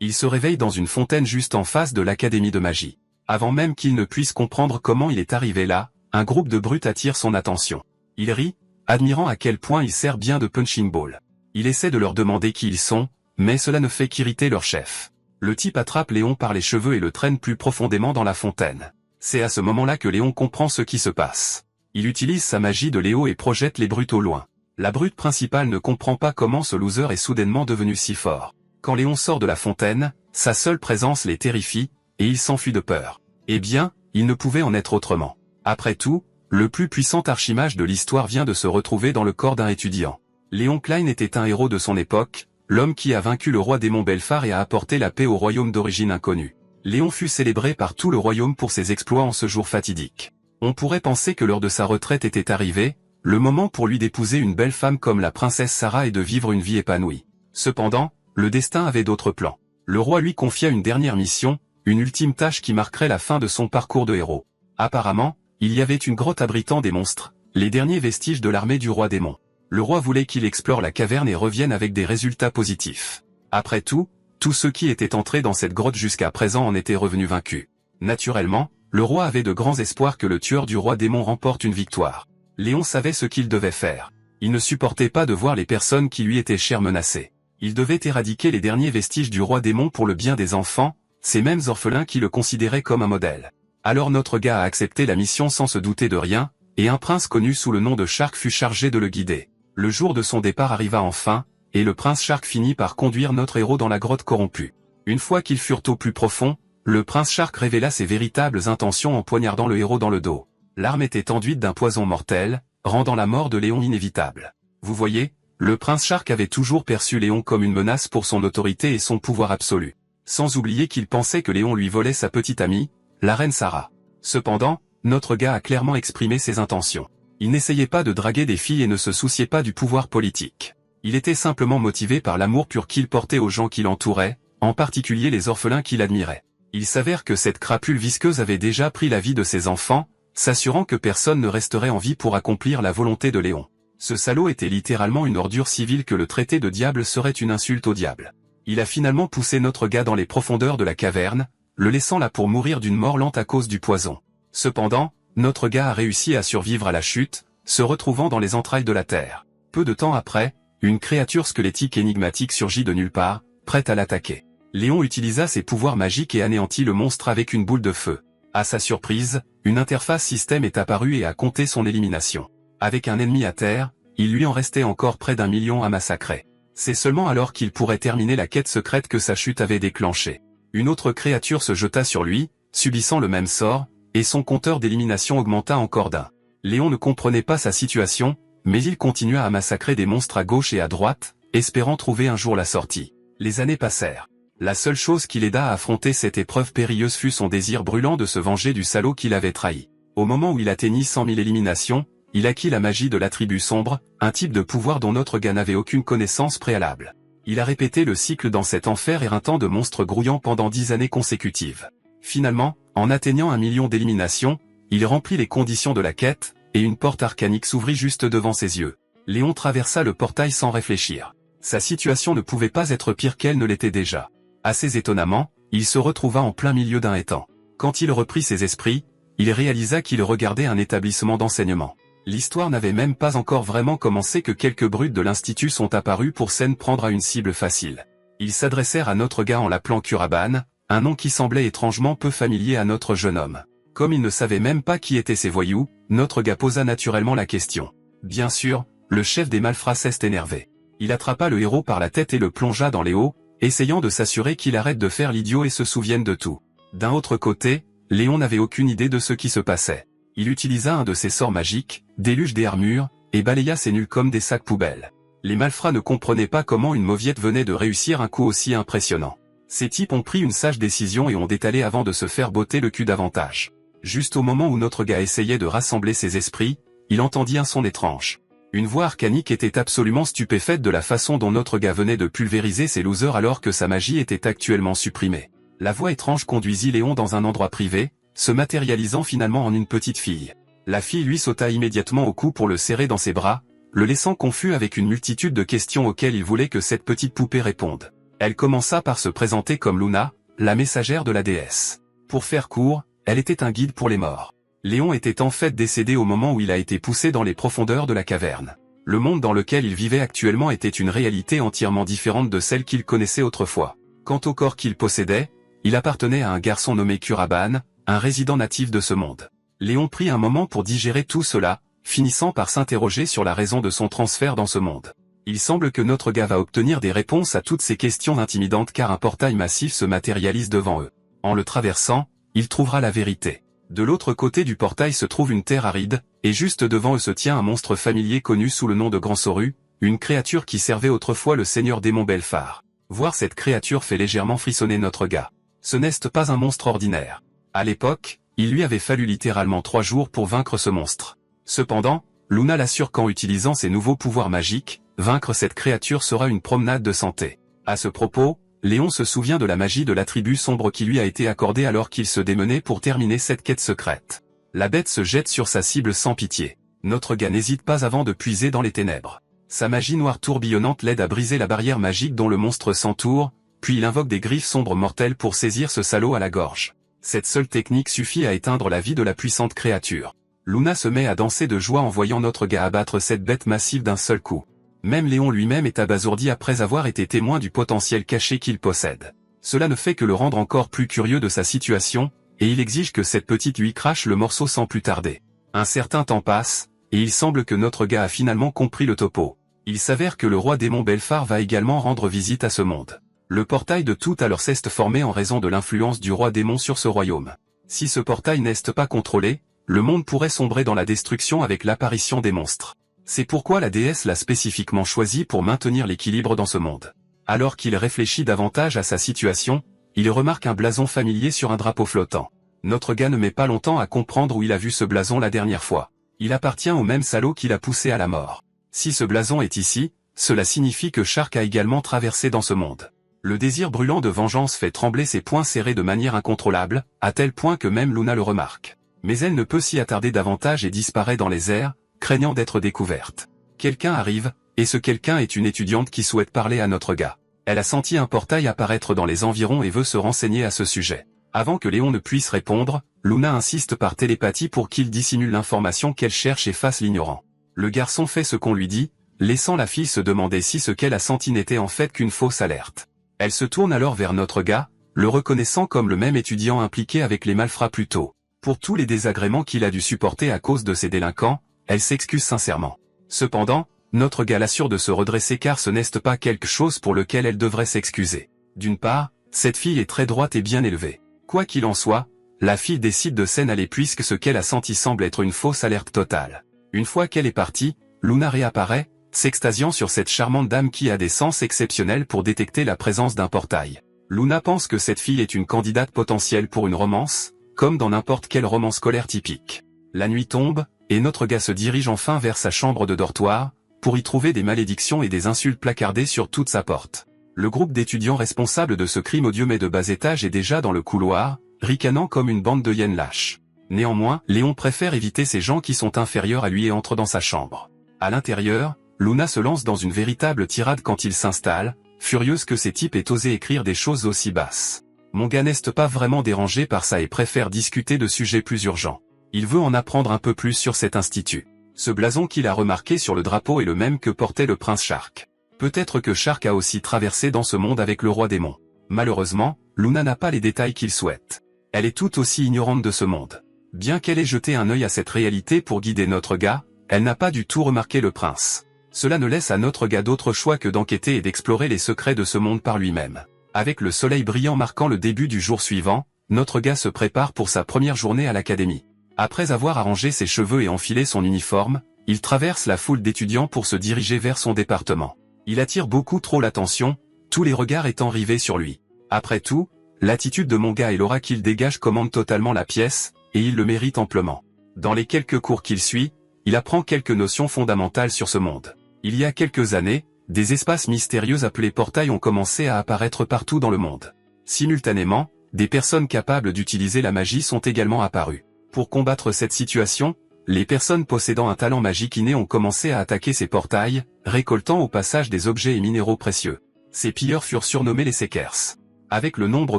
Il se réveille dans une fontaine juste en face de l'académie de magie. Avant même qu'il ne puisse comprendre comment il est arrivé là, un groupe de brutes attire son attention. Il rit, admirant à quel point il sert bien de punching ball. Il essaie de leur demander qui ils sont, mais cela ne fait qu'irriter leur chef. Le type attrape Léon par les cheveux et le traîne plus profondément dans la fontaine. C'est à ce moment-là que Léon comprend ce qui se passe. Il utilise sa magie de Léo et projette les brutes au loin. La brute principale ne comprend pas comment ce loser est soudainement devenu si fort. Quand Léon sort de la fontaine, sa seule présence les terrifie, et il s'enfuit de peur. Eh bien, il ne pouvait en être autrement. Après tout, le plus puissant archimage de l'histoire vient de se retrouver dans le corps d'un étudiant. Léon Klein était un héros de son époque, l'homme qui a vaincu le roi démon Belphar et a apporté la paix au royaume d'origine inconnue. Léon fut célébré par tout le royaume pour ses exploits en ce jour fatidique. On pourrait penser que l'heure de sa retraite était arrivée, le moment pour lui d'épouser une belle femme comme la princesse Sarah et de vivre une vie épanouie. Cependant, le destin avait d'autres plans. Le roi lui confia une dernière mission, une ultime tâche qui marquerait la fin de son parcours de héros. Apparemment, il y avait une grotte abritant des monstres, les derniers vestiges de l'armée du roi démon. Le roi voulait qu'il explore la caverne et revienne avec des résultats positifs. Après tout, tous ceux qui étaient entrés dans cette grotte jusqu'à présent en étaient revenus vaincus. Naturellement, le roi avait de grands espoirs que le tueur du roi démon remporte une victoire. Léon savait ce qu'il devait faire. Il ne supportait pas de voir les personnes qui lui étaient chères menacées. Il devait éradiquer les derniers vestiges du roi démon pour le bien des enfants, ces mêmes orphelins qui le considéraient comme un modèle. Alors notre gars a accepté la mission sans se douter de rien, et un prince connu sous le nom de Shark fut chargé de le guider. Le jour de son départ arriva enfin, et le prince Shark finit par conduire notre héros dans la grotte corrompue. Une fois qu'ils furent au plus profond, le prince Shark révéla ses véritables intentions en poignardant le héros dans le dos. L'arme était enduite d'un poison mortel, rendant la mort de Léon inévitable. Vous voyez, le prince Shark avait toujours perçu Léon comme une menace pour son autorité et son pouvoir absolu. Sans oublier qu'il pensait que Léon lui volait sa petite amie, la reine Sarah. Cependant, notre gars a clairement exprimé ses intentions. Il n'essayait pas de draguer des filles et ne se souciait pas du pouvoir politique. Il était simplement motivé par l'amour pur qu'il portait aux gens qui l'entouraient, en particulier les orphelins qu'il admirait. Il s'avère que cette crapule visqueuse avait déjà pris la vie de ses enfants, s'assurant que personne ne resterait en vie pour accomplir la volonté de Léon. Ce salaud était littéralement une ordure civile que le traité de diable serait une insulte au diable. Il a finalement poussé notre gars dans les profondeurs de la caverne, le laissant là pour mourir d'une mort lente à cause du poison. Cependant, notre gars a réussi à survivre à la chute, se retrouvant dans les entrailles de la terre. Peu de temps après, une créature squelettique énigmatique surgit de nulle part, prête à l'attaquer. Léon utilisa ses pouvoirs magiques et anéantit le monstre avec une boule de feu. À sa surprise, une interface système est apparue et a compté son élimination. Avec un ennemi à terre, il lui en restait encore près d'1 million à massacrer. C'est seulement alors qu'il pourrait terminer la quête secrète que sa chute avait déclenché. Une autre créature se jeta sur lui, subissant le même sort, et son compteur d'élimination augmenta encore d'1. Léon ne comprenait pas sa situation, mais il continua à massacrer des monstres à gauche et à droite, espérant trouver un jour la sortie. Les années passèrent. La seule chose qui l'aida à affronter cette épreuve périlleuse fut son désir brûlant de se venger du salaud qui l'avait trahi. Au moment où il atteignit 100 000 éliminations, il acquit la magie de la tribu sombre, un type de pouvoir dont notre gars n'avait aucune connaissance préalable. Il a répété le cycle dans cet enfer éreintant de monstres grouillants pendant 10 années consécutives. Finalement, en atteignant 1 million d'éliminations, il remplit les conditions de la quête, et une porte arcanique s'ouvrit juste devant ses yeux. Léon traversa le portail sans réfléchir. Sa situation ne pouvait pas être pire qu'elle ne l'était déjà. Assez étonnamment, il se retrouva en plein milieu d'un étang. Quand il reprit ses esprits, il réalisa qu'il regardait un établissement d'enseignement. L'histoire n'avait même pas encore vraiment commencé que quelques brutes de l'institut sont apparus pour s'en prendre à une cible facile. Ils s'adressèrent à notre gars en l'appelant Kuraban, un nom qui semblait étrangement peu familier à notre jeune homme. Comme il ne savait même pas qui étaient ces voyous, notre gars posa naturellement la question. Bien sûr, le chef des malfrats s'est énervé. Il attrapa le héros par la tête et le plongea dans les hauts, essayant de s'assurer qu'il arrête de faire l'idiot et se souvienne de tout. D'un autre côté, Léon n'avait aucune idée de ce qui se passait. Il utilisa un de ses sorts magiques, déluge des armures, et balaya ses nuls comme des sacs poubelles. Les malfrats ne comprenaient pas comment une mauviette venait de réussir un coup aussi impressionnant. Ces types ont pris une sage décision et ont détalé avant de se faire botter le cul davantage. Juste au moment où notre gars essayait de rassembler ses esprits, il entendit un son étrange. Une voix arcanique était absolument stupéfaite de la façon dont notre gars venait de pulvériser ses losers alors que sa magie était actuellement supprimée. La voix étrange conduisit Léon dans un endroit privé, se matérialisant finalement en une petite fille. La fille lui sauta immédiatement au cou pour le serrer dans ses bras, le laissant confus avec une multitude de questions auxquelles il voulait que cette petite poupée réponde. Elle commença par se présenter comme Luna, la messagère de la déesse. Pour faire court, elle était un guide pour les morts. Léon était en fait décédé au moment où il a été poussé dans les profondeurs de la caverne. Le monde dans lequel il vivait actuellement était une réalité entièrement différente de celle qu'il connaissait autrefois. Quant au corps qu'il possédait, il appartenait à un garçon nommé Kuraban, un résident natif de ce monde. Léon prit un moment pour digérer tout cela, finissant par s'interroger sur la raison de son transfert dans ce monde. Il semble que notre gars va obtenir des réponses à toutes ces questions intimidantes car un portail massif se matérialise devant eux. En le traversant, il trouvera la vérité. De l'autre côté du portail se trouve une terre aride, et juste devant eux se tient un monstre familier connu sous le nom de Grand Soru, une créature qui servait autrefois le seigneur démon Belphar. Voir cette créature fait légèrement frissonner notre gars. Ce n'est pas un monstre ordinaire. À l'époque, il lui avait fallu littéralement 3 jours pour vaincre ce monstre. Cependant, Luna l'assure qu'en utilisant ses nouveaux pouvoirs magiques, vaincre cette créature sera une promenade de santé. À ce propos, Léon se souvient de la magie de l'attribut sombre qui lui a été accordée alors qu'il se démenait pour terminer cette quête secrète. La bête se jette sur sa cible sans pitié. Notre gars n'hésite pas avant de puiser dans les ténèbres. Sa magie noire tourbillonnante l'aide à briser la barrière magique dont le monstre s'entoure, puis il invoque des griffes sombres mortelles pour saisir ce salaud à la gorge. Cette seule technique suffit à éteindre la vie de la puissante créature. Luna se met à danser de joie en voyant notre gars abattre cette bête massive d'un seul coup. Même Léon lui-même est abasourdi après avoir été témoin du potentiel caché qu'il possède. Cela ne fait que le rendre encore plus curieux de sa situation, et il exige que cette petite lui crache le morceau sans plus tarder. Un certain temps passe, et il semble que notre gars a finalement compris le topo. Il s'avère que le roi démon Belphar va également rendre visite à ce monde. Le portail de tout à leur s'est formé en raison de l'influence du roi démon sur ce royaume. Si ce portail n'est pas contrôlé, le monde pourrait sombrer dans la destruction avec l'apparition des monstres. C'est pourquoi la déesse l'a spécifiquement choisi pour maintenir l'équilibre dans ce monde. Alors qu'il réfléchit davantage à sa situation, il remarque un blason familier sur un drapeau flottant. Notre gars ne met pas longtemps à comprendre où il a vu ce blason la dernière fois. Il appartient au même salaud qui l'a poussé à la mort. Si ce blason est ici, cela signifie que Shark a également traversé dans ce monde. Le désir brûlant de vengeance fait trembler ses poings serrés de manière incontrôlable, à tel point que même Luna le remarque. Mais elle ne peut s'y attarder davantage et disparaît dans les airs, craignant d'être découverte. Quelqu'un arrive, et ce quelqu'un est une étudiante qui souhaite parler à notre gars. Elle a senti un portail apparaître dans les environs et veut se renseigner à ce sujet. Avant que Léon ne puisse répondre, Luna insiste par télépathie pour qu'il dissimule l'information qu'elle cherche et fasse l'ignorant. Le garçon fait ce qu'on lui dit, laissant la fille se demander si ce qu'elle a senti n'était en fait qu'une fausse alerte. Elle se tourne alors vers notre gars, le reconnaissant comme le même étudiant impliqué avec les malfrats plus tôt. Pour tous les désagréments qu'il a dû supporter à cause de ces délinquants, elle s'excuse sincèrement. Cependant, notre gars l'assure de se redresser car ce n'est pas quelque chose pour lequel elle devrait s'excuser. D'une part, cette fille est très droite et bien élevée. Quoi qu'il en soit, la fille décide de s'en aller puisque ce qu'elle a senti semble être une fausse alerte totale. Une fois qu'elle est partie, Luna réapparaît, s'extasiant sur cette charmante dame qui a des sens exceptionnels pour détecter la présence d'un portail. Luna pense que cette fille est une candidate potentielle pour une romance, comme dans n'importe quel roman scolaire typique. La nuit tombe, et notre gars se dirige enfin vers sa chambre de dortoir, pour y trouver des malédictions et des insultes placardées sur toute sa porte. Le groupe d'étudiants responsables de ce crime odieux mais de bas étage est déjà dans le couloir, ricanant comme une bande de hyènes lâches. Néanmoins, Léon préfère éviter ces gens qui sont inférieurs à lui et entre dans sa chambre. À l'intérieur, Luna se lance dans une véritable tirade quand il s'installe, furieuse que ces types aient osé écrire des choses aussi basses. Mon gars n'est pas vraiment dérangé par ça et préfère discuter de sujets plus urgents. Il veut en apprendre un peu plus sur cet institut. Ce blason qu'il a remarqué sur le drapeau est le même que portait le prince Shark. Peut-être que Shark a aussi traversé dans ce monde avec le roi démon. Malheureusement, Luna n'a pas les détails qu'il souhaite. Elle est tout aussi ignorante de ce monde. Bien qu'elle ait jeté un œil à cette réalité pour guider notre gars, elle n'a pas du tout remarqué le prince. Cela ne laisse à notre gars d'autre choix que d'enquêter et d'explorer les secrets de ce monde par lui-même. Avec le soleil brillant marquant le début du jour suivant, notre gars se prépare pour sa première journée à l'académie. Après avoir arrangé ses cheveux et enfilé son uniforme, il traverse la foule d'étudiants pour se diriger vers son département. Il attire beaucoup trop l'attention, tous les regards étant rivés sur lui. Après tout, l'attitude de mon gars et l'aura qu'il dégage commandent totalement la pièce, et il le mérite amplement. Dans les quelques cours qu'il suit, il apprend quelques notions fondamentales sur ce monde. Il y a quelques années, des espaces mystérieux appelés portails ont commencé à apparaître partout dans le monde. Simultanément, des personnes capables d'utiliser la magie sont également apparues. Pour combattre cette situation, les personnes possédant un talent magique inné ont commencé à attaquer ces portails, récoltant au passage des objets et minéraux précieux. Ces pilleurs furent surnommés les Seekers. Avec le nombre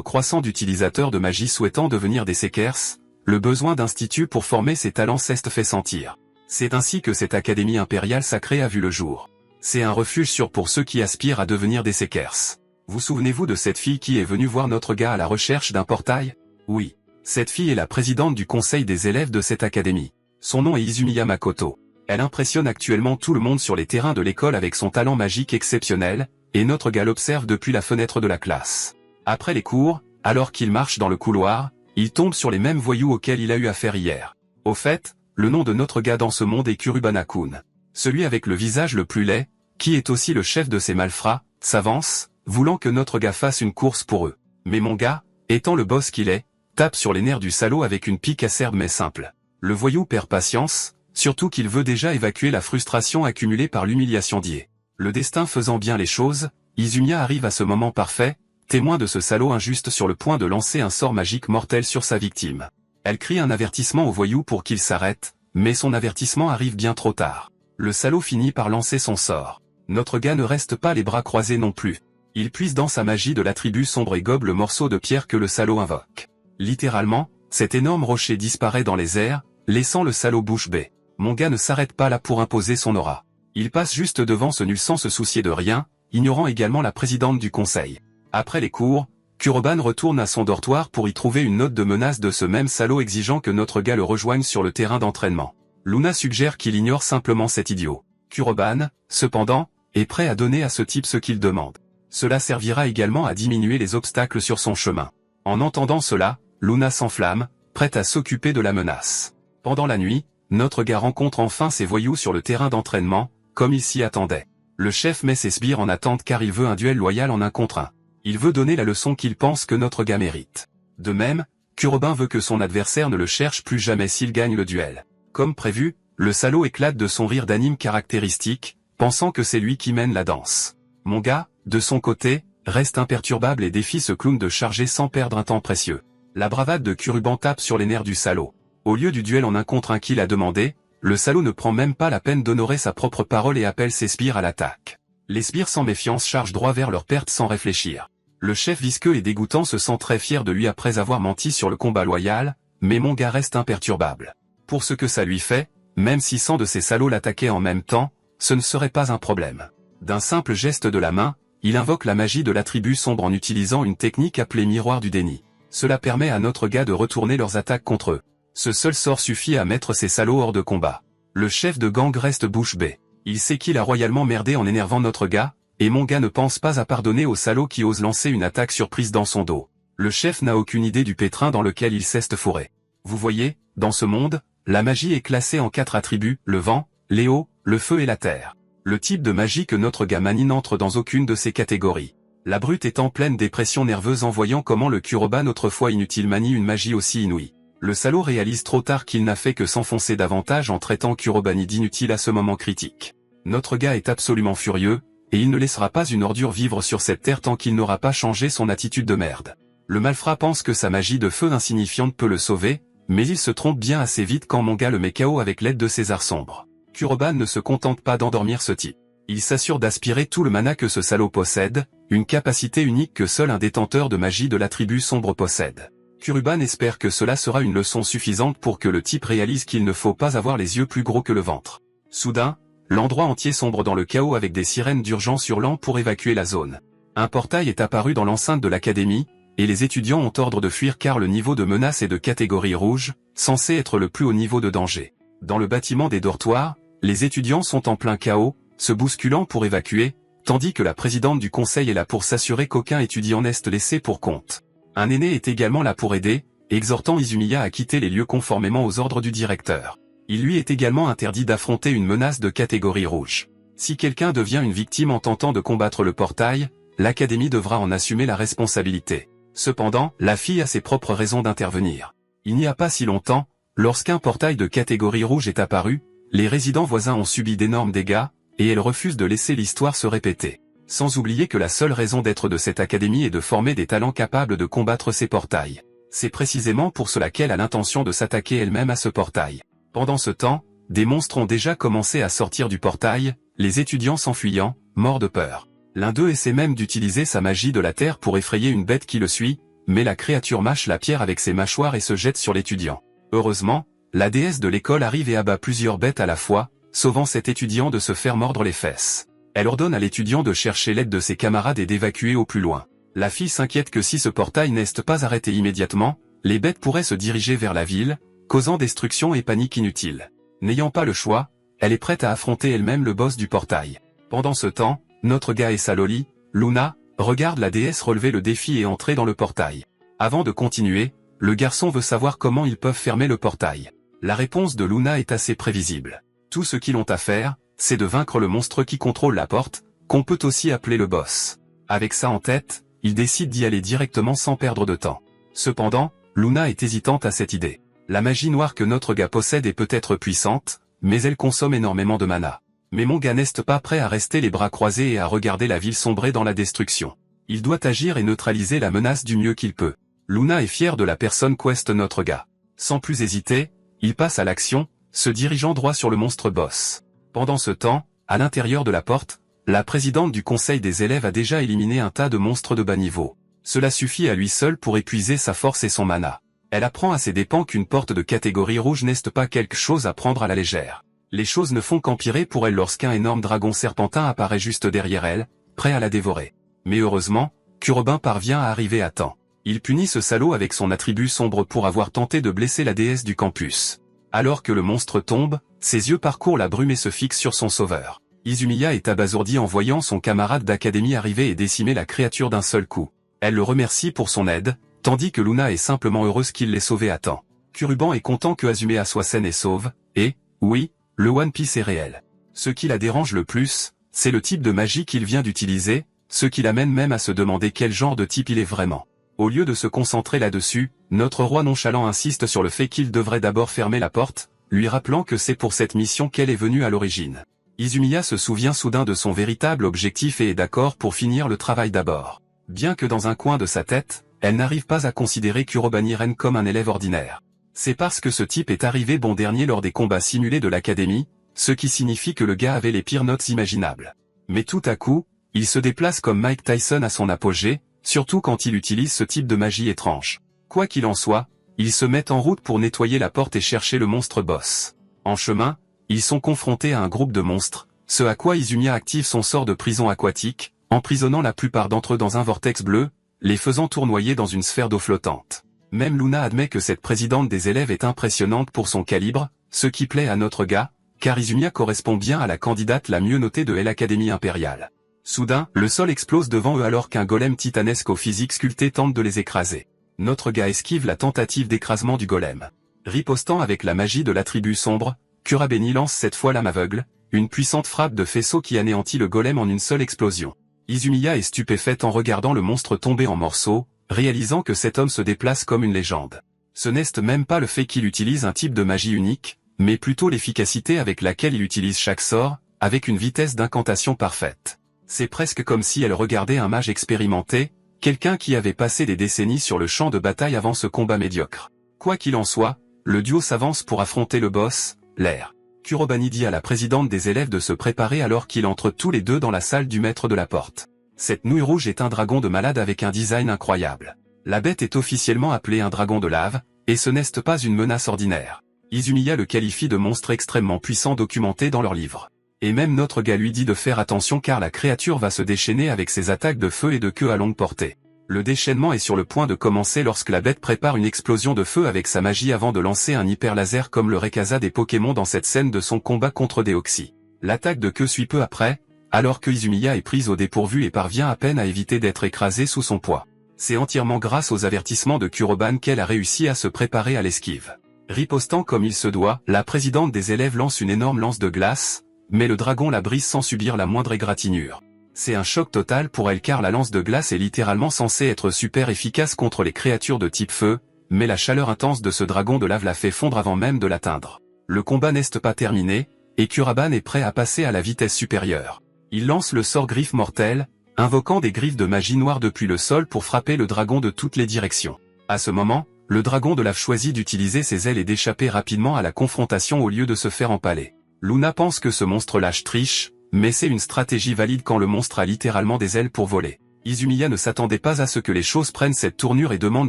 croissant d'utilisateurs de magie souhaitant devenir des Seekers, le besoin d'instituts pour former ces talents s'est fait sentir. C'est ainsi que cette académie impériale sacrée a vu le jour. C'est un refuge sûr pour ceux qui aspirent à devenir des Seekers. Vous souvenez-vous de cette fille qui est venue voir notre gars à la recherche d'un portail? Oui. Cette fille est la présidente du conseil des élèves de cette académie. Son nom est Izumiya Makoto. Elle impressionne actuellement tout le monde sur les terrains de l'école avec son talent magique exceptionnel, et notre gars l'observe depuis la fenêtre de la classe. Après les cours, alors qu'il marche dans le couloir, il tombe sur les mêmes voyous auxquels il a eu affaire hier. Au fait, le nom de notre gars dans ce monde est Kurubana-kun. Celui avec le visage le plus laid, qui est aussi le chef de ces malfrats, s'avance, voulant que notre gars fasse une course pour eux. Mais mon gars, étant le boss qu'il est, tape sur les nerfs du salaud avec une pique acerbe mais simple. Le voyou perd patience, surtout qu'il veut déjà évacuer la frustration accumulée par l'humiliation d'hier. Le destin faisant bien les choses, Izumiya arrive à ce moment parfait, témoin de ce salaud injuste sur le point de lancer un sort magique mortel sur sa victime. Elle crie un avertissement au voyou pour qu'il s'arrête, mais son avertissement arrive bien trop tard. Le salaud finit par lancer son sort. Notre gars ne reste pas les bras croisés non plus. Il puise dans sa magie de l'attribut sombre et gobe le morceau de pierre que le salaud invoque. Littéralement, cet énorme rocher disparaît dans les airs, laissant le salaud bouche bée. Mon gars ne s'arrête pas là pour imposer son aura. Il passe juste devant ce nul sans se soucier de rien, ignorant également la présidente du conseil. Après les cours, Kuroban retourne à son dortoir pour y trouver une note de menace de ce même salaud exigeant que notre gars le rejoigne sur le terrain d'entraînement. Luna suggère qu'il ignore simplement cet idiot. Kuroban, cependant, est prêt à donner à ce type ce qu'il demande. Cela servira également à diminuer les obstacles sur son chemin. En entendant cela, Luna s'enflamme, prête à s'occuper de la menace. Pendant la nuit, notre gars rencontre enfin ses voyous sur le terrain d'entraînement, comme il s'y attendait. Le chef met ses sbires en attente car il veut un duel loyal en 1 contre 1. Il veut donner la leçon qu'il pense que notre gars mérite. De même, Kuroban veut que son adversaire ne le cherche plus jamais s'il gagne le duel. Comme prévu, le salaud éclate de son rire d'anime caractéristique, pensant que c'est lui qui mène la danse. Mon gars, de son côté, reste imperturbable et défie ce clown de charger sans perdre un temps précieux. La bravade de Kuroban tape sur les nerfs du salaud. Au lieu du duel en 1 contre 1 qu'il a demandé, le salaud ne prend même pas la peine d'honorer sa propre parole et appelle ses sbires à l'attaque. Les sbires sans méfiance chargent droit vers leur perte sans réfléchir. Le chef visqueux et dégoûtant se sent très fier de lui après avoir menti sur le combat loyal, mais mon gars reste imperturbable. Pour ce que ça lui fait, même si 100 de ces salauds l'attaquaient en même temps, ce ne serait pas un problème. D'un simple geste de la main, il invoque la magie de l'attribut sombre en utilisant une technique appelée miroir du déni. Cela permet à notre gars de retourner leurs attaques contre eux. Ce seul sort suffit à mettre ces salauds hors de combat. Le chef de gang reste bouche bée. Il sait qu'il a royalement merdé en énervant notre gars, et mon gars ne pense pas à pardonner au salaud qui ose lancer une attaque surprise dans son dos. Le chef n'a aucune idée du pétrin dans lequel il s'est fourré. Vous voyez, dans ce monde, la magie est classée en 4 attributs, le vent, l'éau, le feu et la terre. Le type de magie que notre gars manie n'entre dans aucune de ces catégories. La brute est en pleine dépression nerveuse en voyant comment le Kuroban autrefois inutile manie une magie aussi inouïe. Le salaud réalise trop tard qu'il n'a fait que s'enfoncer davantage en traitant Kurobani d'inutile à ce moment critique. Notre gars est absolument furieux, et il ne laissera pas une ordure vivre sur cette terre tant qu'il n'aura pas changé son attitude de merde. Le malfrat pense que sa magie de feu insignifiante peut le sauver, mais il se trompe bien assez vite quand mon gars le met KO avec l'aide de ses arts sombres. Kuroban ne se contente pas d'endormir ce type. Il s'assure d'aspirer tout le mana que ce salaud possède, une capacité unique que seul un détenteur de magie de l'attribut sombre possède. Kuroban espère que cela sera une leçon suffisante pour que le type réalise qu'il ne faut pas avoir les yeux plus gros que le ventre. Soudain, l'endroit entier sombre dans le chaos avec des sirènes d'urgence hurlant pour évacuer la zone. Un portail est apparu dans l'enceinte de l'académie, et les étudiants ont ordre de fuir car le niveau de menace est de catégorie rouge, censé être le plus haut niveau de danger. Dans le bâtiment des dortoirs, les étudiants sont en plein chaos, se bousculant pour évacuer, tandis que la présidente du conseil est là pour s'assurer qu'aucun étudiant n'est laissé pour compte. Un aîné est également là pour aider, exhortant Izumiya à quitter les lieux conformément aux ordres du directeur. Il lui est également interdit d'affronter une menace de catégorie rouge. Si quelqu'un devient une victime en tentant de combattre le portail, l'académie devra en assumer la responsabilité. Cependant, la fille a ses propres raisons d'intervenir. Il n'y a pas si longtemps, lorsqu'un portail de catégorie rouge est apparu, les résidents voisins ont subi d'énormes dégâts, et elle refuse de laisser l'histoire se répéter. Sans oublier que la seule raison d'être de cette académie est de former des talents capables de combattre ces portails. C'est précisément pour cela qu'elle a l'intention de s'attaquer elle-même à ce portail. Pendant ce temps, des monstres ont déjà commencé à sortir du portail, les étudiants s'enfuyant, morts de peur. L'un d'eux essaie même d'utiliser sa magie de la terre pour effrayer une bête qui le suit, mais la créature mâche la pierre avec ses mâchoires et se jette sur l'étudiant. Heureusement, la déesse de l'école arrive et abat plusieurs bêtes à la fois, sauvant cet étudiant de se faire mordre les fesses. Elle ordonne à l'étudiant de chercher l'aide de ses camarades et d'évacuer au plus loin. La fille s'inquiète que si ce portail n'est pas arrêté immédiatement, les bêtes pourraient se diriger vers la ville, causant destruction et panique inutile. N'ayant pas le choix, elle est prête à affronter elle-même le boss du portail. Pendant ce temps, notre gars et sa loli, Luna, regarde la déesse relever le défi et entrer dans le portail. Avant de continuer, le garçon veut savoir comment ils peuvent fermer le portail. La réponse de Luna est assez prévisible. Tout ce qu'ils ont à faire, c'est de vaincre le monstre qui contrôle la porte, qu'on peut aussi appeler le boss. Avec ça en tête, ils décident d'y aller directement sans perdre de temps. Cependant, Luna est hésitante à cette idée. La magie noire que notre gars possède est peut-être puissante, mais elle consomme énormément de mana. Mais mon gars n'est pas prêt à rester les bras croisés et à regarder la ville sombrer dans la destruction. Il doit agir et neutraliser la menace du mieux qu'il peut. Luna est fière de la personne qu'est notre gars. Sans plus hésiter, il passe à l'action, se dirigeant droit sur le monstre boss. Pendant ce temps, à l'intérieur de la porte, la présidente du conseil des élèves a déjà éliminé un tas de monstres de bas niveau. Cela suffit à lui seul pour épuiser sa force et son mana. Elle apprend à ses dépens qu'une porte de catégorie rouge n'est pas quelque chose à prendre à la légère. Les choses ne font qu'empirer pour elle lorsqu'un énorme dragon serpentin apparaît juste derrière elle, prêt à la dévorer. Mais heureusement, Kurobin parvient à arriver à temps. Il punit ce salaud avec son attribut sombre pour avoir tenté de blesser la déesse du campus. Alors que le monstre tombe, ses yeux parcourent la brume et se fixent sur son sauveur. Izumiya est abasourdi en voyant son camarade d'académie arriver et décimer la créature d'un seul coup. Elle le remercie pour son aide, tandis que Luna est simplement heureuse qu'il l'ait sauvé à temps. Kuruban est content que Azumea soit saine et sauve, et, oui, le One Piece est réel. Ce qui la dérange le plus, c'est le type de magie qu'il vient d'utiliser, ce qui l'amène même à se demander quel genre de type il est vraiment. Au lieu de se concentrer là-dessus, notre roi nonchalant insiste sur le fait qu'il devrait d'abord fermer la porte, lui rappelant que c'est pour cette mission qu'elle est venue à l'origine. Izumiya se souvient soudain de son véritable objectif et est d'accord pour finir le travail d'abord. Bien que dans un coin de sa tête, elle n'arrive pas à considérer Kurobaniren comme un élève ordinaire. C'est parce que ce type est arrivé bon dernier lors des combats simulés de l'académie, ce qui signifie que le gars avait les pires notes imaginables. Mais tout à coup, il se déplace comme Mike Tyson à son apogée, surtout quand il utilise ce type de magie étrange. Quoi qu'il en soit, ils se mettent en route pour nettoyer la porte et chercher le monstre boss. En chemin, ils sont confrontés à un groupe de monstres, ce à quoi Izumiya active son sort de prison aquatique, emprisonnant la plupart d'entre eux dans un vortex bleu, les faisant tournoyer dans une sphère d'eau flottante. Même Luna admet que cette présidente des élèves est impressionnante pour son calibre, ce qui plaît à notre gars, car Izumiya correspond bien à la candidate la mieux notée de l'Académie impériale. Soudain, le sol explose devant eux alors qu'un golem titanesque au physique sculpté tente de les écraser. Notre gars esquive la tentative d'écrasement du golem. Ripostant avec la magie de l'attribut sombre, Kurabeni lance cette fois l'âme aveugle, une puissante frappe de faisceau qui anéantit le golem en une seule explosion. Izumiya est stupéfaite en regardant le monstre tomber en morceaux, réalisant que cet homme se déplace comme une légende. Ce n'est même pas le fait qu'il utilise un type de magie unique, mais plutôt l'efficacité avec laquelle il utilise chaque sort, avec une vitesse d'incantation parfaite. C'est presque comme si elle regardait un mage expérimenté, quelqu'un qui avait passé des décennies sur le champ de bataille avant ce combat médiocre. Quoi qu'il en soit, le duo s'avance pour affronter le boss, l'air. Kurobani dit à la présidente des élèves de se préparer alors qu'ils entrent tous les deux dans la salle du maître de la porte. Cette nouille rouge est un dragon de malade avec un design incroyable. La bête est officiellement appelée un dragon de lave, et ce n'est pas une menace ordinaire. Izumiya le qualifie de monstre extrêmement puissant documenté dans leur livre. Et même notre gars lui dit de faire attention car la créature va se déchaîner avec ses attaques de feu et de queue à longue portée. Le déchaînement est sur le point de commencer lorsque la bête prépare une explosion de feu avec sa magie avant de lancer un hyper laser comme le Rayquaza des Pokémon dans cette scène de son combat contre Deoxys. L'attaque de queue suit peu après, alors que Izumiya est prise au dépourvu et parvient à peine à éviter d'être écrasée sous son poids. C'est entièrement grâce aux avertissements de Kuroban qu'elle a réussi à se préparer à l'esquive. Ripostant comme il se doit, la présidente des élèves lance une énorme lance de glace, mais le dragon la brise sans subir la moindre égratignure. C'est un choc total pour elle car la lance de glace est littéralement censée être super efficace contre les créatures de type feu, mais la chaleur intense de ce dragon de lave la fait fondre avant même de l'atteindre. Le combat n'est pas terminé, et Kuraban est prêt à passer à la vitesse supérieure. Il lance le sort griffe mortelle, invoquant des griffes de magie noire depuis le sol pour frapper le dragon de toutes les directions. À ce moment, le dragon de lave choisit d'utiliser ses ailes et d'échapper rapidement à la confrontation au lieu de se faire empaler. Luna pense que ce monstre lâche triche, mais c'est une stratégie valide quand le monstre a littéralement des ailes pour voler. Izumiya ne s'attendait pas à ce que les choses prennent cette tournure et demande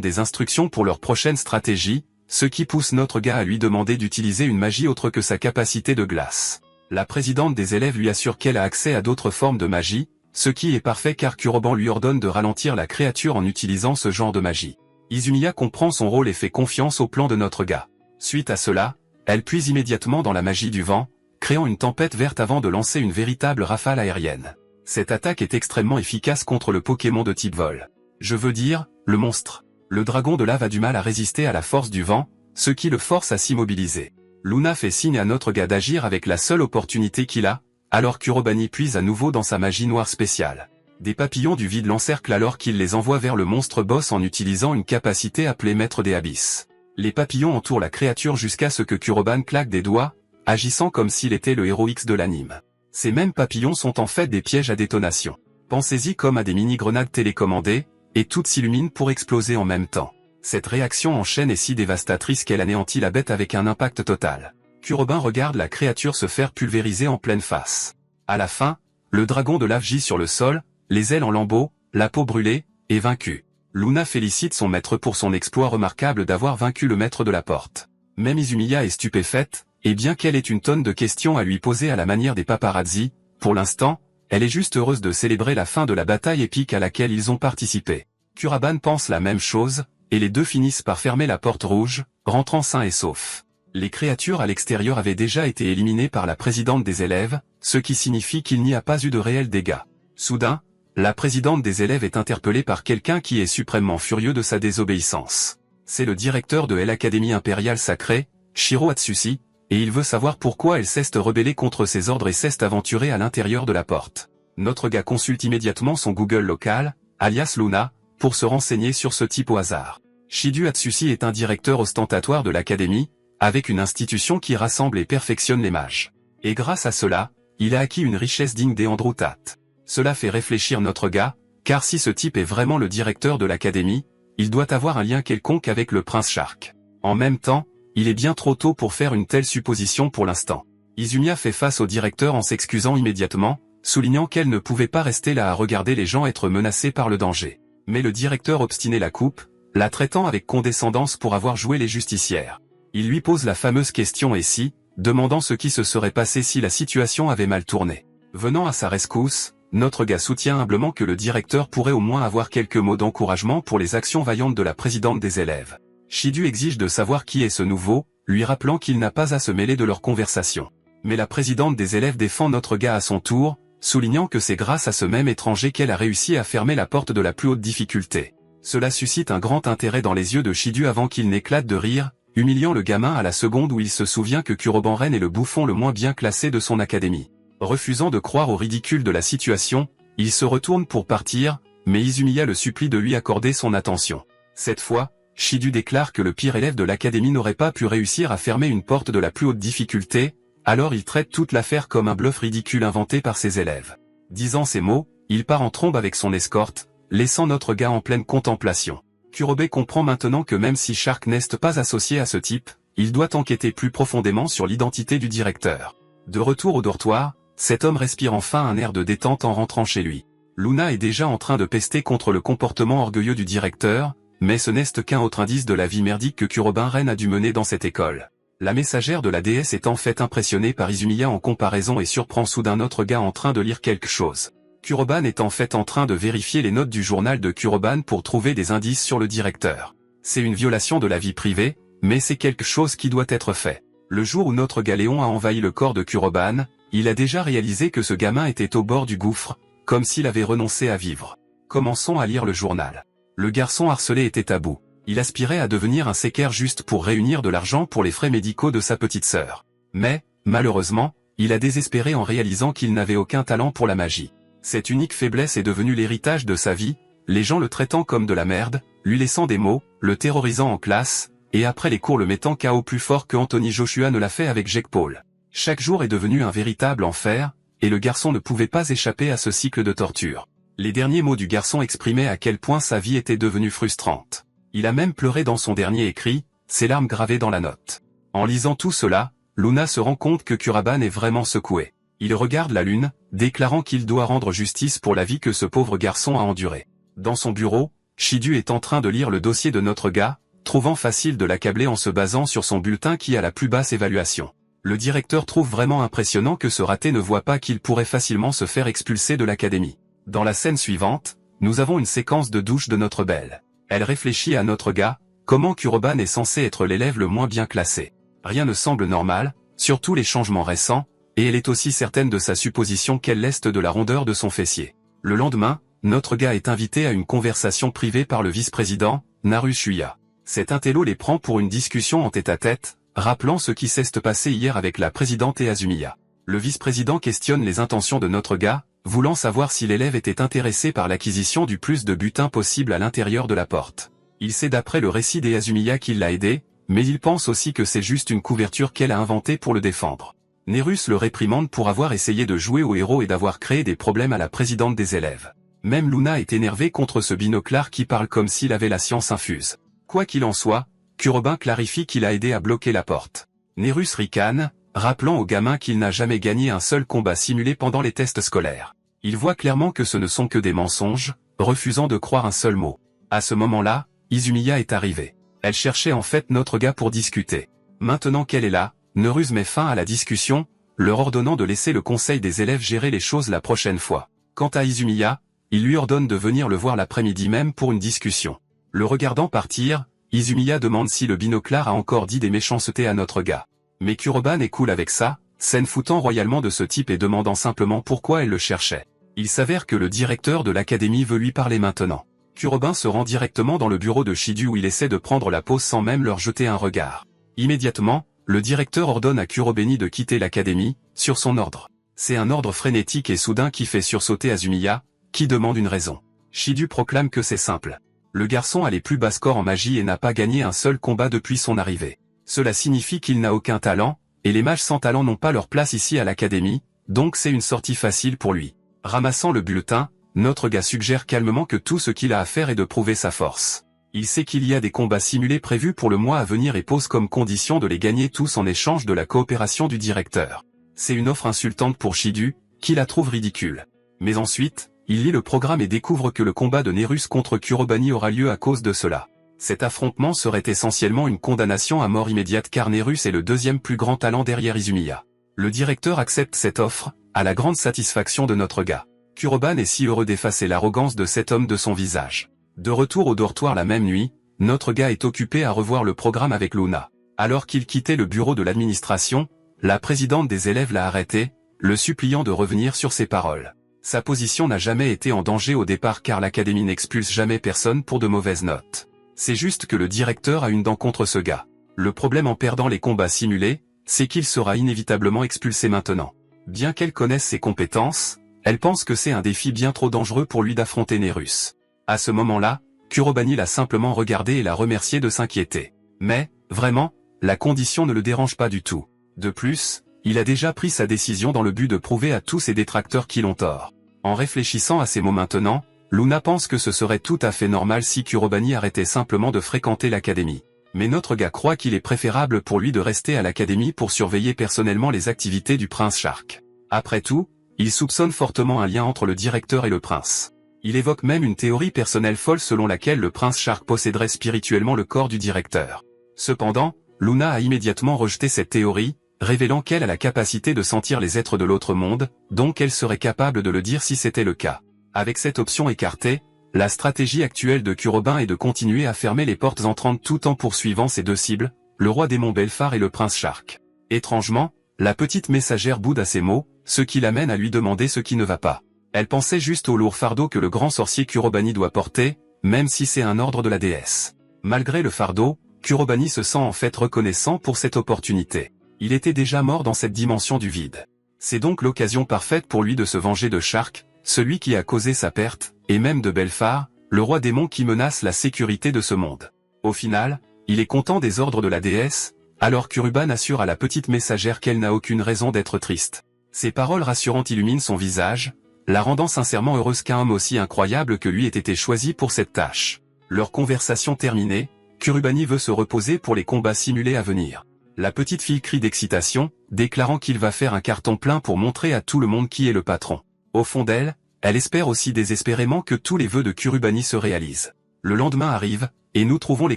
des instructions pour leur prochaine stratégie, ce qui pousse notre gars à lui demander d'utiliser une magie autre que sa capacité de glace. La présidente des élèves lui assure qu'elle a accès à d'autres formes de magie, ce qui est parfait car Kuroban lui ordonne de ralentir la créature en utilisant ce genre de magie. Izumiya comprend son rôle et fait confiance au plan de notre gars. Suite à cela, elle puise immédiatement dans la magie du vent, créant une tempête verte avant de lancer une véritable rafale aérienne. Cette attaque est extrêmement efficace contre le Pokémon de type vol. Je veux dire, le monstre. Le dragon de lave a du mal à résister à la force du vent, ce qui le force à s'immobiliser. Luna fait signe à notre gars d'agir avec la seule opportunité qu'il a, alors Kurobani puise à nouveau dans sa magie noire spéciale. Des papillons du vide l'encerclent alors qu'il les envoie vers le monstre boss en utilisant une capacité appelée Maître des Abysses. Les papillons entourent la créature jusqu'à ce que Kuroban claque des doigts, agissant comme s'il était le héros X de l'anime. Ces mêmes papillons sont en fait des pièges à détonation. Pensez-y comme à des mini-grenades télécommandées, et toutes s'illuminent pour exploser en même temps. Cette réaction en chaîne est si dévastatrice qu'elle anéantit la bête avec un impact total. Kuroban regarde la créature se faire pulvériser en pleine face. À la fin, le dragon de lave gît sur le sol, les ailes en lambeaux, la peau brûlée, et vaincu. Luna félicite son maître pour son exploit remarquable d'avoir vaincu le maître de la porte. Même Izumiya est stupéfaite, et bien qu'elle ait une tonne de questions à lui poser à la manière des paparazzi, pour l'instant, elle est juste heureuse de célébrer la fin de la bataille épique à laquelle ils ont participé. Kuroban pense la même chose, et les deux finissent par fermer la porte rouge, rentrant sains et saufs. Les créatures à l'extérieur avaient déjà été éliminées par la présidente des élèves, ce qui signifie qu'il n'y a pas eu de réels dégâts. Soudain, la présidente des élèves est interpellée par quelqu'un qui est suprêmement furieux de sa désobéissance. C'est le directeur de l'Académie impériale sacrée, Shiro Atsushi, et il veut savoir pourquoi elle s'est rebellée contre ses ordres et s'est aventurée à l'intérieur de la porte. Notre gars consulte immédiatement son Google local, alias Luna, pour se renseigner sur ce type au hasard. Shidu Atsushi est un directeur ostentatoire de l'Académie, avec une institution qui rassemble et perfectionne les mages. Et grâce à cela, il a acquis une richesse digne des Androutat. Cela fait réfléchir notre gars, car si ce type est vraiment le directeur de l'Académie, il doit avoir un lien quelconque avec le prince Shark. En même temps, il est bien trop tôt pour faire une telle supposition pour l'instant. Izumiya fait face au directeur en s'excusant immédiatement, soulignant qu'elle ne pouvait pas rester là à regarder les gens être menacés par le danger. Mais le directeur obstiné la coupe, la traitant avec condescendance pour avoir joué les justicières. Il lui pose la fameuse question « et si ?», demandant ce qui se serait passé si la situation avait mal tourné. Venant à sa rescousse, notre gars soutient humblement que le directeur pourrait au moins avoir quelques mots d'encouragement pour les actions vaillantes de la présidente des élèves. Shidu exige de savoir qui est ce nouveau, lui rappelant qu'il n'a pas à se mêler de leur conversation. Mais la présidente des élèves défend notre gars à son tour, soulignant que c'est grâce à ce même étranger qu'elle a réussi à fermer la porte de la plus haute difficulté. Cela suscite un grand intérêt dans les yeux de Shidu avant qu'il n'éclate de rire, humiliant le gamin à la seconde où il se souvient que Kuroban Ren est le bouffon le moins bien classé de son académie. Refusant de croire au ridicule de la situation, il se retourne pour partir, mais Izumiya le supplie de lui accorder son attention. Cette fois, Shidu déclare que le pire élève de l'académie n'aurait pas pu réussir à fermer une porte de la plus haute difficulté, alors il traite toute l'affaire comme un bluff ridicule inventé par ses élèves. Disant ces mots, il part en trombe avec son escorte, laissant notre gars en pleine contemplation. Kurobe comprend maintenant que même si Shark n'est pas associé à ce type, il doit enquêter plus profondément sur l'identité du directeur. De retour au dortoir, cet homme respire enfin un air de détente en rentrant chez lui. Luna est déjà en train de pester contre le comportement orgueilleux du directeur, mais ce n'est qu'un autre indice de la vie merdique que Kuroban Ren a dû mener dans cette école. La messagère de la déesse est en fait impressionnée par Izumiya en comparaison et surprend soudain notre gars en train de lire quelque chose. Kuroban est en fait en train de vérifier les notes du journal de Kuroban pour trouver des indices sur le directeur. C'est une violation de la vie privée, mais c'est quelque chose qui doit être fait. Le jour où notre galéon a envahi le corps de Kuroban, il a déjà réalisé que ce gamin était au bord du gouffre, comme s'il avait renoncé à vivre. Commençons à lire le journal. Le garçon harcelé était à bout. Il aspirait à devenir un sécaire juste pour réunir de l'argent pour les frais médicaux de sa petite sœur. Mais, malheureusement, il a désespéré en réalisant qu'il n'avait aucun talent pour la magie. Cette unique faiblesse est devenue l'héritage de sa vie, les gens le traitant comme de la merde, lui laissant des mots, le terrorisant en classe, et après les cours le mettant KO plus fort que Anthony Joshua ne l'a fait avec Jake Paul. Chaque jour est devenu un véritable enfer, et le garçon ne pouvait pas échapper à ce cycle de torture. Les derniers mots du garçon exprimaient à quel point sa vie était devenue frustrante. Il a même pleuré dans son dernier écrit, ses larmes gravées dans la note. En lisant tout cela, Luna se rend compte que Kuroban est vraiment secoué. Il regarde la lune, déclarant qu'il doit rendre justice pour la vie que ce pauvre garçon a endurée. Dans son bureau, Shidu est en train de lire le dossier de notre gars, trouvant facile de l'accabler en se basant sur son bulletin qui a la plus basse évaluation. Le directeur trouve vraiment impressionnant que ce raté ne voit pas qu'il pourrait facilement se faire expulser de l'académie. Dans la scène suivante, nous avons une séquence de douche de notre belle. Elle réfléchit à notre gars, comment Kuroban est censé être l'élève le moins bien classé. Rien ne semble normal, surtout les changements récents, et elle est aussi certaine de sa supposition qu'elle l'est de la rondeur de son fessier. Le lendemain, notre gars est invité à une conversation privée par le vice-président, Naru Shuya. Cet intello les prend pour une discussion en tête-à-tête, rappelant ce qui s'est passé hier avec la présidente et Azumiya. Le vice-président questionne les intentions de notre gars, voulant savoir si l'élève était intéressé par l'acquisition du plus de butin possible à l'intérieur de la porte. Il sait d'après le récit des Azumiya qu'il l'a aidé, mais il pense aussi que c'est juste une couverture qu'elle a inventée pour le défendre. Nerus le réprimande pour avoir essayé de jouer au héros et d'avoir créé des problèmes à la présidente des élèves. Même Luna est énervée contre ce binoclard qui parle comme s'il avait la science infuse. Quoi qu'il en soit, Kuroban clarifie qu'il a aidé à bloquer la porte. Nerus ricane, rappelant au gamin qu'il n'a jamais gagné un seul combat simulé pendant les tests scolaires. Il voit clairement que ce ne sont que des mensonges, refusant de croire un seul mot. À ce moment-là, Izumiya est arrivée. Elle cherchait en fait notre gars pour discuter. Maintenant qu'elle est là, Nerus met fin à la discussion, leur ordonnant de laisser le conseil des élèves gérer les choses la prochaine fois. Quant à Izumiya, il lui ordonne de venir le voir l'après-midi même pour une discussion. Le regardant partir, Izumiya demande si le binoclard a encore dit des méchancetés à notre gars. Mais Kuroban est cool avec ça, s'en foutant royalement de ce type et demandant simplement pourquoi elle le cherchait. Il s'avère que le directeur de l'académie veut lui parler maintenant. Kuroban se rend directement dans le bureau de Shidu où il essaie de prendre la pause sans même leur jeter un regard. Immédiatement, le directeur ordonne à Kurobeni de quitter l'académie, sur son ordre. C'est un ordre frénétique et soudain qui fait sursauter Azumiya, qui demande une raison. Shidu proclame que c'est simple. Le garçon a les plus bas scores en magie et n'a pas gagné un seul combat depuis son arrivée. Cela signifie qu'il n'a aucun talent, et les mages sans talent n'ont pas leur place ici à l'académie, donc c'est une sortie facile pour lui. Ramassant le bulletin, notre gars suggère calmement que tout ce qu'il a à faire est de prouver sa force. Il sait qu'il y a des combats simulés prévus pour le mois à venir et pose comme condition de les gagner tous en échange de la coopération du directeur. C'est une offre insultante pour Shidu, qui la trouve ridicule. Mais ensuite, il lit le programme et découvre que le combat de Nerus contre Kurobani aura lieu à cause de cela. Cet affrontement serait essentiellement une condamnation à mort immédiate car Nerus est le deuxième plus grand talent derrière Izumiya. Le directeur accepte cette offre, à la grande satisfaction de notre gars. Kuroban est si heureux d'effacer l'arrogance de cet homme de son visage. De retour au dortoir la même nuit, notre gars est occupé à revoir le programme avec Luna. Alors qu'il quittait le bureau de l'administration, la présidente des élèves l'a arrêté, le suppliant de revenir sur ses paroles. Sa position n'a jamais été en danger au départ car l'académie n'expulse jamais personne pour de mauvaises notes. C'est juste que le directeur a une dent contre ce gars. Le problème en perdant les combats simulés, c'est qu'il sera inévitablement expulsé maintenant. Bien qu'elle connaisse ses compétences, elle pense que c'est un défi bien trop dangereux pour lui d'affronter Nerus. À ce moment-là, Kurobani l'a simplement regardé et l'a remercié de s'inquiéter. Mais, vraiment, la condition ne le dérange pas du tout. De plus, il a déjà pris sa décision dans le but de prouver à tous ses détracteurs qu'ils ont tort. En réfléchissant à ces mots maintenant, Luna pense que ce serait tout à fait normal si Kurobani arrêtait simplement de fréquenter l'académie. Mais notre gars croit qu'il est préférable pour lui de rester à l'académie pour surveiller personnellement les activités du prince Shark. Après tout, il soupçonne fortement un lien entre le directeur et le prince. Il évoque même une théorie personnelle folle selon laquelle le prince Shark posséderait spirituellement le corps du directeur. Cependant, Luna a immédiatement rejeté cette théorie, révélant qu'elle a la capacité de sentir les êtres de l'autre monde, donc elle serait capable de le dire si c'était le cas. Avec cette option écartée, la stratégie actuelle de Kuroban est de continuer à fermer les portes entrantes tout en poursuivant ses deux cibles, le roi démon Belphar et le prince Shark. Étrangement, la petite messagère boude à ces mots, ce qui l'amène à lui demander ce qui ne va pas. Elle pensait juste au lourd fardeau que le grand sorcier Kurobani doit porter, même si c'est un ordre de la déesse. Malgré le fardeau, Kurobani se sent en fait reconnaissant pour cette opportunité. Il était déjà mort dans cette dimension du vide. C'est donc l'occasion parfaite pour lui de se venger de Shark, celui qui a causé sa perte, et même de Belphar, le roi démon qui menace la sécurité de ce monde. Au final, il est content des ordres de la déesse, alors Kuroban assure à la petite messagère qu'elle n'a aucune raison d'être triste. Ces paroles rassurantes illuminent son visage, la rendant sincèrement heureuse qu'un homme aussi incroyable que lui ait été choisi pour cette tâche. Leur conversation terminée, Kurobani veut se reposer pour les combats simulés à venir. La petite fille crie d'excitation, déclarant qu'il va faire un carton plein pour montrer à tout le monde qui est le patron. Au fond d'elle, elle espère aussi désespérément que tous les vœux de Kurubani se réalisent. Le lendemain arrive, et nous trouvons les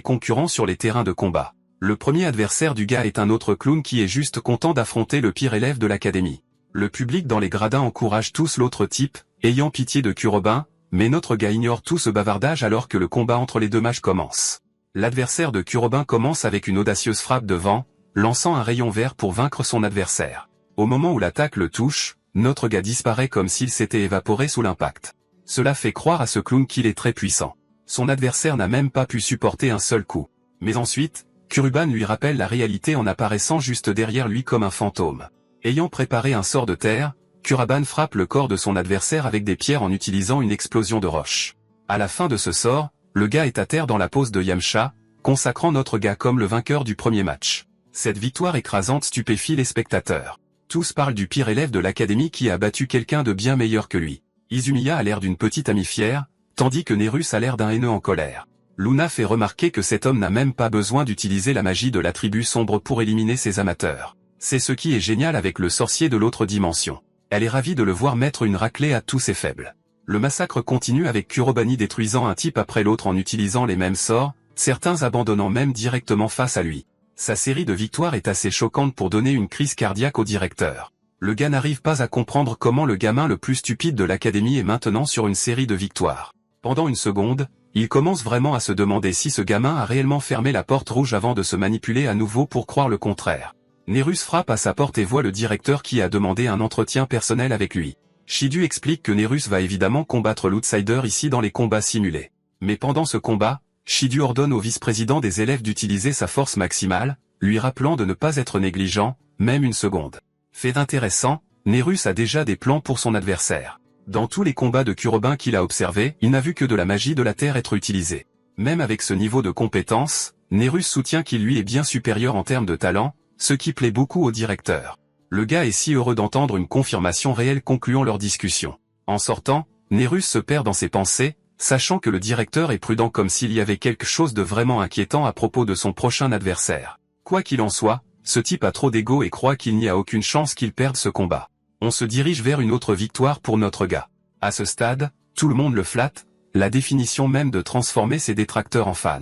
concurrents sur les terrains de combat. Le premier adversaire du gars est un autre clown qui est juste content d'affronter le pire élève de l'académie. Le public dans les gradins encourage tous l'autre type, ayant pitié de Kurobin, mais notre gars ignore tout ce bavardage alors que le combat entre les deux mages commence. L'adversaire de Kurobin commence avec une audacieuse frappe de vent, lançant un rayon vert pour vaincre son adversaire. Au moment où l'attaque le touche, notre gars disparaît comme s'il s'était évaporé sous l'impact. Cela fait croire à ce clown qu'il est très puissant. Son adversaire n'a même pas pu supporter un seul coup. Mais ensuite, Kuruban lui rappelle la réalité en apparaissant juste derrière lui comme un fantôme. Ayant préparé un sort de terre, Kuruban frappe le corps de son adversaire avec des pierres en utilisant une explosion de roche. À la fin de ce sort, le gars est à terre dans la pose de Yamcha, consacrant notre gars comme le vainqueur du premier match. Cette victoire écrasante stupéfie les spectateurs. Tous parlent du pire élève de l'académie qui a battu quelqu'un de bien meilleur que lui. Izumiya a l'air d'une petite amie fière, tandis que Nerus a l'air d'un haineux en colère. Luna fait remarquer que cet homme n'a même pas besoin d'utiliser la magie de la tribu sombre pour éliminer ses amateurs. C'est ce qui est génial avec le sorcier de l'autre dimension. Elle est ravie de le voir mettre une raclée à tous ses faibles. Le massacre continue avec Kurobani détruisant un type après l'autre en utilisant les mêmes sorts, certains abandonnant même directement face à lui. Sa série de victoires est assez choquante pour donner une crise cardiaque au directeur. Le gars n'arrive pas à comprendre comment le gamin le plus stupide de l'académie est maintenant sur une série de victoires. Pendant une seconde, il commence vraiment à se demander si ce gamin a réellement fermé la porte rouge avant de se manipuler à nouveau pour croire le contraire. Nerus frappe à sa porte et voit le directeur qui a demandé un entretien personnel avec lui. Shidu explique que Nerus va évidemment combattre l'outsider ici dans les combats simulés. Mais pendant ce combat, Shidu ordonne au vice-président des élèves d'utiliser sa force maximale, lui rappelant de ne pas être négligent, même une seconde. Fait intéressant, Nerus a déjà des plans pour son adversaire. Dans tous les combats de Kurobin qu'il a observés, il n'a vu que de la magie de la terre être utilisée. Même avec ce niveau de compétence, Nerus soutient qu'il lui est bien supérieur en termes de talent, ce qui plaît beaucoup au directeur. Le gars est si heureux d'entendre une confirmation réelle concluant leur discussion. En sortant, Nerus se perd dans ses pensées, sachant que le directeur est prudent comme s'il y avait quelque chose de vraiment inquiétant à propos de son prochain adversaire. Quoi qu'il en soit, ce type a trop d'ego et croit qu'il n'y a aucune chance qu'il perde ce combat. On se dirige vers une autre victoire pour notre gars. À ce stade, tout le monde le flatte, la définition même de transformer ses détracteurs en fans.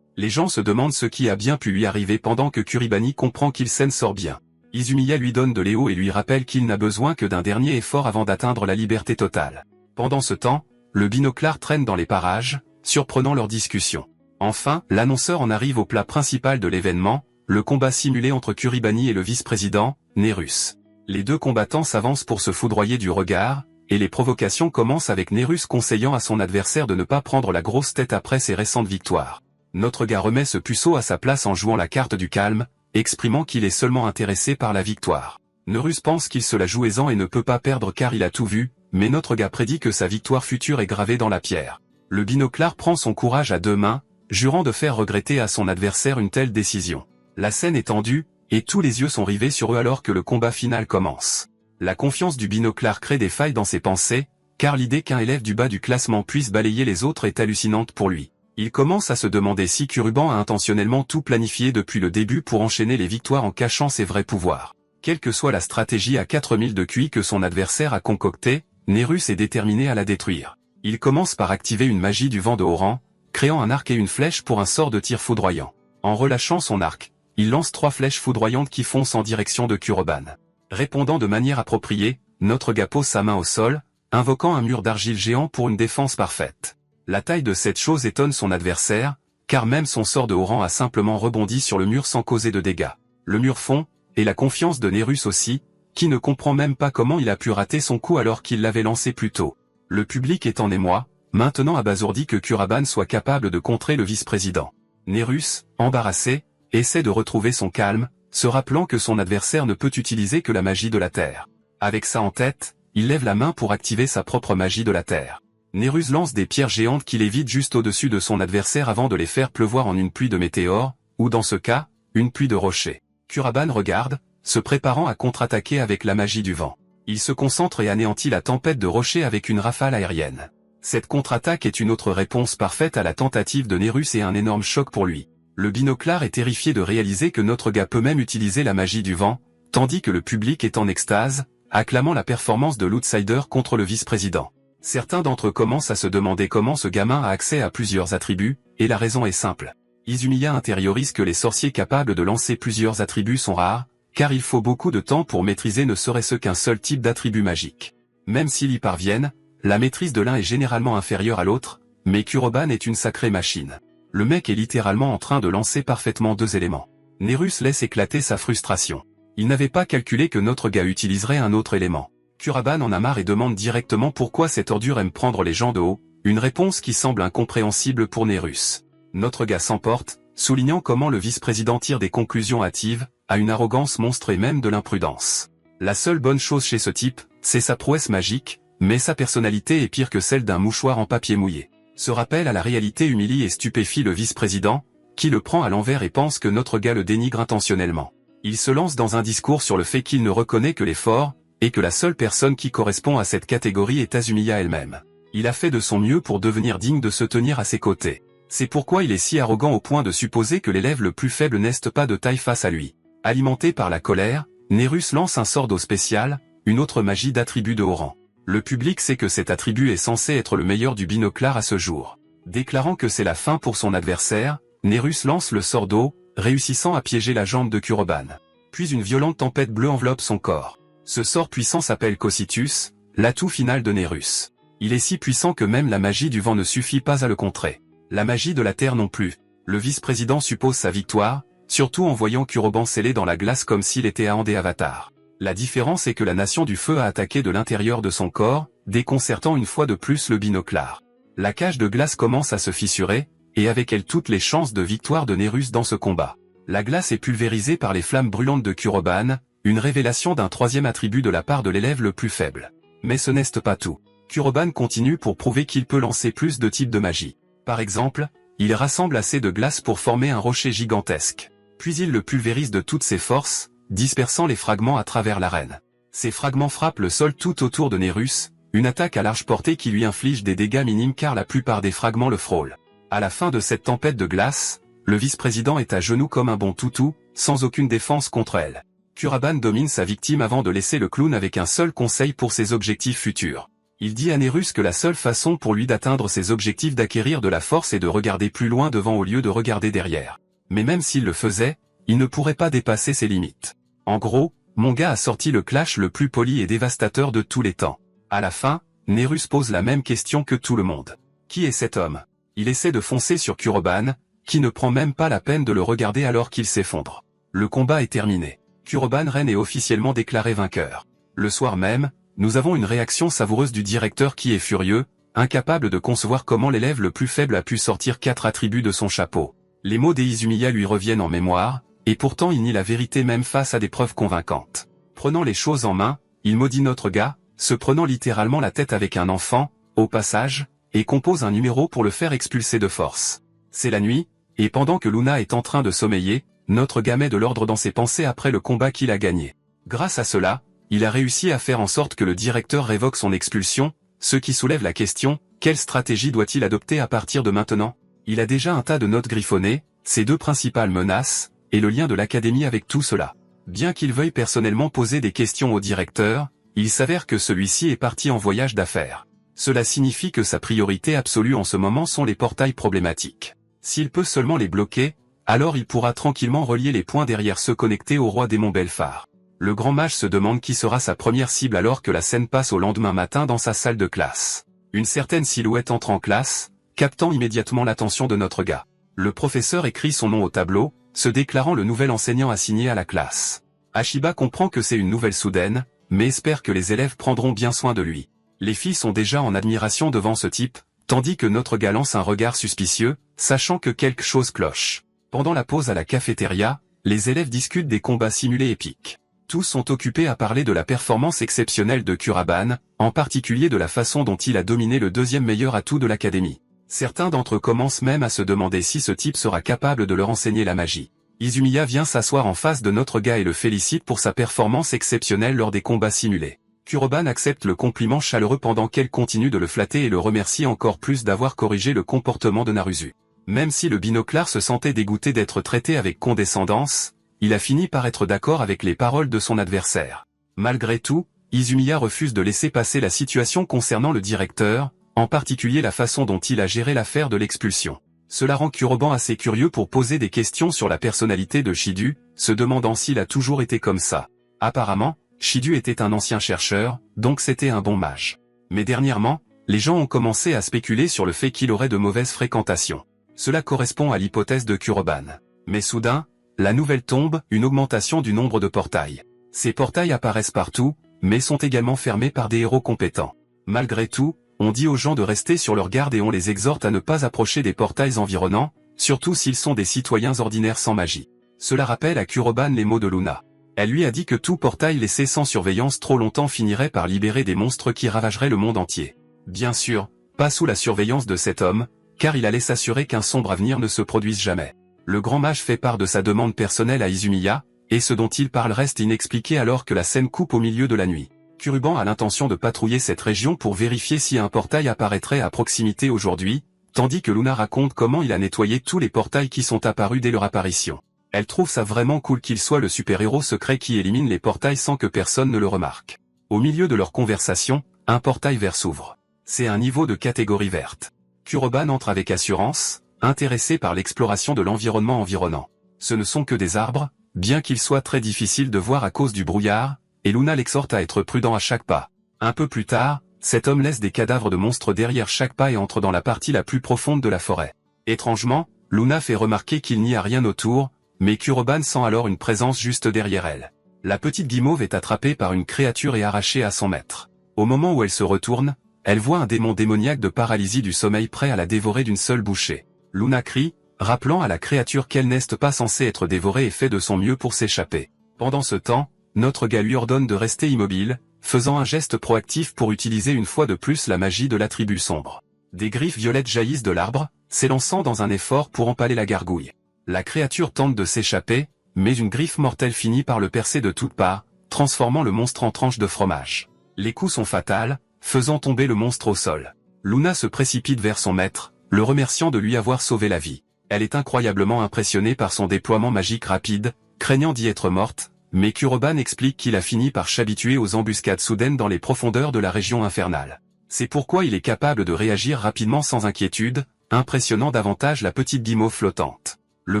Les gens se demandent ce qui a bien pu lui arriver pendant que Kuribani comprend qu'il s'en sort bien. Izumiya lui donne de l'éau et lui rappelle qu'il n'a besoin que d'un dernier effort avant d'atteindre la liberté totale. Pendant ce temps, le binoclard traîne dans les parages, surprenant leur discussion. Enfin, l'annonceur en arrive au plat principal de l'événement, le combat simulé entre Kuribani et le vice-président, Nerus. Les deux combattants s'avancent pour se foudroyer du regard, et les provocations commencent avec Nerus conseillant à son adversaire de ne pas prendre la grosse tête après ses récentes victoires. Notre gars remet ce puceau à sa place en jouant la carte du calme, exprimant qu'il est seulement intéressé par la victoire. Nerus pense qu'il se la joue aisant et ne peut pas perdre car il a tout vu, mais notre gars prédit que sa victoire future est gravée dans la pierre. Le binoclard prend son courage à deux mains, jurant de faire regretter à son adversaire une telle décision. La scène est tendue, et tous les yeux sont rivés sur eux alors que le combat final commence. La confiance du binoclard crée des failles dans ses pensées, car l'idée qu'un élève du bas du classement puisse balayer les autres est hallucinante pour lui. Il commence à se demander si Kuruban a intentionnellement tout planifié depuis le début pour enchaîner les victoires en cachant ses vrais pouvoirs. Quelle que soit la stratégie à 4000 de QI que son adversaire a concoctée, Nerus est déterminé à la détruire. Il commence par activer une magie du vent de haut rang, créant un arc et une flèche pour un sort de tir foudroyant. En relâchant son arc, il lance 3 flèches foudroyantes qui foncent en direction de Kuroban. Répondant de manière appropriée, notre gars pose sa main au sol, invoquant un mur d'argile géant pour une défense parfaite. La taille de cette chose étonne son adversaire, car même son sort de haut rang a simplement rebondi sur le mur sans causer de dégâts. Le mur fond, et la confiance de Nerus aussi, qui ne comprend même pas comment il a pu rater son coup alors qu'il l'avait lancé plus tôt. Le public est en émoi, maintenant abasourdi que Kuraban soit capable de contrer le vice-président. Nerus, embarrassé, essaie de retrouver son calme, se rappelant que son adversaire ne peut utiliser que la magie de la terre. Avec ça en tête, il lève la main pour activer sa propre magie de la terre. Nerus lance des pierres géantes qu'il évite juste au-dessus de son adversaire avant de les faire pleuvoir en une pluie de météores, ou dans ce cas, une pluie de rochers. Kuraban regarde, se préparant à contre-attaquer avec la magie du vent. Il se concentre et anéantit la tempête de rochers avec une rafale aérienne. Cette contre-attaque est une autre réponse parfaite à la tentative de Nerus et un énorme choc pour lui. Le binoclard est terrifié de réaliser que notre gars peut même utiliser la magie du vent, tandis que le public est en extase, acclamant la performance de l'outsider contre le vice-président. Certains d'entre eux commencent à se demander comment ce gamin a accès à plusieurs attributs, et la raison est simple. Izumiya intériorise que les sorciers capables de lancer plusieurs attributs sont rares, car il faut beaucoup de temps pour maîtriser ne serait-ce qu'un seul type d'attribut magique. Même s'ils y parviennent, la maîtrise de l'un est généralement inférieure à l'autre, mais Kuroban est une sacrée machine. Le mec est littéralement en train de lancer parfaitement deux éléments. Nerus laisse éclater sa frustration. Il n'avait pas calculé que notre gars utiliserait un autre élément. Kuroban en a marre et demande directement pourquoi cette ordure aime prendre les gens de haut, une réponse qui semble incompréhensible pour Nerus. Notre gars s'emporte, soulignant comment le vice-président tire des conclusions hâtives, à une arrogance monstre et même de l'imprudence. La seule bonne chose chez ce type, c'est sa prouesse magique, mais sa personnalité est pire que celle d'un mouchoir en papier mouillé. Ce rappel à la réalité humilie et stupéfie le vice-président, qui le prend à l'envers et pense que notre gars le dénigre intentionnellement. Il se lance dans un discours sur le fait qu'il ne reconnaît que les forts, et que la seule personne qui correspond à cette catégorie est Azumiya elle-même. Il a fait de son mieux pour devenir digne de se tenir à ses côtés. C'est pourquoi il est si arrogant au point de supposer que l'élève le plus faible n'est pas de taille face à lui. Alimenté par la colère, Nerus lance un sort d'eau spécial, une autre magie d'attribut de haut rang. Le public sait que cet attribut est censé être le meilleur du binoclard à ce jour. Déclarant que c'est la fin pour son adversaire, Nerus lance le sort d'eau, réussissant à piéger la jambe de Kuroban. Puis une violente tempête bleue enveloppe son corps. Ce sort puissant s'appelle Cocytus, l'atout final de Nerus. Il est si puissant que même la magie du vent ne suffit pas à le contrer. La magie de la terre non plus. Le vice-président suppose sa victoire, surtout en voyant Kuroban scellé dans la glace comme s'il était Aang des Avatars. La différence est que la nation du feu a attaqué de l'intérieur de son corps, déconcertant une fois de plus le binoclard. La cage de glace commence à se fissurer, et avec elle toutes les chances de victoire de Nerus dans ce combat. La glace est pulvérisée par les flammes brûlantes de Kuroban, une révélation d'un troisième attribut de la part de l'élève le plus faible. Mais ce n'est pas tout. Kuroban continue pour prouver qu'il peut lancer plus de types de magie. Par exemple, il rassemble assez de glace pour former un rocher gigantesque. Puis il le pulvérise de toutes ses forces, dispersant les fragments à travers l'arène. Ces fragments frappent le sol tout autour de Nerus, une attaque à large portée qui lui inflige des dégâts minimes car la plupart des fragments le frôlent. À la fin de cette tempête de glace, le vice-président est à genoux comme un bon toutou, sans aucune défense contre elle. Kuroban domine sa victime avant de laisser le clown avec un seul conseil pour ses objectifs futurs. Il dit à Nerus que la seule façon pour lui d'atteindre ses objectifs d'acquérir de la force est de regarder plus loin devant au lieu de regarder derrière. Mais même s'il le faisait, il ne pourrait pas dépasser ses limites. En gros, mon gars a sorti le clash le plus poli et dévastateur de tous les temps. À la fin, Nerus pose la même question que tout le monde. Qui est cet homme? Il essaie de foncer sur Kuroban, qui ne prend même pas la peine de le regarder alors qu'il s'effondre. Le combat est terminé. Kuroban Ren est officiellement déclaré vainqueur. Le soir même, nous avons une réaction savoureuse du directeur qui est furieux, incapable de concevoir comment l'élève le plus faible a pu sortir 4 attributs de son chapeau. Les mots d'Izumiya lui reviennent en mémoire, et pourtant il nie la vérité même face à des preuves convaincantes. Prenant les choses en main, il maudit notre gars, se prenant littéralement la tête avec un enfant, au passage, et compose un numéro pour le faire expulser de force. C'est la nuit, et pendant que Luna est en train de sommeiller, notre gars met de l'ordre dans ses pensées après le combat qu'il a gagné. Grâce à cela, il a réussi à faire en sorte que le directeur révoque son expulsion, ce qui soulève la question, quelle stratégie doit-il adopter à partir de maintenant? Il a déjà un tas de notes griffonnées, ses 2 principales menaces, et le lien de l'académie avec tout cela. Bien qu'il veuille personnellement poser des questions au directeur, il s'avère que celui-ci est parti en voyage d'affaires. Cela signifie que sa priorité absolue en ce moment sont les portails problématiques. S'il peut seulement les bloquer, alors il pourra tranquillement relier les points derrière ceux connectés au roi démon Belphar. Le grand mage se demande qui sera sa première cible alors que la scène passe au lendemain matin dans sa salle de classe. Une certaine silhouette entre en classe, captant immédiatement l'attention de notre gars. Le professeur écrit son nom au tableau, se déclarant le nouvel enseignant assigné à la classe. Ashiba comprend que c'est une nouvelle soudaine, mais espère que les élèves prendront bien soin de lui. Les filles sont déjà en admiration devant ce type, tandis que notre gars lance un regard suspicieux, sachant que quelque chose cloche. Pendant la pause à la cafétéria, les élèves discutent des combats simulés épiques. Tous sont occupés à parler de la performance exceptionnelle de Kuroban, en particulier de la façon dont il a dominé le 2e meilleur atout de l'académie. Certains d'entre eux commencent même à se demander si ce type sera capable de leur enseigner la magie. Izumiya vient s'asseoir en face de notre gars et le félicite pour sa performance exceptionnelle lors des combats simulés. Kuroban accepte le compliment chaleureux pendant qu'elle continue de le flatter et le remercie encore plus d'avoir corrigé le comportement de Naruzu. Même si le binoclard se sentait dégoûté d'être traité avec condescendance, il a fini par être d'accord avec les paroles de son adversaire. Malgré tout, Izumiya refuse de laisser passer la situation concernant le directeur, en particulier la façon dont il a géré l'affaire de l'expulsion. Cela rend Kuroban assez curieux pour poser des questions sur la personnalité de Shidu, se demandant s'il a toujours été comme ça. Apparemment, Shidu était un ancien chercheur, donc c'était un bon mage. Mais dernièrement, les gens ont commencé à spéculer sur le fait qu'il aurait de mauvaises fréquentations. Cela correspond à l'hypothèse de Kuroban. Mais soudain, la nouvelle tombe, une augmentation du nombre de portails. Ces portails apparaissent partout, mais sont également fermés par des héros compétents. Malgré tout, on dit aux gens de rester sur leur garde et on les exhorte à ne pas approcher des portails environnants, surtout s'ils sont des citoyens ordinaires sans magie. Cela rappelle à Kuroban les mots de Luna. Elle lui a dit que tout portail laissé sans surveillance trop longtemps finirait par libérer des monstres qui ravageraient le monde entier. Bien sûr, pas sous la surveillance de cet homme, car il allait s'assurer qu'un sombre avenir ne se produise jamais. Le grand mage fait part de sa demande personnelle à Izumiya, et ce dont il parle reste inexpliqué alors que la scène coupe au milieu de la nuit. Kuruban a l'intention de patrouiller cette région pour vérifier si un portail apparaîtrait à proximité aujourd'hui, tandis que Luna raconte comment il a nettoyé tous les portails qui sont apparus dès leur apparition. Elle trouve ça vraiment cool qu'il soit le super-héros secret qui élimine les portails sans que personne ne le remarque. Au milieu de leur conversation, un portail vert s'ouvre. C'est un niveau de catégorie verte. Kuroban entre avec assurance, intéressé par l'exploration de l'environnement environnant. Ce ne sont que des arbres, bien qu'ils soient très difficiles de voir à cause du brouillard, et Luna l'exhorte à être prudent à chaque pas. Un peu plus tard, cet homme laisse des cadavres de monstres derrière chaque pas et entre dans la partie la plus profonde de la forêt. Étrangement, Luna fait remarquer qu'il n'y a rien autour, mais Kuroban sent alors une présence juste derrière elle. La petite guimauve est attrapée par une créature et arrachée à son maître. Au moment où elle se retourne, elle voit un démon démoniaque de paralysie du sommeil prêt à la dévorer d'une seule bouchée. Luna crie, rappelant à la créature qu'elle n'est pas censée être dévorée et fait de son mieux pour s'échapper. Pendant ce temps, notre gars lui ordonne de rester immobile, faisant un geste proactif pour utiliser une fois de plus la magie de la tribu sombre. Des griffes violettes jaillissent de l'arbre, s'élançant dans un effort pour empaler la gargouille. La créature tente de s'échapper, mais une griffe mortelle finit par le percer de toutes parts, transformant le monstre en tranche de fromage. Les coups sont fatals, faisant tomber le monstre au sol. Luna se précipite vers son maître, le remerciant de lui avoir sauvé la vie. Elle est incroyablement impressionnée par son déploiement magique rapide, craignant d'y être morte, mais Kuroban explique qu'il a fini par s'habituer aux embuscades soudaines dans les profondeurs de la région infernale. C'est pourquoi il est capable de réagir rapidement sans inquiétude, impressionnant davantage la petite guimauve flottante. Le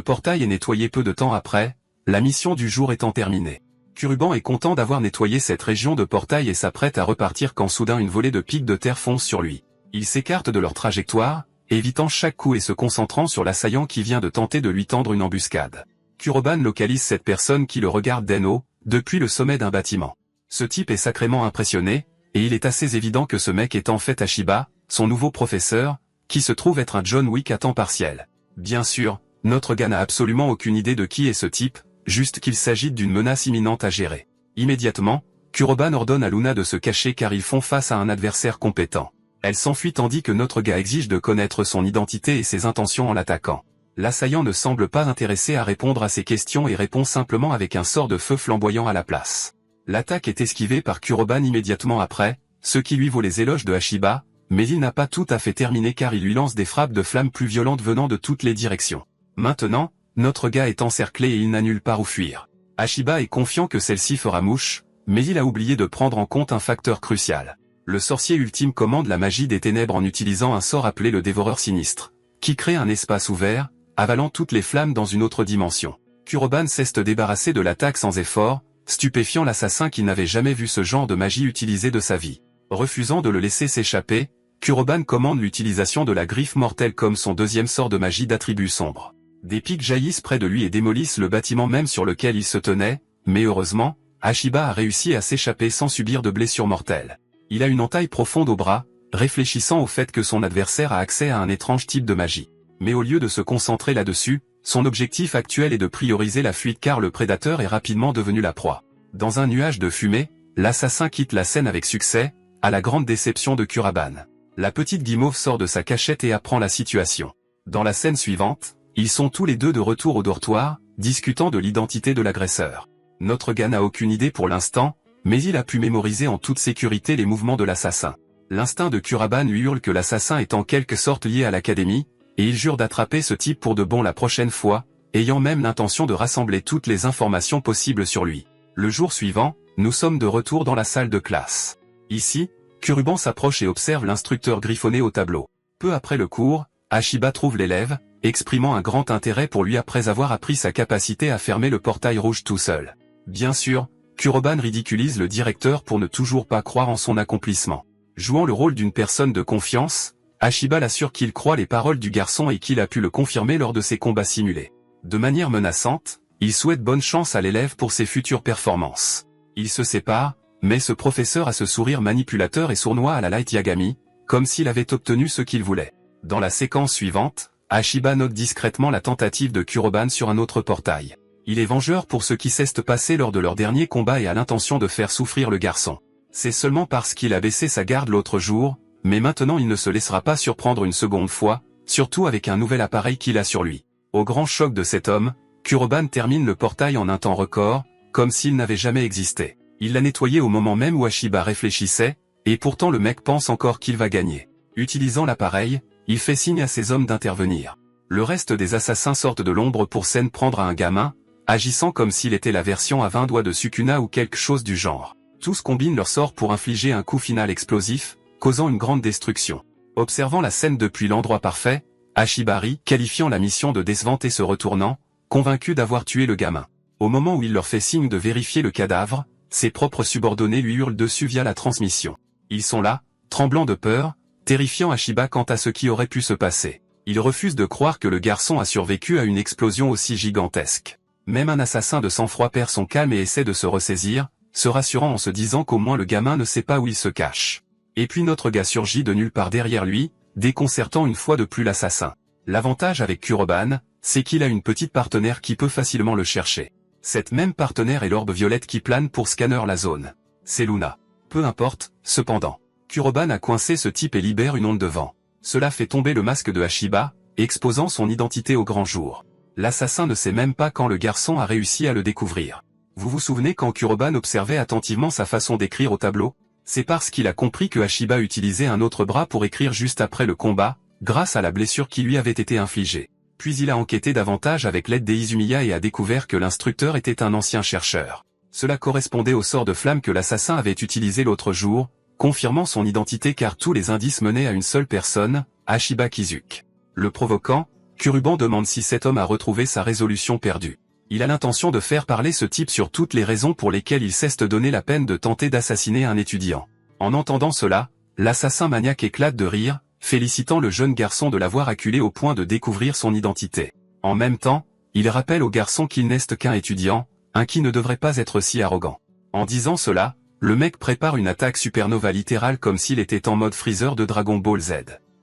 portail est nettoyé peu de temps après, la mission du jour étant terminée. Kuruban est content d'avoir nettoyé cette région de portail et s'apprête à repartir quand soudain une volée de pics de terre fonce sur lui. Il s'écarte de leur trajectoire, évitant chaque coup et se concentrant sur l'assaillant qui vient de tenter de lui tendre une embuscade. Kuroban localise cette personne qui le regarde d'en haut, depuis le sommet d'un bâtiment. Ce type est sacrément impressionné, et il est assez évident que ce mec est en fait Ashiba, son nouveau professeur, qui se trouve être un John Wick à temps partiel. Bien sûr, notre gars n'a absolument aucune idée de qui est ce type, juste qu'il s'agit d'une menace imminente à gérer. Immédiatement, Kuroban ordonne à Luna de se cacher car ils font face à un adversaire compétent. Elle s'enfuit tandis que notre gars exige de connaître son identité et ses intentions en l'attaquant. L'assaillant ne semble pas intéressé à répondre à ses questions et répond simplement avec un sort de feu flamboyant à la place. L'attaque est esquivée par Kuroban immédiatement après, ce qui lui vaut les éloges de Ashiba, mais il n'a pas tout à fait terminé car il lui lance des frappes de flammes plus violentes venant de toutes les directions. Maintenant, notre gars est encerclé et il n'a nulle part où fuir. Ashiba est confiant que celle-ci fera mouche, mais il a oublié de prendre en compte un facteur crucial. Le sorcier ultime commande la magie des ténèbres en utilisant un sort appelé le dévoreur sinistre, qui crée un espace ouvert, avalant toutes les flammes dans une autre dimension. Kuroban cesse de débarrasser de l'attaque sans effort, stupéfiant l'assassin qui n'avait jamais vu ce genre de magie utilisée de sa vie. Refusant de le laisser s'échapper, Kuroban commande l'utilisation de la griffe mortelle comme son deuxième sort de magie d'attribut sombre. Des pics jaillissent près de lui et démolissent le bâtiment même sur lequel il se tenait, mais heureusement, Ashiba a réussi à s'échapper sans subir de blessures mortelles. Il a une entaille profonde au bras, réfléchissant au fait que son adversaire a accès à un étrange type de magie. Mais au lieu de se concentrer là-dessus, son objectif actuel est de prioriser la fuite car le prédateur est rapidement devenu la proie. Dans un nuage de fumée, l'assassin quitte la scène avec succès, à la grande déception de Kuroban. La petite guimauve sort de sa cachette et apprend la situation. Dans la scène suivante, ils sont tous les deux de retour au dortoir, discutant de l'identité de l'agresseur. Notre gars n'a aucune idée pour l'instant, mais il a pu mémoriser en toute sécurité les mouvements de l'assassin. L'instinct de Kuroban lui hurle que l'assassin est en quelque sorte lié à l'académie, et il jure d'attraper ce type pour de bon la prochaine fois, ayant même l'intention de rassembler toutes les informations possibles sur lui. Le jour suivant, nous sommes de retour dans la salle de classe. Ici, Kuruban s'approche et observe l'instructeur griffonné au tableau. Peu après le cours, Ashiba trouve l'élève, exprimant un grand intérêt pour lui après avoir appris sa capacité à fermer le portail rouge tout seul. Bien sûr, Kuroban ridiculise le directeur pour ne toujours pas croire en son accomplissement. Jouant le rôle d'une personne de confiance, Ashiba l'assure qu'il croit les paroles du garçon et qu'il a pu le confirmer lors de ses combats simulés. De manière menaçante, il souhaite bonne chance à l'élève pour ses futures performances. Ils se séparent, mais ce professeur a ce sourire manipulateur et sournois à la Light Yagami, comme s'il avait obtenu ce qu'il voulait. Dans la séquence suivante, Ashiba note discrètement la tentative de Kuroban sur un autre portail. Il est vengeur pour ce qui s'est passé lors de leur dernier combat et a l'intention de faire souffrir le garçon. C'est seulement parce qu'il a baissé sa garde l'autre jour, mais maintenant il ne se laissera pas surprendre une seconde fois, surtout avec un nouvel appareil qu'il a sur lui. Au grand choc de cet homme, Kuroban termine le portail en un temps record, comme s'il n'avait jamais existé. Il l'a nettoyé au moment même où Ashiba réfléchissait, et pourtant le mec pense encore qu'il va gagner. Utilisant l'appareil, il fait signe à ses hommes d'intervenir. Le reste des assassins sortent de l'ombre pour s'en prendre à un gamin, agissant comme s'il était la version à 20 doigts de Sukuna ou quelque chose du genre. Tous combinent leur sort pour infliger un coup final explosif, causant une grande destruction. Observant la scène depuis l'endroit parfait, Ashiba rit, qualifiant la mission de décevante et se retournant, convaincu d'avoir tué le gamin. Au moment où il leur fait signe de vérifier le cadavre, ses propres subordonnés lui hurlent dessus via la transmission. Ils sont là, tremblants de peur, terrifiant Ashiba quant à ce qui aurait pu se passer. Il refuse de croire que le garçon a survécu à une explosion aussi gigantesque. Même un assassin de sang-froid perd son calme et essaie de se ressaisir, se rassurant en se disant qu'au moins le gamin ne sait pas où il se cache. Et puis notre gars surgit de nulle part derrière lui, déconcertant une fois de plus l'assassin. L'avantage avec Kuroban, c'est qu'il a une petite partenaire qui peut facilement le chercher. Cette même partenaire est l'orbe violette qui plane pour scanner la zone. C'est Luna. Peu importe, cependant. Kuroban a coincé ce type et libère une onde de vent. Cela fait tomber le masque de Ashiba, exposant son identité au grand jour. L'assassin ne sait même pas quand le garçon a réussi à le découvrir. Vous vous souvenez quand Kuroban observait attentivement sa façon d'écrire au tableau? C'est parce qu'il a compris que Ashiba utilisait un autre bras pour écrire juste après le combat, grâce à la blessure qui lui avait été infligée. Puis il a enquêté davantage avec l'aide des Izumiya et a découvert que l'instructeur était un ancien chercheur. Cela correspondait au sort de flamme que l'assassin avait utilisé l'autre jour, confirmant son identité car tous les indices menaient à une seule personne, Ashiba Kizuki. Le provoquant, Kuruban demande si cet homme a retrouvé sa résolution perdue. Il a l'intention de faire parler ce type sur toutes les raisons pour lesquelles il s'est donné la peine de tenter d'assassiner un étudiant. En entendant cela, l'assassin maniaque éclate de rire, félicitant le jeune garçon de l'avoir acculé au point de découvrir son identité. En même temps, il rappelle au garçon qu'il n'est qu'un étudiant, un qui ne devrait pas être si arrogant. En disant cela, le mec prépare une attaque supernova littérale comme s'il était en mode Freezer de Dragon Ball Z.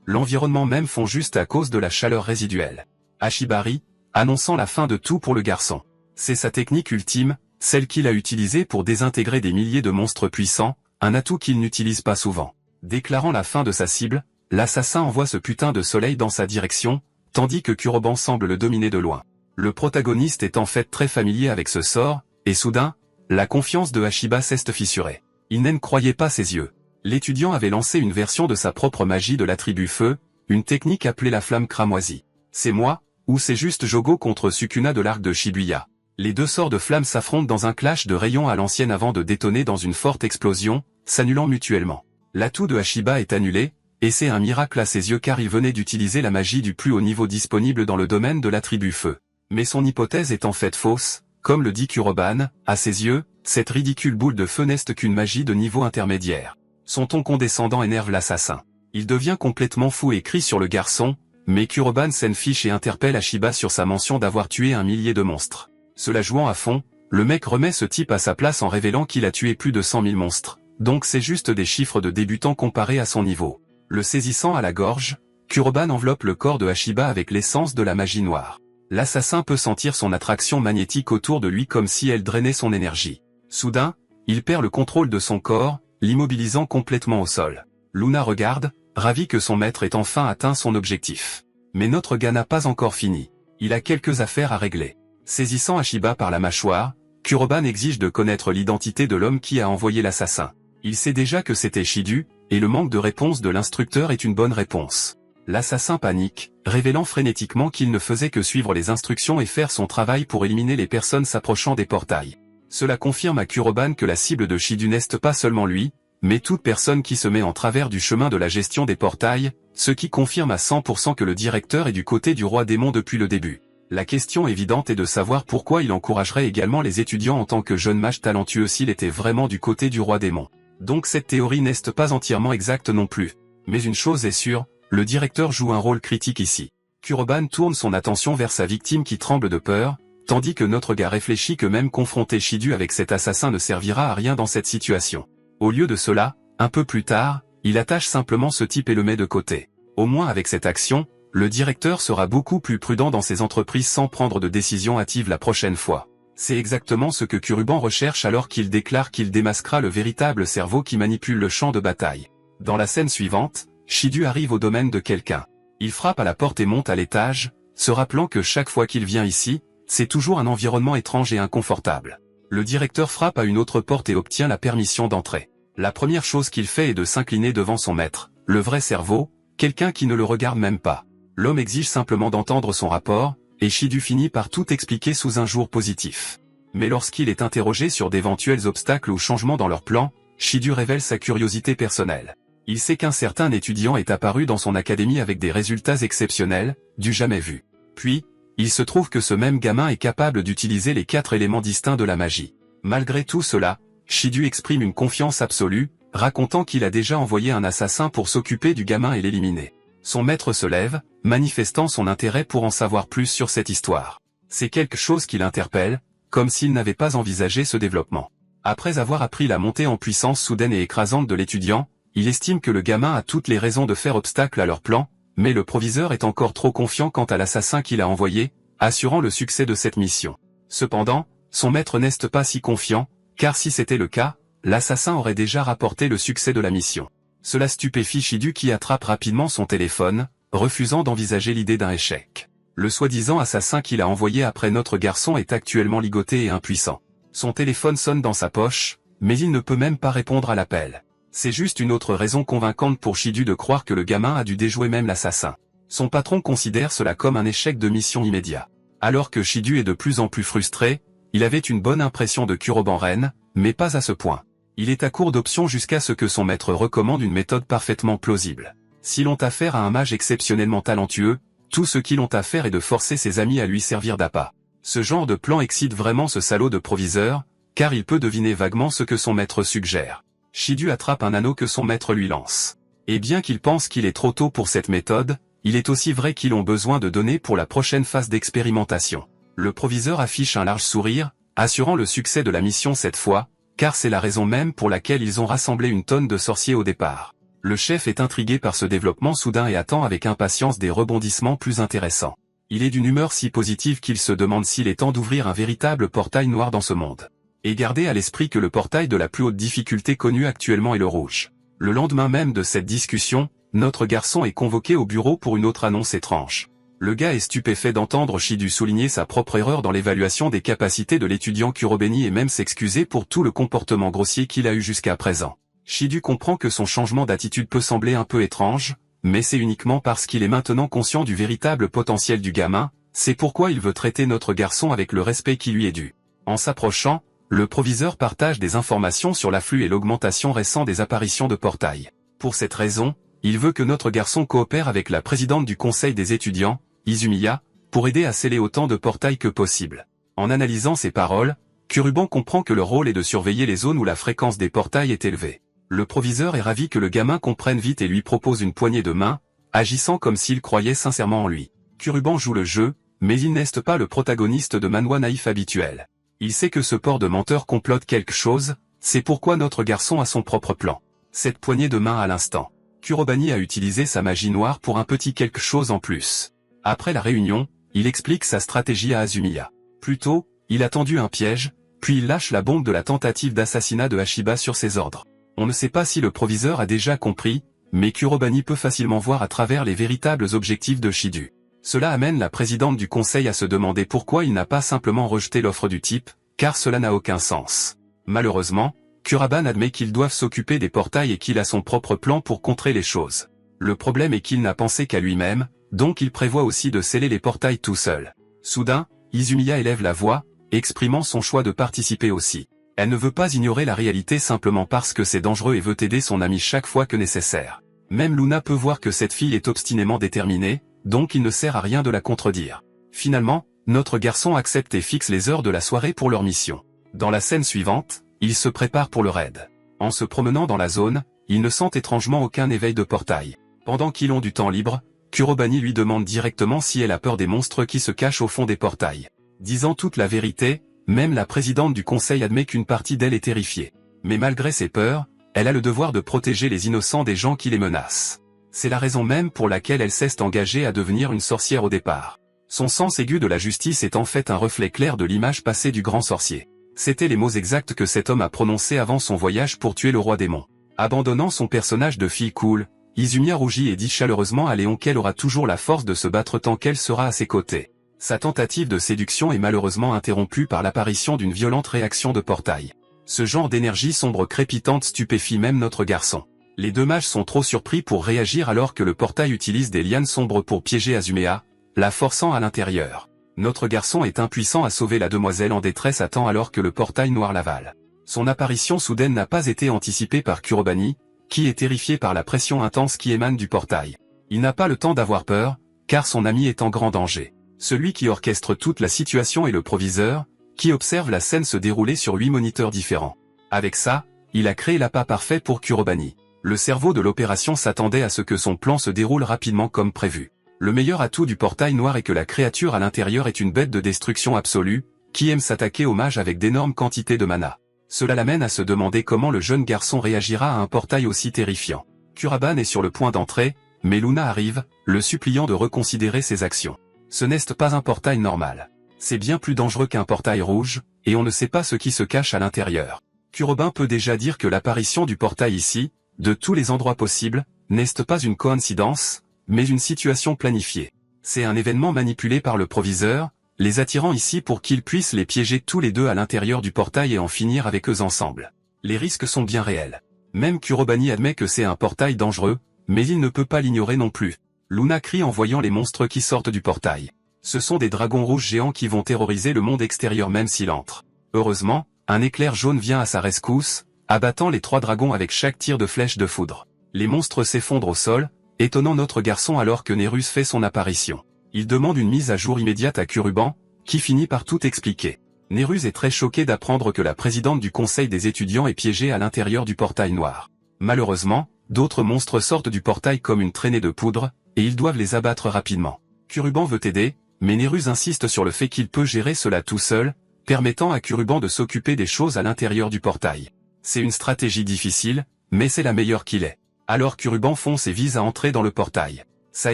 L'environnement même fond juste à cause de la chaleur résiduelle. Ashiba rit, annonçant la fin de tout pour le garçon. C'est sa technique ultime, celle qu'il a utilisée pour désintégrer des milliers de monstres puissants, un atout qu'il n'utilise pas souvent. Déclarant la fin de sa cible, l'assassin envoie ce putain de soleil dans sa direction, tandis que Kuroban semble le dominer de loin. Le protagoniste est en fait très familier avec ce sort, et soudain, la confiance de Ashiba s'est fissurée. Il n'en croyait pas ses yeux. L'étudiant avait lancé une version de sa propre magie de la tribu Feu, une technique appelée la flamme cramoisie. C'est moi, ou c'est juste Jogo contre Sukuna de l'arc de Shibuya. Les deux sorts de flammes s'affrontent dans un clash de rayons à l'ancienne avant de détonner dans une forte explosion, s'annulant mutuellement. L'atout de Ashiba est annulé, et c'est un miracle à ses yeux car il venait d'utiliser la magie du plus haut niveau disponible dans le domaine de la tribu Feu. Mais son hypothèse est en fait fausse, comme le dit Kuroban, à ses yeux, cette ridicule boule de feu n'est qu'une magie de niveau intermédiaire. Son ton condescendant énerve l'assassin. Il devient complètement fou et crie sur le garçon, mais Kuroban s'en fiche et interpelle Ashiba sur sa mention d'avoir tué un millier de monstres. Cela jouant à fond, le mec remet ce type à sa place en révélant qu'il a tué plus de 100 000 monstres, donc c'est juste des chiffres de débutant comparés à son niveau. Le saisissant à la gorge, Kuroban enveloppe le corps de Ashiba avec l'essence de la magie noire. L'assassin peut sentir son attraction magnétique autour de lui comme si elle drainait son énergie. Soudain, il perd le contrôle de son corps, l'immobilisant complètement au sol. Luna regarde, ravi que son maître ait enfin atteint son objectif. Mais notre gars n'a pas encore fini. Il a quelques affaires à régler. Saisissant Ashiba par la mâchoire, Kuroban exige de connaître l'identité de l'homme qui a envoyé l'assassin. Il sait déjà que c'était Shidu, et le manque de réponse de l'instructeur est une bonne réponse. L'assassin panique, révélant frénétiquement qu'il ne faisait que suivre les instructions et faire son travail pour éliminer les personnes s'approchant des portails. Cela confirme à Kuroban que la cible de Shidu n'est pas seulement lui, mais toute personne qui se met en travers du chemin de la gestion des portails, ce qui confirme à 100% que le directeur est du côté du roi démon depuis le début. La question évidente est de savoir pourquoi il encouragerait également les étudiants en tant que jeune mage talentueux s'il était vraiment du côté du roi démon. Donc cette théorie n'est pas entièrement exacte non plus. Mais une chose est sûre, le directeur joue un rôle critique ici. Kuroban tourne son attention vers sa victime qui tremble de peur, tandis que notre gars réfléchit que même confronter Shidu avec cet assassin ne servira à rien dans cette situation. Au lieu de cela, un peu plus tard, il attache simplement ce type et le met de côté. Au moins avec cette action, le directeur sera beaucoup plus prudent dans ses entreprises sans prendre de décision hâtive la prochaine fois. C'est exactement ce que Kuruban recherche alors qu'il déclare qu'il démasquera le véritable cerveau qui manipule le champ de bataille. Dans la scène suivante, Shidu arrive au domaine de quelqu'un. Il frappe à la porte et monte à l'étage, se rappelant que chaque fois qu'il vient ici, c'est toujours un environnement étrange et inconfortable. Le directeur frappe à une autre porte et obtient la permission d'entrer. La première chose qu'il fait est de s'incliner devant son maître, le vrai cerveau, quelqu'un qui ne le regarde même pas. L'homme exige simplement d'entendre son rapport, et Shidu finit par tout expliquer sous un jour positif. Mais lorsqu'il est interrogé sur d'éventuels obstacles ou changements dans leur plan, Shidu révèle sa curiosité personnelle. Il sait qu'un certain étudiant est apparu dans son académie avec des résultats exceptionnels, du jamais vu. Puis, il se trouve que ce même gamin est capable d'utiliser les 4 éléments distincts de la magie. Malgré tout cela, Shidu exprime une confiance absolue, racontant qu'il a déjà envoyé un assassin pour s'occuper du gamin et l'éliminer. Son maître se lève, manifestant son intérêt pour en savoir plus sur cette histoire. C'est quelque chose qui l'interpelle, comme s'il n'avait pas envisagé ce développement. Après avoir appris la montée en puissance soudaine et écrasante de l'étudiant, il estime que le gamin a toutes les raisons de faire obstacle à leur plan, mais le proviseur est encore trop confiant quant à l'assassin qu'il a envoyé, assurant le succès de cette mission. Cependant, son maître n'est pas si confiant, car si c'était le cas, l'assassin aurait déjà rapporté le succès de la mission. Cela stupéfie Shidu qui attrape rapidement son téléphone, refusant d'envisager l'idée d'un échec. Le soi-disant assassin qu'il a envoyé après notre garçon est actuellement ligoté et impuissant. Son téléphone sonne dans sa poche, mais il ne peut même pas répondre à l'appel. C'est juste une autre raison convaincante pour Shidu de croire que le gamin a dû déjouer même l'assassin. Son patron considère cela comme un échec de mission immédiat. Alors que Shidu est de plus en plus frustré, il avait une bonne impression de Kuroban Ren, mais pas à ce point. Il est à court d'options jusqu'à ce que son maître recommande une méthode parfaitement plausible. Si l'on a affaire à un mage exceptionnellement talentueux, tout ce qu'ils ont à faire est de forcer ses amis à lui servir d'appât. Ce genre de plan excite vraiment ce salaud de proviseur, car il peut deviner vaguement ce que son maître suggère. Shidu attrape un anneau que son maître lui lance. Et bien qu'il pense qu'il est trop tôt pour cette méthode, il est aussi vrai qu'ils ont besoin de données pour la prochaine phase d'expérimentation. Le proviseur affiche un large sourire, assurant le succès de la mission cette fois, car c'est la raison même pour laquelle ils ont rassemblé une tonne de sorciers au départ. Le chef est intrigué par ce développement soudain et attend avec impatience des rebondissements plus intéressants. Il est d'une humeur si positive qu'il se demande s'il est temps d'ouvrir un véritable portail noir dans ce monde. Et gardez à l'esprit que le portail de la plus haute difficulté connue actuellement est le rouge. Le lendemain même de cette discussion, notre garçon est convoqué au bureau pour une autre annonce étrange. Le gars est stupéfait d'entendre Shidu souligner sa propre erreur dans l'évaluation des capacités de l'étudiant Kurobeni et même s'excuser pour tout le comportement grossier qu'il a eu jusqu'à présent. Shidu comprend que son changement d'attitude peut sembler un peu étrange, mais c'est uniquement parce qu'il est maintenant conscient du véritable potentiel du gamin, c'est pourquoi il veut traiter notre garçon avec le respect qui lui est dû. En s'approchant, le proviseur partage des informations sur l'afflux et l'augmentation récente des apparitions de portails. Pour cette raison, il veut que notre garçon coopère avec la présidente du conseil des étudiants, Izumiya, pour aider à sceller autant de portails que possible. En analysant ces paroles, Kuruban comprend que le rôle est de surveiller les zones où la fréquence des portails est élevée. Le proviseur est ravi que le gamin comprenne vite et lui propose une poignée de main, agissant comme s'il croyait sincèrement en lui. Kuruban joue le jeu, mais il n'est pas le protagoniste de manhwa naïf habituel. Il sait que ce port de menteur complote quelque chose, c'est pourquoi notre garçon a son propre plan. Cette poignée de main à l'instant. Kurobani a utilisé sa magie noire pour un petit quelque chose en plus. Après la réunion, il explique sa stratégie à Azumiya. Plus tôt, il a tendu un piège, puis il lâche la bombe de la tentative d'assassinat de Hashiba sur ses ordres. On ne sait pas si le proviseur a déjà compris, mais Kurobani peut facilement voir à travers les véritables objectifs de Shidu. Cela amène la présidente du conseil à se demander pourquoi il n'a pas simplement rejeté l'offre du type, car cela n'a aucun sens. Malheureusement, Kuroban admet qu'ils doivent s'occuper des portails et qu'il a son propre plan pour contrer les choses. Le problème est qu'il n'a pensé qu'à lui-même, donc il prévoit aussi de sceller les portails tout seul. Soudain, Izumiya élève la voix, exprimant son choix de participer aussi. Elle ne veut pas ignorer la réalité simplement parce que c'est dangereux et veut aider son ami chaque fois que nécessaire. Même Luna peut voir que cette fille est obstinément déterminée, donc il ne sert à rien de la contredire. Finalement, notre garçon accepte et fixe les heures de la soirée pour leur mission. Dans la scène suivante, il se prépare pour le raid. En se promenant dans la zone, il ne sent étrangement aucun éveil de portail. Pendant qu'ils ont du temps libre, Kurobani lui demande directement si elle a peur des monstres qui se cachent au fond des portails. Disant toute la vérité, même la présidente du conseil admet qu'une partie d'elle est terrifiée. Mais malgré ses peurs, elle a le devoir de protéger les innocents des gens qui les menacent. C'est la raison même pour laquelle elle s'est engagée à devenir une sorcière au départ. Son sens aigu de la justice est en fait un reflet clair de l'image passée du grand sorcier. C'étaient les mots exacts que cet homme a prononcés avant son voyage pour tuer le roi démon. Abandonnant son personnage de fille cool, Izumiya rougit et dit chaleureusement à Léon qu'elle aura toujours la force de se battre tant qu'elle sera à ses côtés. Sa tentative de séduction est malheureusement interrompue par l'apparition d'une violente réaction de portail. Ce genre d'énergie sombre crépitante stupéfie même notre garçon. Les deux mages sont trop surpris pour réagir alors que le portail utilise des lianes sombres pour piéger Azumea, la forçant à l'intérieur. Notre garçon est impuissant à sauver la demoiselle en détresse à temps alors que le portail noir l'avale. Son apparition soudaine n'a pas été anticipée par Kurobani, qui est terrifié par la pression intense qui émane du portail. Il n'a pas le temps d'avoir peur, car son ami est en grand danger. Celui qui orchestre toute la situation est le proviseur, qui observe la scène se dérouler sur 8 moniteurs différents. Avec ça, il a créé l'appât parfait pour Kurobani. Le cerveau de l'opération s'attendait à ce que son plan se déroule rapidement comme prévu. Le meilleur atout du portail noir est que la créature à l'intérieur est une bête de destruction absolue, qui aime s'attaquer aux mages avec d'énormes quantités de mana. Cela l'amène à se demander comment le jeune garçon réagira à un portail aussi terrifiant. Kuraban est sur le point d'entrer, mais Luna arrive, le suppliant de reconsidérer ses actions. Ce n'est pas un portail normal. C'est bien plus dangereux qu'un portail rouge, et on ne sait pas ce qui se cache à l'intérieur. Kuroban peut déjà dire que l'apparition du portail ici, de tous les endroits possibles, n'est pas une coïncidence, mais une situation planifiée. C'est un événement manipulé par le proviseur, les attirant ici pour qu'ils puissent les piéger tous les deux à l'intérieur du portail et en finir avec eux ensemble. Les risques sont bien réels. Même Kurobani admet que c'est un portail dangereux, mais il ne peut pas l'ignorer non plus. Luna crie en voyant les monstres qui sortent du portail. Ce sont des dragons rouges géants qui vont terroriser le monde extérieur même s'il entre. Heureusement, un éclair jaune vient à sa rescousse, abattant les 3 dragons avec chaque tir de flèche de foudre. Les monstres s'effondrent au sol, étonnant notre garçon alors que Nérus fait son apparition. Il demande une mise à jour immédiate à Kuruban, qui finit par tout expliquer. Nérus est très choqué d'apprendre que la présidente du conseil des étudiants est piégée à l'intérieur du portail noir. Malheureusement, d'autres monstres sortent du portail comme une traînée de poudre, et ils doivent les abattre rapidement. Kuruban veut aider, mais Nérus insiste sur le fait qu'il peut gérer cela tout seul, permettant à Kuruban de s'occuper des choses à l'intérieur du portail. C'est une stratégie difficile, mais c'est la meilleure qu'il ait. Alors Kuruban fonce et vise à entrer dans le portail. Ça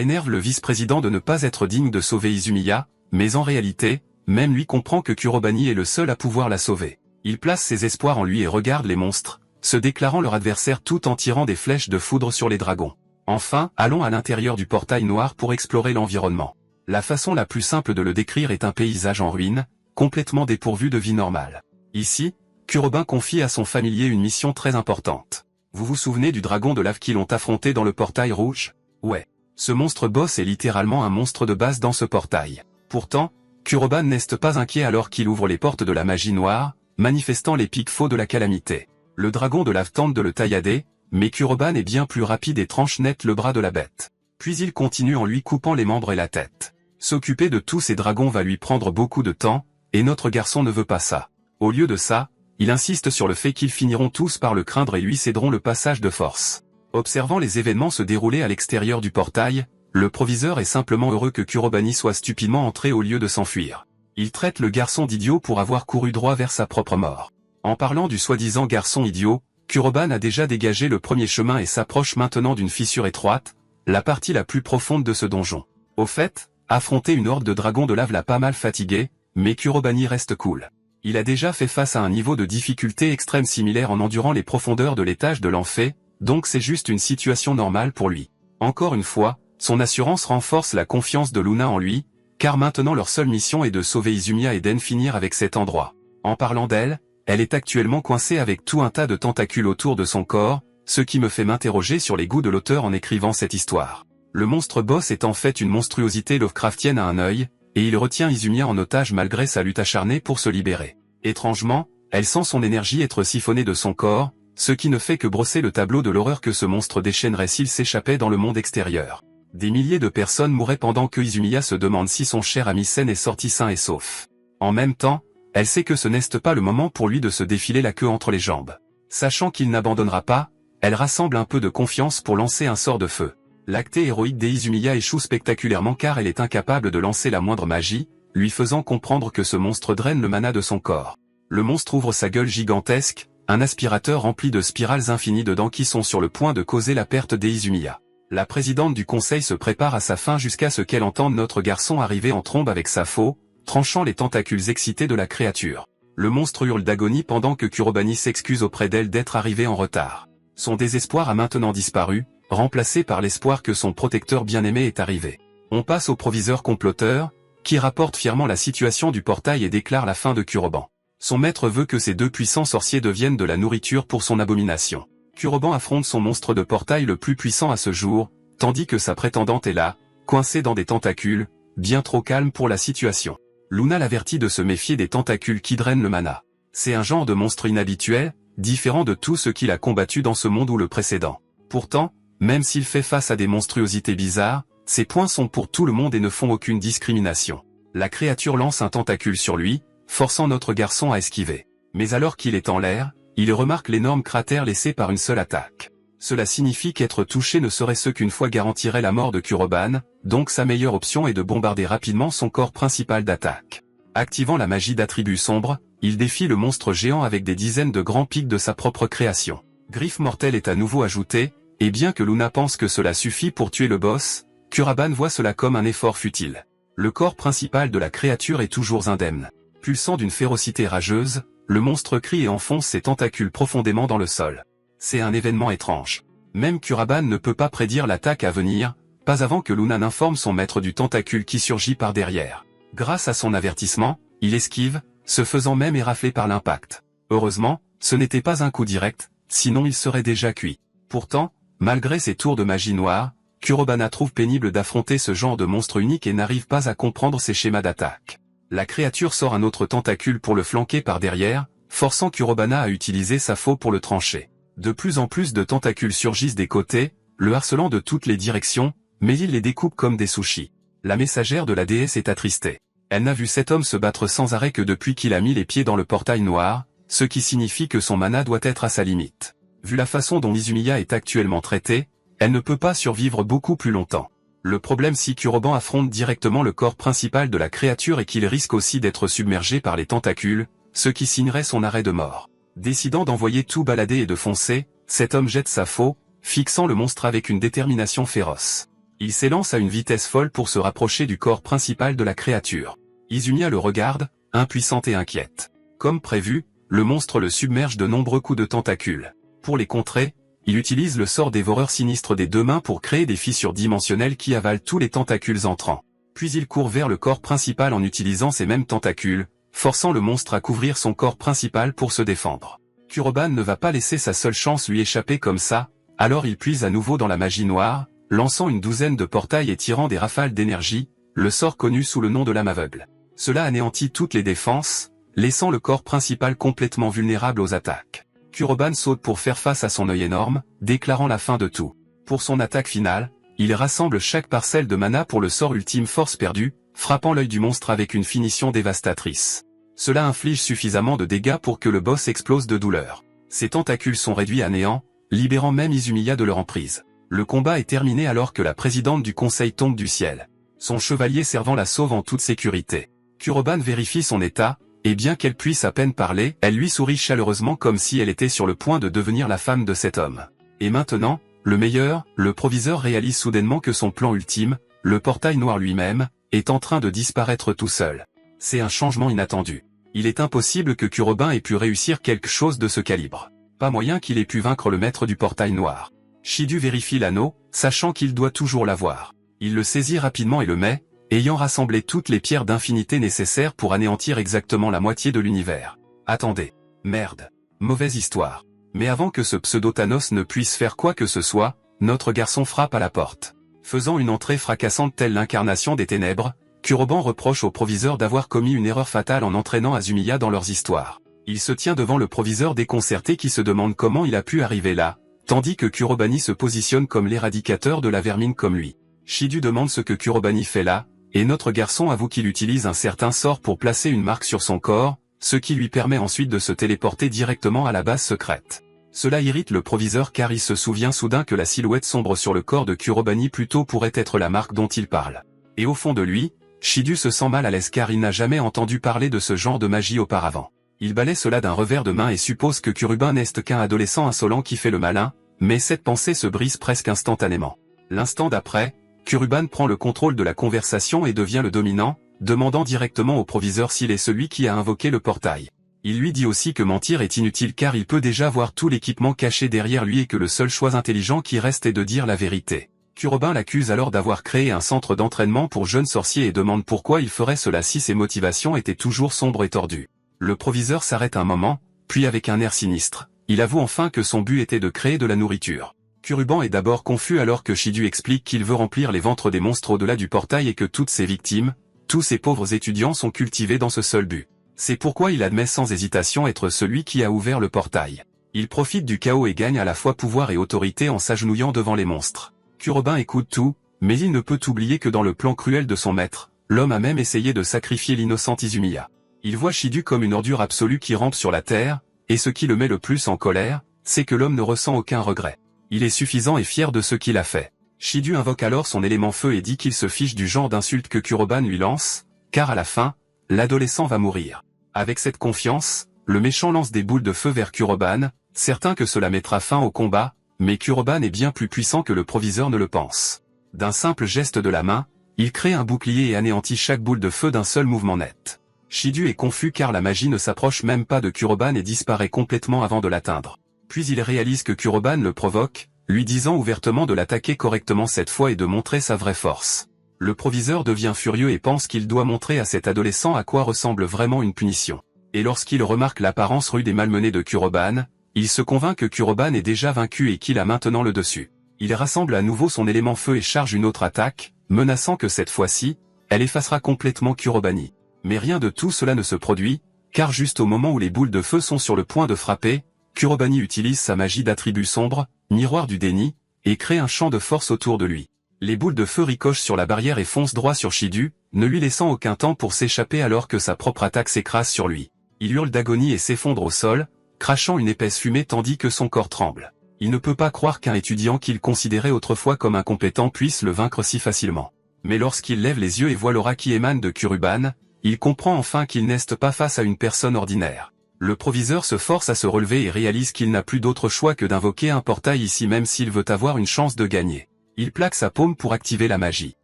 énerve le vice-président de ne pas être digne de sauver Izumiya, mais en réalité, même lui comprend que Kurobani est le seul à pouvoir la sauver. Il place ses espoirs en lui et regarde les monstres, se déclarant leur adversaire tout en tirant des flèches de foudre sur les dragons. Enfin, allons à l'intérieur du portail noir pour explorer l'environnement. La façon la plus simple de le décrire est un paysage en ruine, complètement dépourvu de vie normale. Ici, Kuroban confie à son familier une mission très importante. Vous vous souvenez du dragon de lave qu'ils ont affronté dans le portail rouge? Ouais. Ce monstre boss est littéralement un monstre de base dans ce portail. Pourtant, Kuroban n'est pas inquiet alors qu'il ouvre les portes de la magie noire, manifestant les pics faux de la calamité. Le dragon de lave tente de le taillader, mais Kuroban est bien plus rapide et tranche net le bras de la bête. Puis il continue en lui coupant les membres et la tête. S'occuper de tous ces dragons va lui prendre beaucoup de temps, et notre garçon ne veut pas ça. Au lieu de ça, il insiste sur le fait qu'ils finiront tous par le craindre et lui céderont le passage de force. Observant les événements se dérouler à l'extérieur du portail, le proviseur est simplement heureux que Kurobani soit stupidement entré au lieu de s'enfuir. Il traite le garçon d'idiot pour avoir couru droit vers sa propre mort. En parlant du soi-disant garçon idiot, Kuroban a déjà dégagé le premier chemin et s'approche maintenant d'une fissure étroite, la partie la plus profonde de ce donjon. Au fait, affronter une horde de dragons de lave l'a pas mal fatigué, mais Kurobani reste cool. Il a déjà fait face à un niveau de difficulté extrême similaire en endurant les profondeurs de l'étage de l'Enfer, donc c'est juste une situation normale pour lui. Encore une fois, son assurance renforce la confiance de Luna en lui, car maintenant leur seule mission est de sauver Izumiya et d'en finir avec cet endroit. En parlant d'elle, elle est actuellement coincée avec tout un tas de tentacules autour de son corps, ce qui me fait m'interroger sur les goûts de l'auteur en écrivant cette histoire. Le monstre boss est en fait une monstruosité Lovecraftienne à un œil, et il retient Izumia en otage malgré sa lutte acharnée pour se libérer. Étrangement, elle sent son énergie être siphonnée de son corps, ce qui ne fait que brosser le tableau de l'horreur que ce monstre déchaînerait s'il s'échappait dans le monde extérieur. Des milliers de personnes mourraient pendant que Izumia se demande si son cher ami Sen est sorti sain et sauf. En même temps, elle sait que ce n'est pas le moment pour lui de se défiler la queue entre les jambes. Sachant qu'il n'abandonnera pas, elle rassemble un peu de confiance pour lancer un sort de feu. L'acte héroïque d'Izumia échoue spectaculairement car elle est incapable de lancer la moindre magie, lui faisant comprendre que ce monstre draine le mana de son corps. Le monstre ouvre sa gueule gigantesque, un aspirateur rempli de spirales infinies dedans qui sont sur le point de causer la perte d'Izumia. La présidente du conseil se prépare à sa fin jusqu'à ce qu'elle entende notre garçon arriver en trombe avec sa faux, tranchant les tentacules excités de la créature. Le monstre hurle d'agonie pendant que Kurobani s'excuse auprès d'elle d'être arrivé en retard. Son désespoir a maintenant disparu, remplacé par l'espoir que son protecteur bien-aimé est arrivé. On passe au proviseur comploteur, qui rapporte fièrement la situation du portail et déclare la fin de Kuroban. Son maître veut que ces deux puissants sorciers deviennent de la nourriture pour son abomination. Kuroban affronte son monstre de portail le plus puissant à ce jour, tandis que sa prétendante est là, coincée dans des tentacules, bien trop calme pour la situation. Luna l'avertit de se méfier des tentacules qui drainent le mana. C'est un genre de monstre inhabituel, différent de tout ce qu'il a combattu dans ce monde ou le précédent. Pourtant, même s'il fait face à des monstruosités bizarres, ses points sont pour tout le monde et ne font aucune discrimination. La créature lance un tentacule sur lui, forçant notre garçon à esquiver. Mais alors qu'il est en l'air, il remarque l'énorme cratère laissé par une seule attaque. Cela signifie qu'être touché ne serait ce qu'une fois garantirait la mort de Kuroban, donc sa meilleure option est de bombarder rapidement son corps principal d'attaque. Activant la magie d'attribut sombre, il défie le monstre géant avec des dizaines de grands pics de sa propre création. Griffe mortelle est à nouveau ajoutée, et bien que Luna pense que cela suffit pour tuer le boss, Kuroban voit cela comme un effort futile. Le corps principal de la créature est toujours indemne. Pulsant d'une férocité rageuse, le monstre crie et enfonce ses tentacules profondément dans le sol. C'est un événement étrange. Même Kuroban ne peut pas prédire l'attaque à venir, pas avant que Luna n'informe son maître du tentacule qui surgit par derrière. Grâce à son avertissement, il esquive, se faisant même érafler par l'impact. Heureusement, ce n'était pas un coup direct, sinon il serait déjà cuit. Pourtant, malgré ses tours de magie noire, Kurobana trouve pénible d'affronter ce genre de monstre unique et n'arrive pas à comprendre ses schémas d'attaque. La créature sort un autre tentacule pour le flanquer par derrière, forçant Kurobana à utiliser sa faux pour le trancher. De plus en plus de tentacules surgissent des côtés, le harcelant de toutes les directions, mais il les découpe comme des sushis. La messagère de la déesse est attristée. Elle n'a vu cet homme se battre sans arrêt que depuis qu'il a mis les pieds dans le portail noir, ce qui signifie que son mana doit être à sa limite. Vu la façon dont Izumia est actuellement traitée, elle ne peut pas survivre beaucoup plus longtemps. Le problème si Kuroban affronte directement le corps principal de la créature et qu'il risque aussi d'être submergé par les tentacules, ce qui signerait son arrêt de mort. Décidant d'envoyer tout balader et de foncer, cet homme jette sa faux, fixant le monstre avec une détermination féroce. Il s'élance à une vitesse folle pour se rapprocher du corps principal de la créature. Izumia le regarde, impuissante et inquiète. Comme prévu, le monstre le submerge de nombreux coups de tentacules. Pour les contrer, il utilise le sort dévoreur sinistre des deux mains pour créer des fissures dimensionnelles qui avalent tous les tentacules entrants. Puis il court vers le corps principal en utilisant ces mêmes tentacules, forçant le monstre à couvrir son corps principal pour se défendre. Kuroban ne va pas laisser sa seule chance lui échapper comme ça, alors il puise à nouveau dans la magie noire, lançant une douzaine de portails et tirant des rafales d'énergie, le sort connu sous le nom de lame aveugle. Cela anéantit toutes les défenses, laissant le corps principal complètement vulnérable aux attaques. Kuroban saute pour faire face à son œil énorme, déclarant la fin de tout. Pour son attaque finale, il rassemble chaque parcelle de mana pour le sort ultime force perdue, frappant l'œil du monstre avec une finition dévastatrice. Cela inflige suffisamment de dégâts pour que le boss explose de douleur. Ses tentacules sont réduits à néant, libérant même Izumia de leur emprise. Le combat est terminé alors que la présidente du conseil tombe du ciel. Son chevalier servant la sauve en toute sécurité. Kuroban vérifie son état, et bien qu'elle puisse à peine parler, elle lui sourit chaleureusement comme si elle était sur le point de devenir la femme de cet homme. Et maintenant, le meilleur, le proviseur réalise soudainement que son plan ultime, le portail noir lui-même, est en train de disparaître tout seul. C'est un changement inattendu. Il est impossible que Kuroban ait pu réussir quelque chose de ce calibre. Pas moyen qu'il ait pu vaincre le maître du portail noir. Shidu vérifie l'anneau, sachant qu'il doit toujours l'avoir. Il le saisit rapidement et le met, ayant rassemblé toutes les pierres d'infinité nécessaires pour anéantir exactement la moitié de l'univers. Attendez. Merde. Mauvaise histoire. Mais avant que ce pseudo-Thanos ne puisse faire quoi que ce soit, notre garçon frappe à la porte. Faisant une entrée fracassante telle l'incarnation des ténèbres, Kuroban reproche au proviseur d'avoir commis une erreur fatale en entraînant Azumiya dans leurs histoires. Il se tient devant le proviseur déconcerté qui se demande comment il a pu arriver là, tandis que Kurobani se positionne comme l'éradicateur de la vermine comme lui. Shidu demande ce que Kurobani fait là, et notre garçon avoue qu'il utilise un certain sort pour placer une marque sur son corps, ce qui lui permet ensuite de se téléporter directement à la base secrète. Cela irrite le proviseur car il se souvient soudain que la silhouette sombre sur le corps de Kurobani plutôt pourrait être la marque dont il parle. Et au fond de lui, Shidu se sent mal à l'aise car il n'a jamais entendu parler de ce genre de magie auparavant. Il balaie cela d'un revers de main et suppose que Kuruban n'est qu'un adolescent insolent qui fait le malin, mais cette pensée se brise presque instantanément. L'instant d'après, Kuruban prend le contrôle de la conversation et devient le dominant, demandant directement au proviseur s'il est celui qui a invoqué le portail. Il lui dit aussi que mentir est inutile car il peut déjà voir tout l'équipement caché derrière lui et que le seul choix intelligent qui reste est de dire la vérité. Kuroban l'accuse alors d'avoir créé un centre d'entraînement pour jeunes sorciers et demande pourquoi il ferait cela si ses motivations étaient toujours sombres et tordues. Le proviseur s'arrête un moment, puis avec un air sinistre, il avoue enfin que son but était de créer de la nourriture. Kuruban est d'abord confus alors que Shidu explique qu'il veut remplir les ventres des monstres au-delà du portail et que toutes ses victimes, tous ces pauvres étudiants sont cultivés dans ce seul but. C'est pourquoi il admet sans hésitation être celui qui a ouvert le portail. Il profite du chaos et gagne à la fois pouvoir et autorité en s'agenouillant devant les monstres. Kuroban écoute tout, mais il ne peut oublier que dans le plan cruel de son maître, l'homme a même essayé de sacrifier l'innocente Izumiya. Il voit Shidu comme une ordure absolue qui rampe sur la terre, et ce qui le met le plus en colère, c'est que l'homme ne ressent aucun regret. Il est suffisant et fier de ce qu'il a fait. Shidu invoque alors son élément feu et dit qu'il se fiche du genre d'insulte que Kuroban lui lance, car à la fin, l'adolescent va mourir. Avec cette confiance, le méchant lance des boules de feu vers Kuroban, certain que cela mettra fin au combat, mais Kuroban est bien plus puissant que le proviseur ne le pense. D'un simple geste de la main, il crée un bouclier et anéantit chaque boule de feu d'un seul mouvement net. Shidu est confus car la magie ne s'approche même pas de Kuroban et disparaît complètement avant de l'atteindre. Puis il réalise que Kuroban le provoque, lui disant ouvertement de l'attaquer correctement cette fois et de montrer sa vraie force. Le proviseur devient furieux et pense qu'il doit montrer à cet adolescent à quoi ressemble vraiment une punition. Et lorsqu'il remarque l'apparence rude et malmenée de Kuroban, il se convainc que Kuroban est déjà vaincu et qu'il a maintenant le dessus. Il rassemble à nouveau son élément feu et charge une autre attaque, menaçant que cette fois-ci, elle effacera complètement Kurobani. Mais rien de tout cela ne se produit, car juste au moment où les boules de feu sont sur le point de frapper, Kurobani utilise sa magie d'attribut sombre, miroir du déni, et crée un champ de force autour de lui. Les boules de feu ricochent sur la barrière et foncent droit sur Shidu, ne lui laissant aucun temps pour s'échapper alors que sa propre attaque s'écrase sur lui. Il hurle d'agonie et s'effondre au sol, crachant une épaisse fumée tandis que son corps tremble. Il ne peut pas croire qu'un étudiant qu'il considérait autrefois comme incompétent puisse le vaincre si facilement. Mais lorsqu'il lève les yeux et voit l'aura qui émane de Kuruban, il comprend enfin qu'il n'est pas face à une personne ordinaire. Le proviseur se force à se relever et réalise qu'il n'a plus d'autre choix que d'invoquer un portail ici même s'il veut avoir une chance de gagner. Il plaque sa paume pour activer la magie.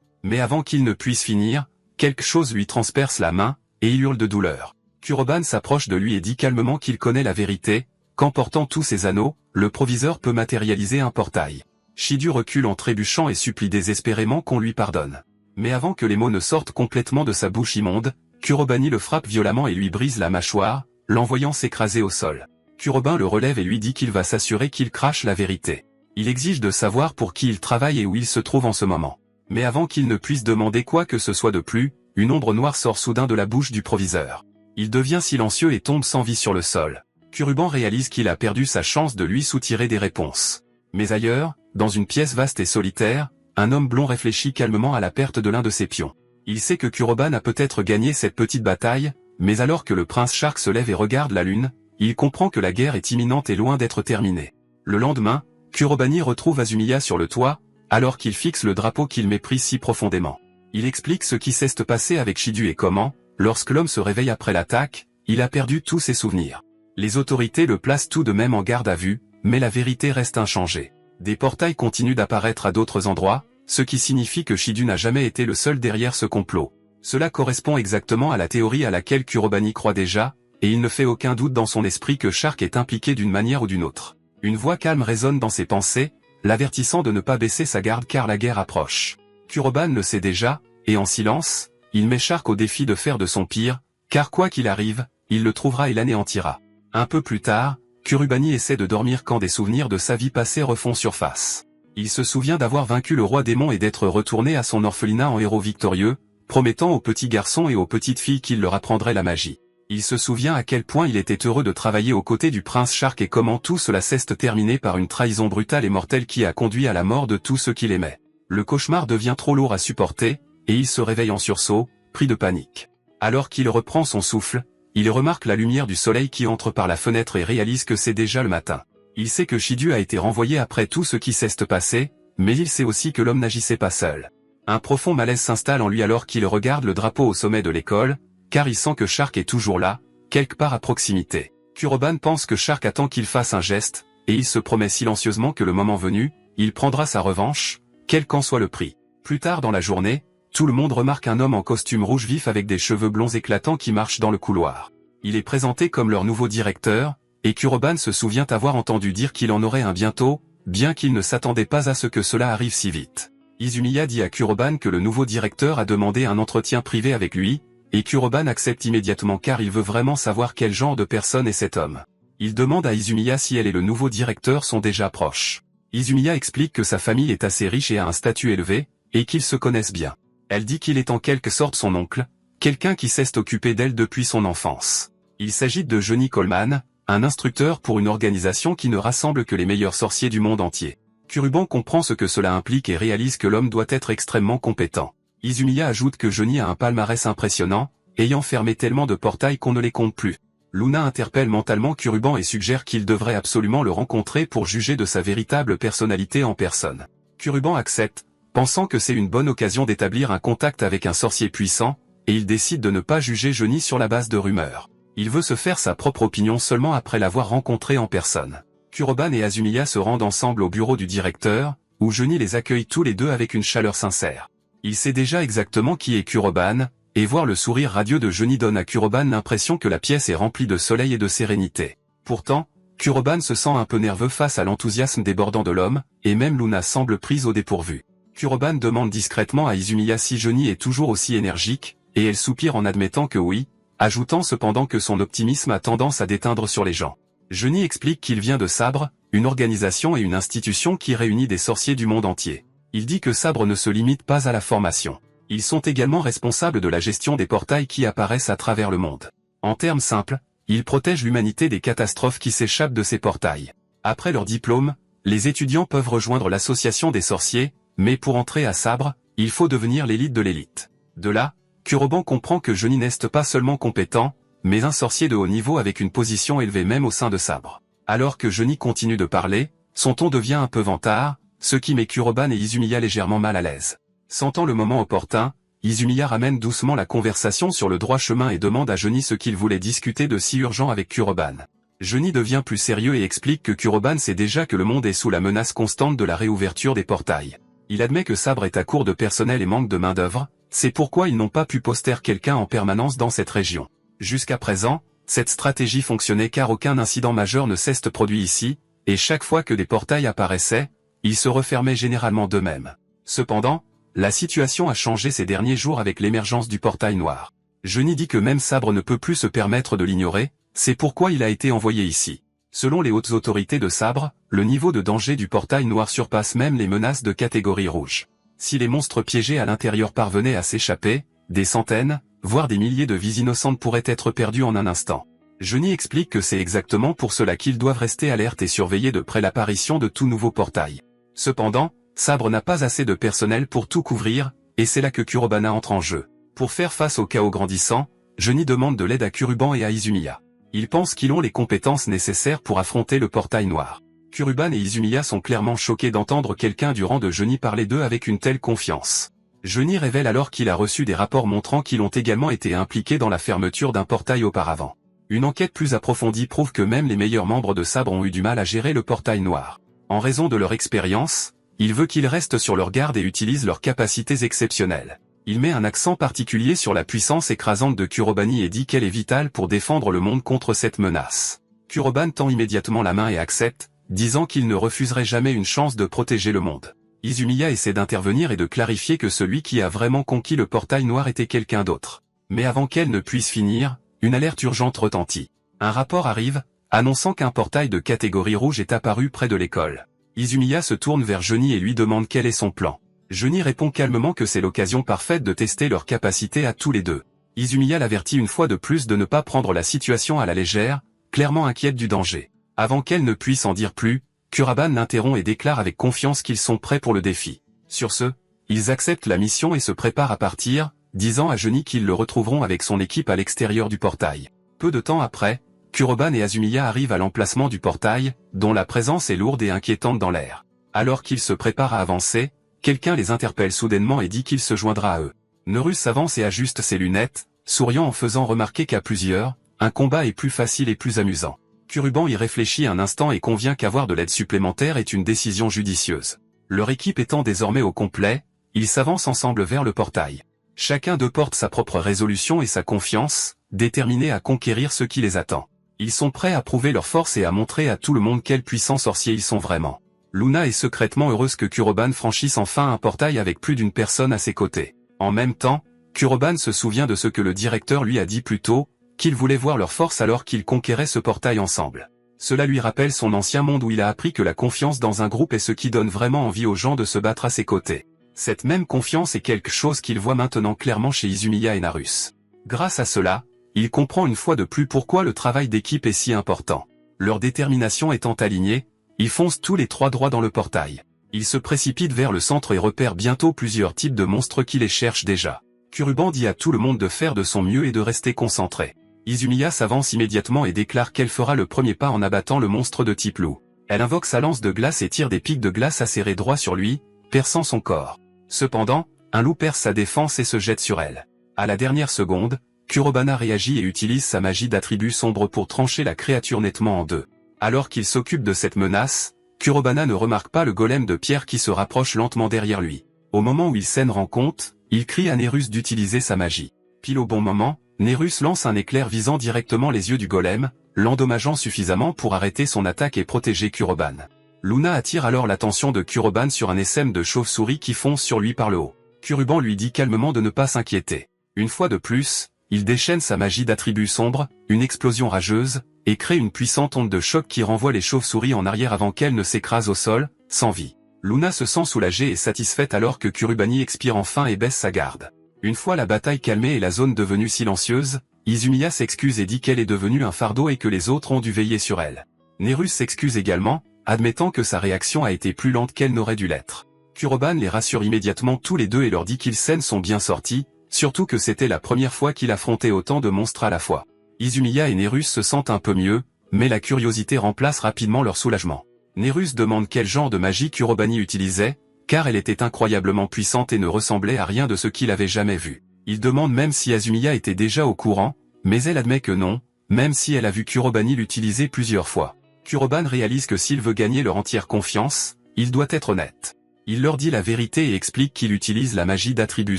Mais avant qu'il ne puisse finir, quelque chose lui transperce la main, et il hurle de douleur. Kuroban s'approche de lui et dit calmement qu'il connaît la vérité, qu'en portant tous ses anneaux, le proviseur peut matérialiser un portail. Shidu recule en trébuchant et supplie désespérément qu'on lui pardonne. Mais avant que les mots ne sortent complètement de sa bouche immonde, Kurobani le frappe violemment et lui brise la mâchoire, l'envoyant s'écraser au sol. Kuroban le relève et lui dit qu'il va s'assurer qu'il crache la vérité. Il exige de savoir pour qui il travaille et où il se trouve en ce moment. Mais avant qu'il ne puisse demander quoi que ce soit de plus, une ombre noire sort soudain de la bouche du proviseur. Il devient silencieux et tombe sans vie sur le sol. Kuruban réalise qu'il a perdu sa chance de lui soutirer des réponses. Mais ailleurs, dans une pièce vaste et solitaire, un homme blond réfléchit calmement à la perte de l'un de ses pions. Il sait que Kuroban a peut-être gagné cette petite bataille, mais alors que le prince Shark se lève et regarde la lune, il comprend que la guerre est imminente et loin d'être terminée. Le lendemain, Kurobani retrouve Azumiya sur le toit, alors qu'il fixe le drapeau qu'il méprise si profondément. Il explique ce qui s'est passé avec Shidu et comment, lorsque l'homme se réveille après l'attaque, il a perdu tous ses souvenirs. Les autorités le placent tout de même en garde à vue, mais la vérité reste inchangée. Des portails continuent d'apparaître à d'autres endroits, ce qui signifie que Shidu n'a jamais été le seul derrière ce complot. Cela correspond exactement à la théorie à laquelle Kurobani croit déjà, et il ne fait aucun doute dans son esprit que Shark est impliqué d'une manière ou d'une autre. Une voix calme résonne dans ses pensées, l'avertissant de ne pas baisser sa garde car la guerre approche. Kuroban le sait déjà, et en silence, il met Shark au défi de faire de son pire, car quoi qu'il arrive, il le trouvera et l'anéantira. Un peu plus tard, Kurubani essaie de dormir quand des souvenirs de sa vie passée refont surface. Il se souvient d'avoir vaincu le roi démon et d'être retourné à son orphelinat en héros victorieux, promettant aux petits garçons et aux petites filles qu'il leur apprendrait la magie. Il se souvient à quel point il était heureux de travailler aux côtés du prince Shark et comment tout cela s'est terminé par une trahison brutale et mortelle qui a conduit à la mort de tous ceux qu'il aimait. Le cauchemar devient trop lourd à supporter, et il se réveille en sursaut, pris de panique. Alors qu'il reprend son souffle, il remarque la lumière du soleil qui entre par la fenêtre et réalise que c'est déjà le matin. Il sait que Shidu a été renvoyé après tout ce qui s'est passé, mais il sait aussi que l'homme n'agissait pas seul. Un profond malaise s'installe en lui alors qu'il regarde le drapeau au sommet de l'école, car il sent que Shark est toujours là, quelque part à proximité. Kuroban pense que Shark attend qu'il fasse un geste, et il se promet silencieusement que le moment venu, il prendra sa revanche, quel qu'en soit le prix. Plus tard dans la journée, tout le monde remarque un homme en costume rouge vif avec des cheveux blonds éclatants qui marche dans le couloir. Il est présenté comme leur nouveau directeur, et Kuroban se souvient avoir entendu dire qu'il en aurait un bientôt, bien qu'il ne s'attendait pas à ce que cela arrive si vite. Izumiya dit à Kuroban que le nouveau directeur a demandé un entretien privé avec lui, et Kuroban accepte immédiatement car il veut vraiment savoir quel genre de personne est cet homme. Il demande à Izumiya si elle et le nouveau directeur sont déjà proches. Izumiya explique que sa famille est assez riche et a un statut élevé, et qu'ils se connaissent bien. Elle dit qu'il est en quelque sorte son oncle, quelqu'un qui s'est occupé d'elle depuis son enfance. Il s'agit de Johnny Coleman, un instructeur pour une organisation qui ne rassemble que les meilleurs sorciers du monde entier. Kuruban comprend ce que cela implique et réalise que l'homme doit être extrêmement compétent. Izumiya ajoute que Johnny a un palmarès impressionnant, ayant fermé tellement de portails qu'on ne les compte plus. Luna interpelle mentalement Kuruban et suggère qu'il devrait absolument le rencontrer pour juger de sa véritable personnalité en personne. Kuruban accepte, pensant que c'est une bonne occasion d'établir un contact avec un sorcier puissant, et il décide de ne pas juger Johnny sur la base de rumeurs. Il veut se faire sa propre opinion seulement après l'avoir rencontré en personne. Kuroban et Azumiya se rendent ensemble au bureau du directeur, où Johnny les accueille tous les deux avec une chaleur sincère. Il sait déjà exactement qui est Kuroban, et voir le sourire radieux de Johnny donne à Kuroban l'impression que la pièce est remplie de soleil et de sérénité. Pourtant, Kuroban se sent un peu nerveux face à l'enthousiasme débordant de l'homme, et même Luna semble prise au dépourvu. Kuroban demande discrètement à Izumiya si Johnny est toujours aussi énergique, et elle soupire en admettant que oui, ajoutant cependant que son optimisme a tendance à déteindre sur les gens. Johnny explique qu'il vient de Sabre, une organisation et une institution qui réunit des sorciers du monde entier. Il dit que Sabre ne se limite pas à la formation. Ils sont également responsables de la gestion des portails qui apparaissent à travers le monde. En termes simples, ils protègent l'humanité des catastrophes qui s'échappent de ces portails. Après leur diplôme, les étudiants peuvent rejoindre l'association des sorciers, mais pour entrer à Sabre, il faut devenir l'élite de l'élite. De là, Kuroban comprend que Johnny n'est pas seulement compétent, mais un sorcier de haut niveau avec une position élevée même au sein de Sabre. Alors que Johnny continue de parler, son ton devient un peu vantard, ce qui met Kuroban et Izumiya légèrement mal à l'aise. Sentant le moment opportun, Izumiya ramène doucement la conversation sur le droit chemin et demande à Johnny ce qu'il voulait discuter de si urgent avec Kuroban. Johnny devient plus sérieux et explique que Kuroban sait déjà que le monde est sous la menace constante de la réouverture des portails. Il admet que Sabre est à court de personnel et manque de main-d'œuvre, c'est pourquoi ils n'ont pas pu poster quelqu'un en permanence dans cette région. Jusqu'à présent, cette stratégie fonctionnait car aucun incident majeur ne s'est produit ici, et chaque fois que des portails apparaissaient, ils se refermaient généralement d'eux-mêmes. Cependant, la situation a changé ces derniers jours avec l'émergence du portail noir. Johnny dit que même Sabre ne peut plus se permettre de l'ignorer, c'est pourquoi il a été envoyé ici. Selon les hautes autorités de Sabre, le niveau de danger du portail noir surpasse même les menaces de catégorie rouge. Si les monstres piégés à l'intérieur parvenaient à s'échapper, des centaines, voire des milliers de vies innocentes pourraient être perdues en un instant. Johnny explique que c'est exactement pour cela qu'ils doivent rester alertes et surveiller de près l'apparition de tout nouveau portail. Cependant, Sabre n'a pas assez de personnel pour tout couvrir, et c'est là que Kurobana entre en jeu. Pour faire face au chaos grandissant, Johnny demande de l'aide à Kuruban et à Izumiya. Ils pensent qu'ils ont les compétences nécessaires pour affronter le portail noir. Kuruban et Izumiya sont clairement choqués d'entendre quelqu'un du rang de Johnny parler d'eux avec une telle confiance. Johnny révèle alors qu'il a reçu des rapports montrant qu'ils ont également été impliqués dans la fermeture d'un portail auparavant. Une enquête plus approfondie prouve que même les meilleurs membres de Sabre ont eu du mal à gérer le portail noir. En raison de leur expérience, il veut qu'ils restent sur leur garde et utilisent leurs capacités exceptionnelles. Il met un accent particulier sur la puissance écrasante de Kurobani et dit qu'elle est vitale pour défendre le monde contre cette menace. Kuroban tend immédiatement la main et accepte, disant qu'il ne refuserait jamais une chance de protéger le monde. Izumiya essaie d'intervenir et de clarifier que celui qui a vraiment conquis le portail noir était quelqu'un d'autre. Mais avant qu'elle ne puisse finir, une alerte urgente retentit. Un rapport arrive, annonçant qu'un portail de catégorie rouge est apparu près de l'école. Izumiya se tourne vers Johnny et lui demande quel est son plan. Johnny répond calmement que c'est l'occasion parfaite de tester leurs capacités à tous les deux. Izumiya l'avertit une fois de plus de ne pas prendre la situation à la légère, clairement inquiète du danger. Avant qu'elle ne puisse en dire plus, Kuraban l'interrompt et déclare avec confiance qu'ils sont prêts pour le défi. Sur ce, ils acceptent la mission et se préparent à partir, disant à Johnny qu'ils le retrouveront avec son équipe à l'extérieur du portail. Peu de temps après, Kuraban et Azumiya arrivent à l'emplacement du portail, dont la présence est lourde et inquiétante dans l'air. Alors qu'ils se préparent à avancer, quelqu'un les interpelle soudainement et dit qu'il se joindra à eux. Nerus s'avance et ajuste ses lunettes, souriant en faisant remarquer qu'à plusieurs, un combat est plus facile et plus amusant. Kuruban y réfléchit un instant et convient qu'avoir de l'aide supplémentaire est une décision judicieuse. Leur équipe étant désormais au complet, ils s'avancent ensemble vers le portail. Chacun d'eux porte sa propre résolution et sa confiance, déterminés à conquérir ce qui les attend. Ils sont prêts à prouver leur force et à montrer à tout le monde quels puissants sorciers ils sont vraiment. Luna est secrètement heureuse que Kuroban franchisse enfin un portail avec plus d'une personne à ses côtés. En même temps, Kuroban se souvient de ce que le directeur lui a dit plus tôt, qu'il voulait voir leur force alors qu'ils conquéraient ce portail ensemble. Cela lui rappelle son ancien monde où il a appris que la confiance dans un groupe est ce qui donne vraiment envie aux gens de se battre à ses côtés. Cette même confiance est quelque chose qu'il voit maintenant clairement chez Izumiya et Narus. Grâce à cela, il comprend une fois de plus pourquoi le travail d'équipe est si important. Leur détermination étant alignée, ils foncent tous les trois droit dans le portail. Ils se précipitent vers le centre et repèrent bientôt plusieurs types de monstres qui les cherchent déjà. Kuruban dit à tout le monde de faire de son mieux et de rester concentré. Izumiya s'avance immédiatement et déclare qu'elle fera le premier pas en abattant le monstre de type loup. Elle invoque sa lance de glace et tire des pics de glace acérés droit sur lui, perçant son corps. Cependant, un loup perce sa défense et se jette sur elle. À la dernière seconde, Kurobana réagit et utilise sa magie d'attribut sombre pour trancher la créature nettement en deux. Alors qu'il s'occupe de cette menace, Kurobana ne remarque pas le golem de pierre qui se rapproche lentement derrière lui. Au moment où ils s'en rendent compte, il crie à Nerus d'utiliser sa magie. Pile au bon moment, Nerus lance un éclair visant directement les yeux du golem, l'endommageant suffisamment pour arrêter son attaque et protéger Kuroban. Luna attire alors l'attention de Kuroban sur un essaim de chauve-souris qui fonce sur lui par le haut. Kuruban lui dit calmement de ne pas s'inquiéter. Une fois de plus, il déchaîne sa magie d'attribut sombre, une explosion rageuse, et crée une puissante onde de choc qui renvoie les chauves-souris en arrière avant qu'elles ne s'écrasent au sol, sans vie. Luna se sent soulagée et satisfaite alors que Kurubani expire enfin et baisse sa garde. Une fois la bataille calmée et la zone devenue silencieuse, Izumiya s'excuse et dit qu'elle est devenue un fardeau et que les autres ont dû veiller sur elle. Nerus s'excuse également, admettant que sa réaction a été plus lente qu'elle n'aurait dû l'être. Kuroban les rassure immédiatement tous les deux et leur dit qu'ils sont bien sortis, surtout que c'était la première fois qu'il affrontait autant de monstres à la fois. Izumiya et Nerus se sentent un peu mieux, mais la curiosité remplace rapidement leur soulagement. Nerus demande quel genre de magie Kurobani utilisait, car elle était incroyablement puissante et ne ressemblait à rien de ce qu'il avait jamais vu. Il demande même si Azumiya était déjà au courant, mais elle admet que non, même si elle a vu Kurobani l'utiliser plusieurs fois. Kuroban réalise que s'il veut gagner leur entière confiance, il doit être honnête. Il leur dit la vérité et explique qu'il utilise la magie d'attribut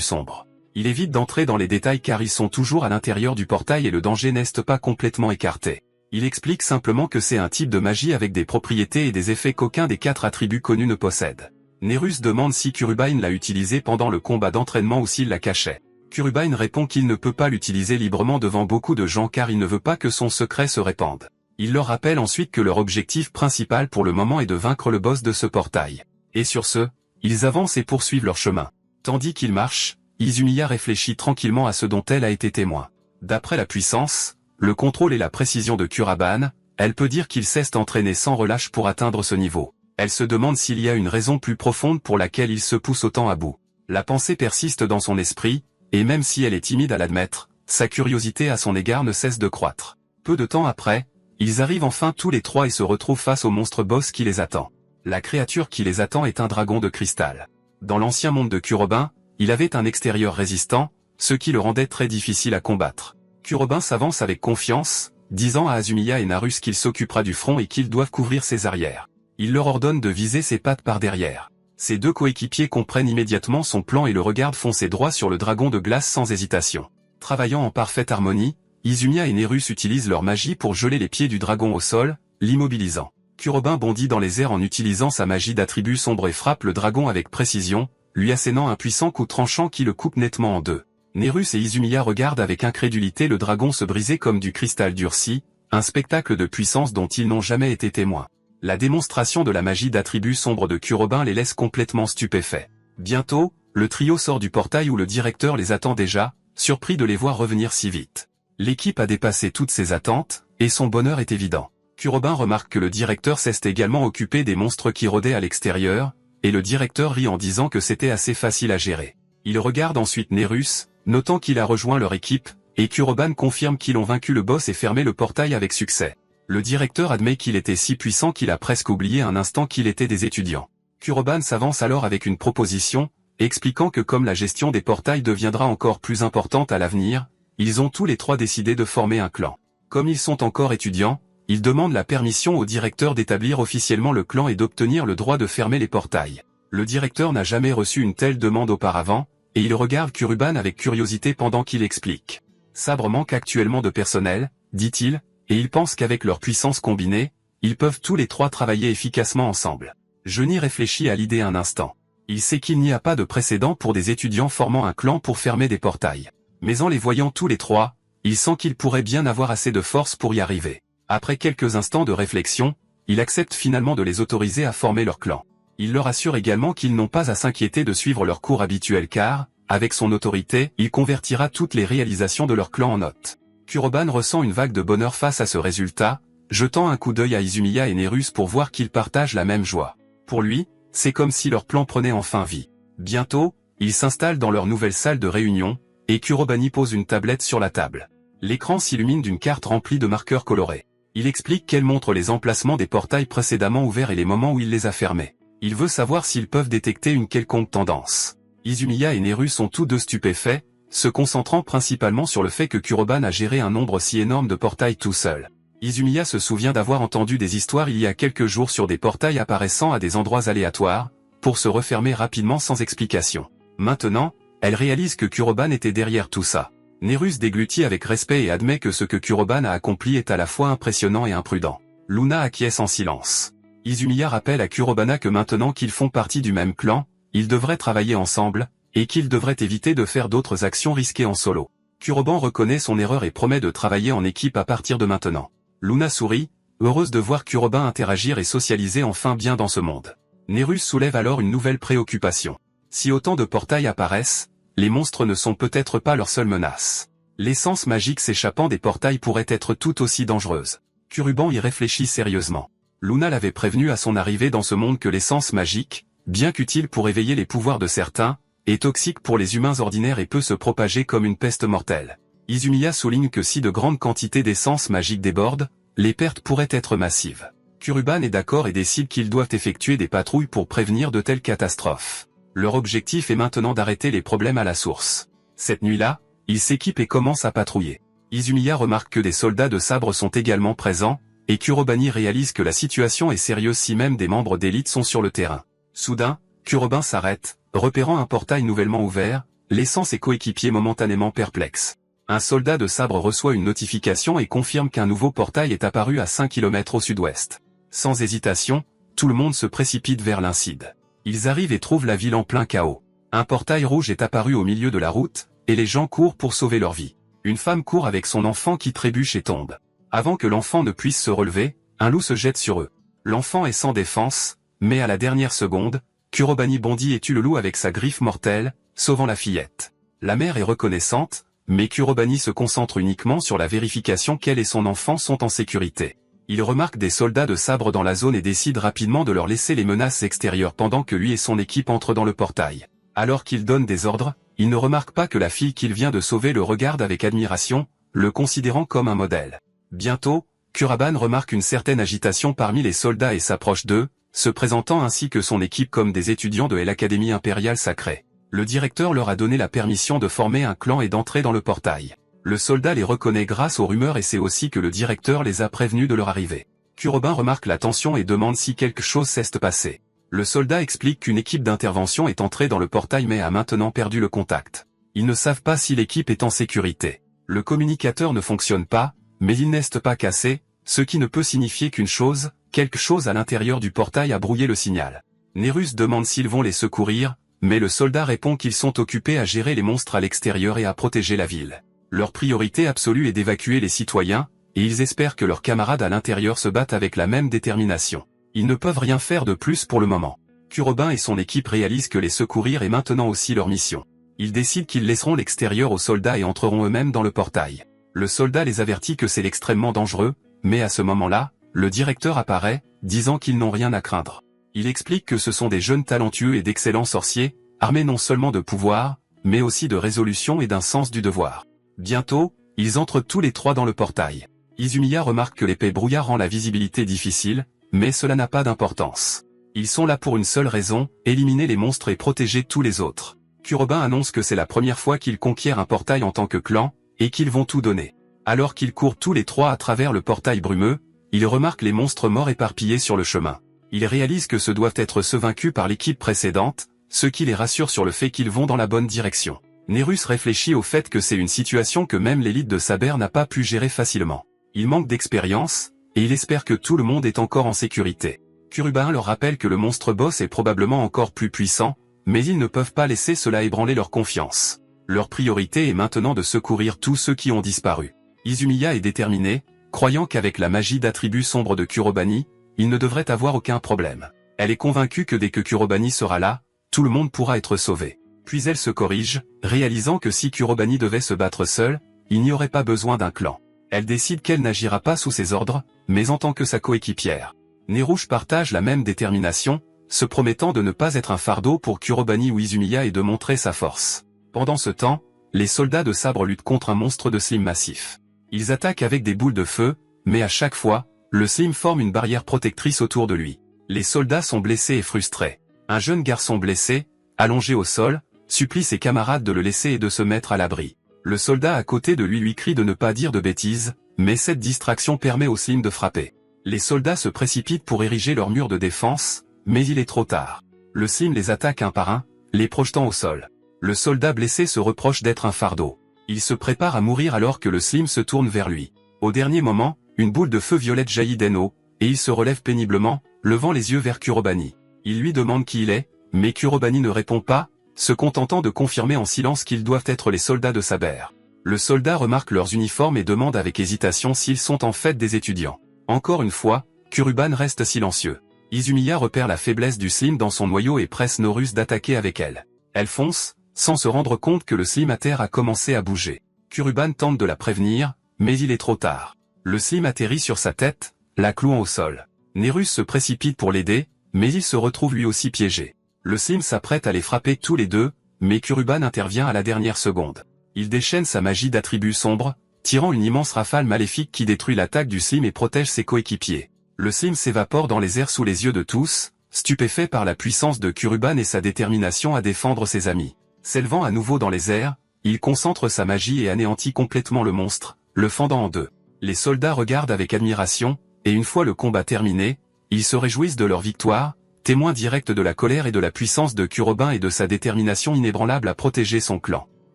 sombre. Il évite d'entrer dans les détails car ils sont toujours à l'intérieur du portail et le danger n'est pas complètement écarté. Il explique simplement que c'est un type de magie avec des propriétés et des effets qu'aucun des 4 attributs connus ne possède. Nerus demande si Kuruban l'a utilisé pendant le combat d'entraînement ou s'il la cachait. Kuruban répond qu'il ne peut pas l'utiliser librement devant beaucoup de gens car il ne veut pas que son secret se répande. Il leur rappelle ensuite que leur objectif principal pour le moment est de vaincre le boss de ce portail. Et sur ce, ils avancent et poursuivent leur chemin. Tandis qu'ils marchent, Izumiya réfléchit tranquillement à ce dont elle a été témoin. D'après la puissance, le contrôle et la précision de Kuraban, elle peut dire qu'il s'est entraîné sans relâche pour atteindre ce niveau. Elle se demande s'il y a une raison plus profonde pour laquelle il se pousse autant à bout. La pensée persiste dans son esprit, et même si elle est timide à l'admettre, sa curiosité à son égard ne cesse de croître. Peu de temps après, ils arrivent enfin tous les trois et se retrouvent face au monstre boss qui les attend. La créature qui les attend est un dragon de cristal. Dans l'ancien monde de Kuroban, il avait un extérieur résistant, ce qui le rendait très difficile à combattre. Kuroban s'avance avec confiance, disant à Azumiya et Narus qu'il s'occupera du front et qu'ils doivent couvrir ses arrières. Il leur ordonne de viser ses pattes par derrière. Ses deux coéquipiers comprennent immédiatement son plan et le regardent foncer droit sur le dragon de glace sans hésitation. Travaillant en parfaite harmonie, Izumiya et Nerus utilisent leur magie pour geler les pieds du dragon au sol, l'immobilisant. Kuroban bondit dans les airs en utilisant sa magie d'attribut sombre et frappe le dragon avec précision, lui assénant un puissant coup tranchant qui le coupe nettement en deux. Nerus et Izumiya regardent avec incrédulité le dragon se briser comme du cristal durci, un spectacle de puissance dont ils n'ont jamais été témoins. La démonstration de la magie d'attributs sombres de Kurobin les laisse complètement stupéfaits. Bientôt, le trio sort du portail où le directeur les attend déjà, surpris de les voir revenir si vite. L'équipe a dépassé toutes ses attentes, et son bonheur est évident. Kurobin remarque que le directeur s'est également occupé des monstres qui rôdaient à l'extérieur, et le directeur rit en disant que c'était assez facile à gérer. Il regarde ensuite Nerus, notant qu'il a rejoint leur équipe, et Kurobin confirme qu'ils ont vaincu le boss et fermé le portail avec succès. Le directeur admet qu'il était si puissant qu'il a presque oublié un instant qu'il était des étudiants. Kurobin s'avance alors avec une proposition, expliquant que comme la gestion des portails deviendra encore plus importante à l'avenir, ils ont tous les trois décidé de former un clan. Comme ils sont encore étudiants, ils demandent la permission au directeur d'établir officiellement le clan et d'obtenir le droit de fermer les portails. Le directeur n'a jamais reçu une telle demande auparavant, et il regarde Kurobin avec curiosité pendant qu'il explique. Sabre manque actuellement de personnel, dit-il, et il pense qu'avec leur puissance combinée, ils peuvent tous les trois travailler efficacement ensemble. Johnny réfléchit à l'idée un instant. Il sait qu'il n'y a pas de précédent pour des étudiants formant un clan pour fermer des portails. Mais en les voyant tous les trois, il sent qu'il pourrait bien avoir assez de force pour y arriver. Après quelques instants de réflexion, il accepte finalement de les autoriser à former leur clan. Il leur assure également qu'ils n'ont pas à s'inquiéter de suivre leur cours habituel car, avec son autorité, il convertira toutes les réalisations de leur clan en notes. Kurobin ressent une vague de bonheur face à ce résultat, jetant un coup d'œil à Izumiya et Nerus pour voir qu'ils partagent la même joie. Pour lui, c'est comme si leur plan prenait enfin vie. Bientôt, ils s'installent dans leur nouvelle salle de réunion, et Kurobin y pose une tablette sur la table. L'écran s'illumine d'une carte remplie de marqueurs colorés. Il explique qu'elle montre les emplacements des portails précédemment ouverts et les moments où il les a fermés. Il veut savoir s'ils peuvent détecter une quelconque tendance. Izumiya et Nerus sont tous deux stupéfaits, se concentrant principalement sur le fait que Kurobin a géré un nombre si énorme de portails tout seul. Izumiya se souvient d'avoir entendu des histoires il y a quelques jours sur des portails apparaissant à des endroits aléatoires, pour se refermer rapidement sans explication. Maintenant, elle réalise que Kurobin était derrière tout ça. Nerus déglutit avec respect et admet que ce que Kurobin a accompli est à la fois impressionnant et imprudent. Luna acquiesce en silence. Izumiya rappelle à Kurobin que maintenant qu'ils font partie du même clan, ils devraient travailler ensemble, et qu'ils devraient éviter de faire d'autres actions risquées en solo. Kurobin reconnaît son erreur et promet de travailler en équipe à partir de maintenant. Luna sourit, heureuse de voir Kurobin interagir et socialiser enfin bien dans ce monde. Nerus soulève alors une nouvelle préoccupation. Si autant de portails apparaissent, les monstres ne sont peut-être pas leur seule menace. L'essence magique s'échappant des portails pourrait être tout aussi dangereuse. Kurobin y réfléchit sérieusement. Luna l'avait prévenu à son arrivée dans ce monde que l'essence magique, bien qu'utile pour éveiller les pouvoirs de certains, est toxique pour les humains ordinaires et peut se propager comme une peste mortelle. Izumiya souligne que si de grandes quantités d'essence magique débordent, les pertes pourraient être massives. Kurobin est d'accord et décide qu'ils doivent effectuer des patrouilles pour prévenir de telles catastrophes. Leur objectif est maintenant d'arrêter les problèmes à la source. Cette nuit-là, ils s'équipent et commencent à patrouiller. Izumiya remarque que des soldats de sabre sont également présents, et Kurobin réalise que la situation est sérieuse si même des membres d'élite sont sur le terrain. Soudain, Kurobin s'arrête, repérant un portail nouvellement ouvert, laissant ses coéquipiers momentanément perplexes. Un soldat de sabre reçoit une notification et confirme qu'un nouveau portail est apparu à 5 km au sud-ouest. Sans hésitation, tout le monde se précipite vers l'Incide. Ils arrivent et trouvent la ville en plein chaos. Un portail rouge est apparu au milieu de la route, et les gens courent pour sauver leur vie. Une femme court avec son enfant qui trébuche et tombe. Avant que l'enfant ne puisse se relever, un loup se jette sur eux. L'enfant est sans défense, mais à la dernière seconde, Kurobin bondit et tue le loup avec sa griffe mortelle, sauvant la fillette. La mère est reconnaissante, mais Kurobin se concentre uniquement sur la vérification qu'elle et son enfant sont en sécurité. Il remarque des soldats de sabre dans la zone et décide rapidement de leur laisser les menaces extérieures pendant que lui et son équipe entrent dans le portail. Alors qu'il donne des ordres, il ne remarque pas que la fille qu'il vient de sauver le regarde avec admiration, le considérant comme un modèle. Bientôt, Kurobin remarque une certaine agitation parmi les soldats et s'approche d'eux, se présentant ainsi que son équipe comme des étudiants de l'Académie impériale sacrée. Le directeur leur a donné la permission de former un clan et d'entrer dans le portail. Le soldat les reconnaît grâce aux rumeurs et sait aussi que le directeur les a prévenus de leur arrivée. Kurobin remarque la tension et demande si quelque chose s'est passé. Le soldat explique qu'une équipe d'intervention est entrée dans le portail mais a maintenant perdu le contact. Ils ne savent pas si l'équipe est en sécurité. Le communicateur ne fonctionne pas, mais il n'est pas cassé, ce qui ne peut signifier qu'une chose, quelque chose à l'intérieur du portail a brouillé le signal. Nerus demande s'ils vont les secourir, mais le soldat répond qu'ils sont occupés à gérer les monstres à l'extérieur et à protéger la ville. Leur priorité absolue est d'évacuer les citoyens, et ils espèrent que leurs camarades à l'intérieur se battent avec la même détermination. Ils ne peuvent rien faire de plus pour le moment. Kurobin et son équipe réalisent que les secourir est maintenant aussi leur mission. Ils décident qu'ils laisseront l'extérieur aux soldats et entreront eux-mêmes dans le portail. Le soldat les avertit que c'est extrêmement dangereux, mais à ce moment-là, le directeur apparaît, disant qu'ils n'ont rien à craindre. Il explique que ce sont des jeunes talentueux et d'excellents sorciers, armés non seulement de pouvoir, mais aussi de résolution et d'un sens du devoir. Bientôt, ils entrent tous les trois dans le portail. Izumiya remarque que l'épée brouillard rend la visibilité difficile, mais cela n'a pas d'importance. Ils sont là pour une seule raison, éliminer les monstres et protéger tous les autres. Kurobin annonce que c'est la première fois qu'ils conquièrent un portail en tant que clan, et qu'ils vont tout donner. Alors qu'ils courent tous les trois à travers le portail brumeux, ils remarquent les monstres morts éparpillés sur le chemin. Ils réalisent que ce doivent être ceux vaincus par l'équipe précédente, ce qui les rassure sur le fait qu'ils vont dans la bonne direction. Nerus réfléchit au fait que c'est une situation que même l'élite de Saber n'a pas pu gérer facilement. Il manque d'expérience, et il espère que tout le monde est encore en sécurité. Kurobin leur rappelle que le monstre boss est probablement encore plus puissant, mais ils ne peuvent pas laisser cela ébranler leur confiance. Leur priorité est maintenant de secourir tous ceux qui ont disparu. Izumiya est déterminée, croyant qu'avec la magie d'attribut sombre de Kurobani, il ne devrait avoir aucun problème. Elle est convaincue que dès que Kurobani sera là, tout le monde pourra être sauvé. Puis elle se corrige, réalisant que si Kurobani devait se battre seule, il n'y aurait pas besoin d'un clan. Elle décide qu'elle n'agira pas sous ses ordres, mais en tant que sa coéquipière. Nerouge partage la même détermination, se promettant de ne pas être un fardeau pour Kurobani ou Izumiya et de montrer sa force. Pendant ce temps, les soldats de sabre luttent contre un monstre de slime massif. Ils attaquent avec des boules de feu, mais à chaque fois, le slime forme une barrière protectrice autour de lui. Les soldats sont blessés et frustrés. Un jeune garçon blessé, allongé au sol, supplie ses camarades de le laisser et de se mettre à l'abri. Le soldat à côté de lui crie de ne pas dire de bêtises, mais cette distraction permet au slime de frapper. Les soldats se précipitent pour ériger leur mur de défense, mais il est trop tard. Le slime les attaque un par un, les projetant au sol. Le soldat blessé se reproche d'être un fardeau. Il se prépare à mourir alors que le slime se tourne vers lui. Au dernier moment, une boule de feu violette jaillit d'en haut, et il se relève péniblement, levant les yeux vers Kurobani. Il lui demande qui il est, mais Kurobani ne répond pas, se contentant de confirmer en silence qu'ils doivent être les soldats de Saber. Le soldat remarque leurs uniformes et demande avec hésitation s'ils sont en fait des étudiants. Encore une fois, Kurobani reste silencieux. Izumiya repère la faiblesse du slime dans son noyau et presse Norus d'attaquer avec elle. Elle fonce, sans se rendre compte que le slime à terre a commencé à bouger. Kurobani tente de la prévenir, mais il est trop tard. Le slime atterrit sur sa tête, la clouant au sol. Nerus se précipite pour l'aider, mais il se retrouve lui aussi piégé. Le slime s'apprête à les frapper tous les deux, mais Kurobani intervient à la dernière seconde. Il déchaîne sa magie d'attribut sombre, tirant une immense rafale maléfique qui détruit l'attaque du slime et protège ses coéquipiers. Le slime s'évapore dans les airs sous les yeux de tous, stupéfait par la puissance de Kurobani et sa détermination à défendre ses amis. S'élevant à nouveau dans les airs, il concentre sa magie et anéantit complètement le monstre, le fendant en deux. Les soldats regardent avec admiration, et une fois le combat terminé, ils se réjouissent de leur victoire, témoins directs de la colère et de la puissance de Kurobani et de sa détermination inébranlable à protéger son clan.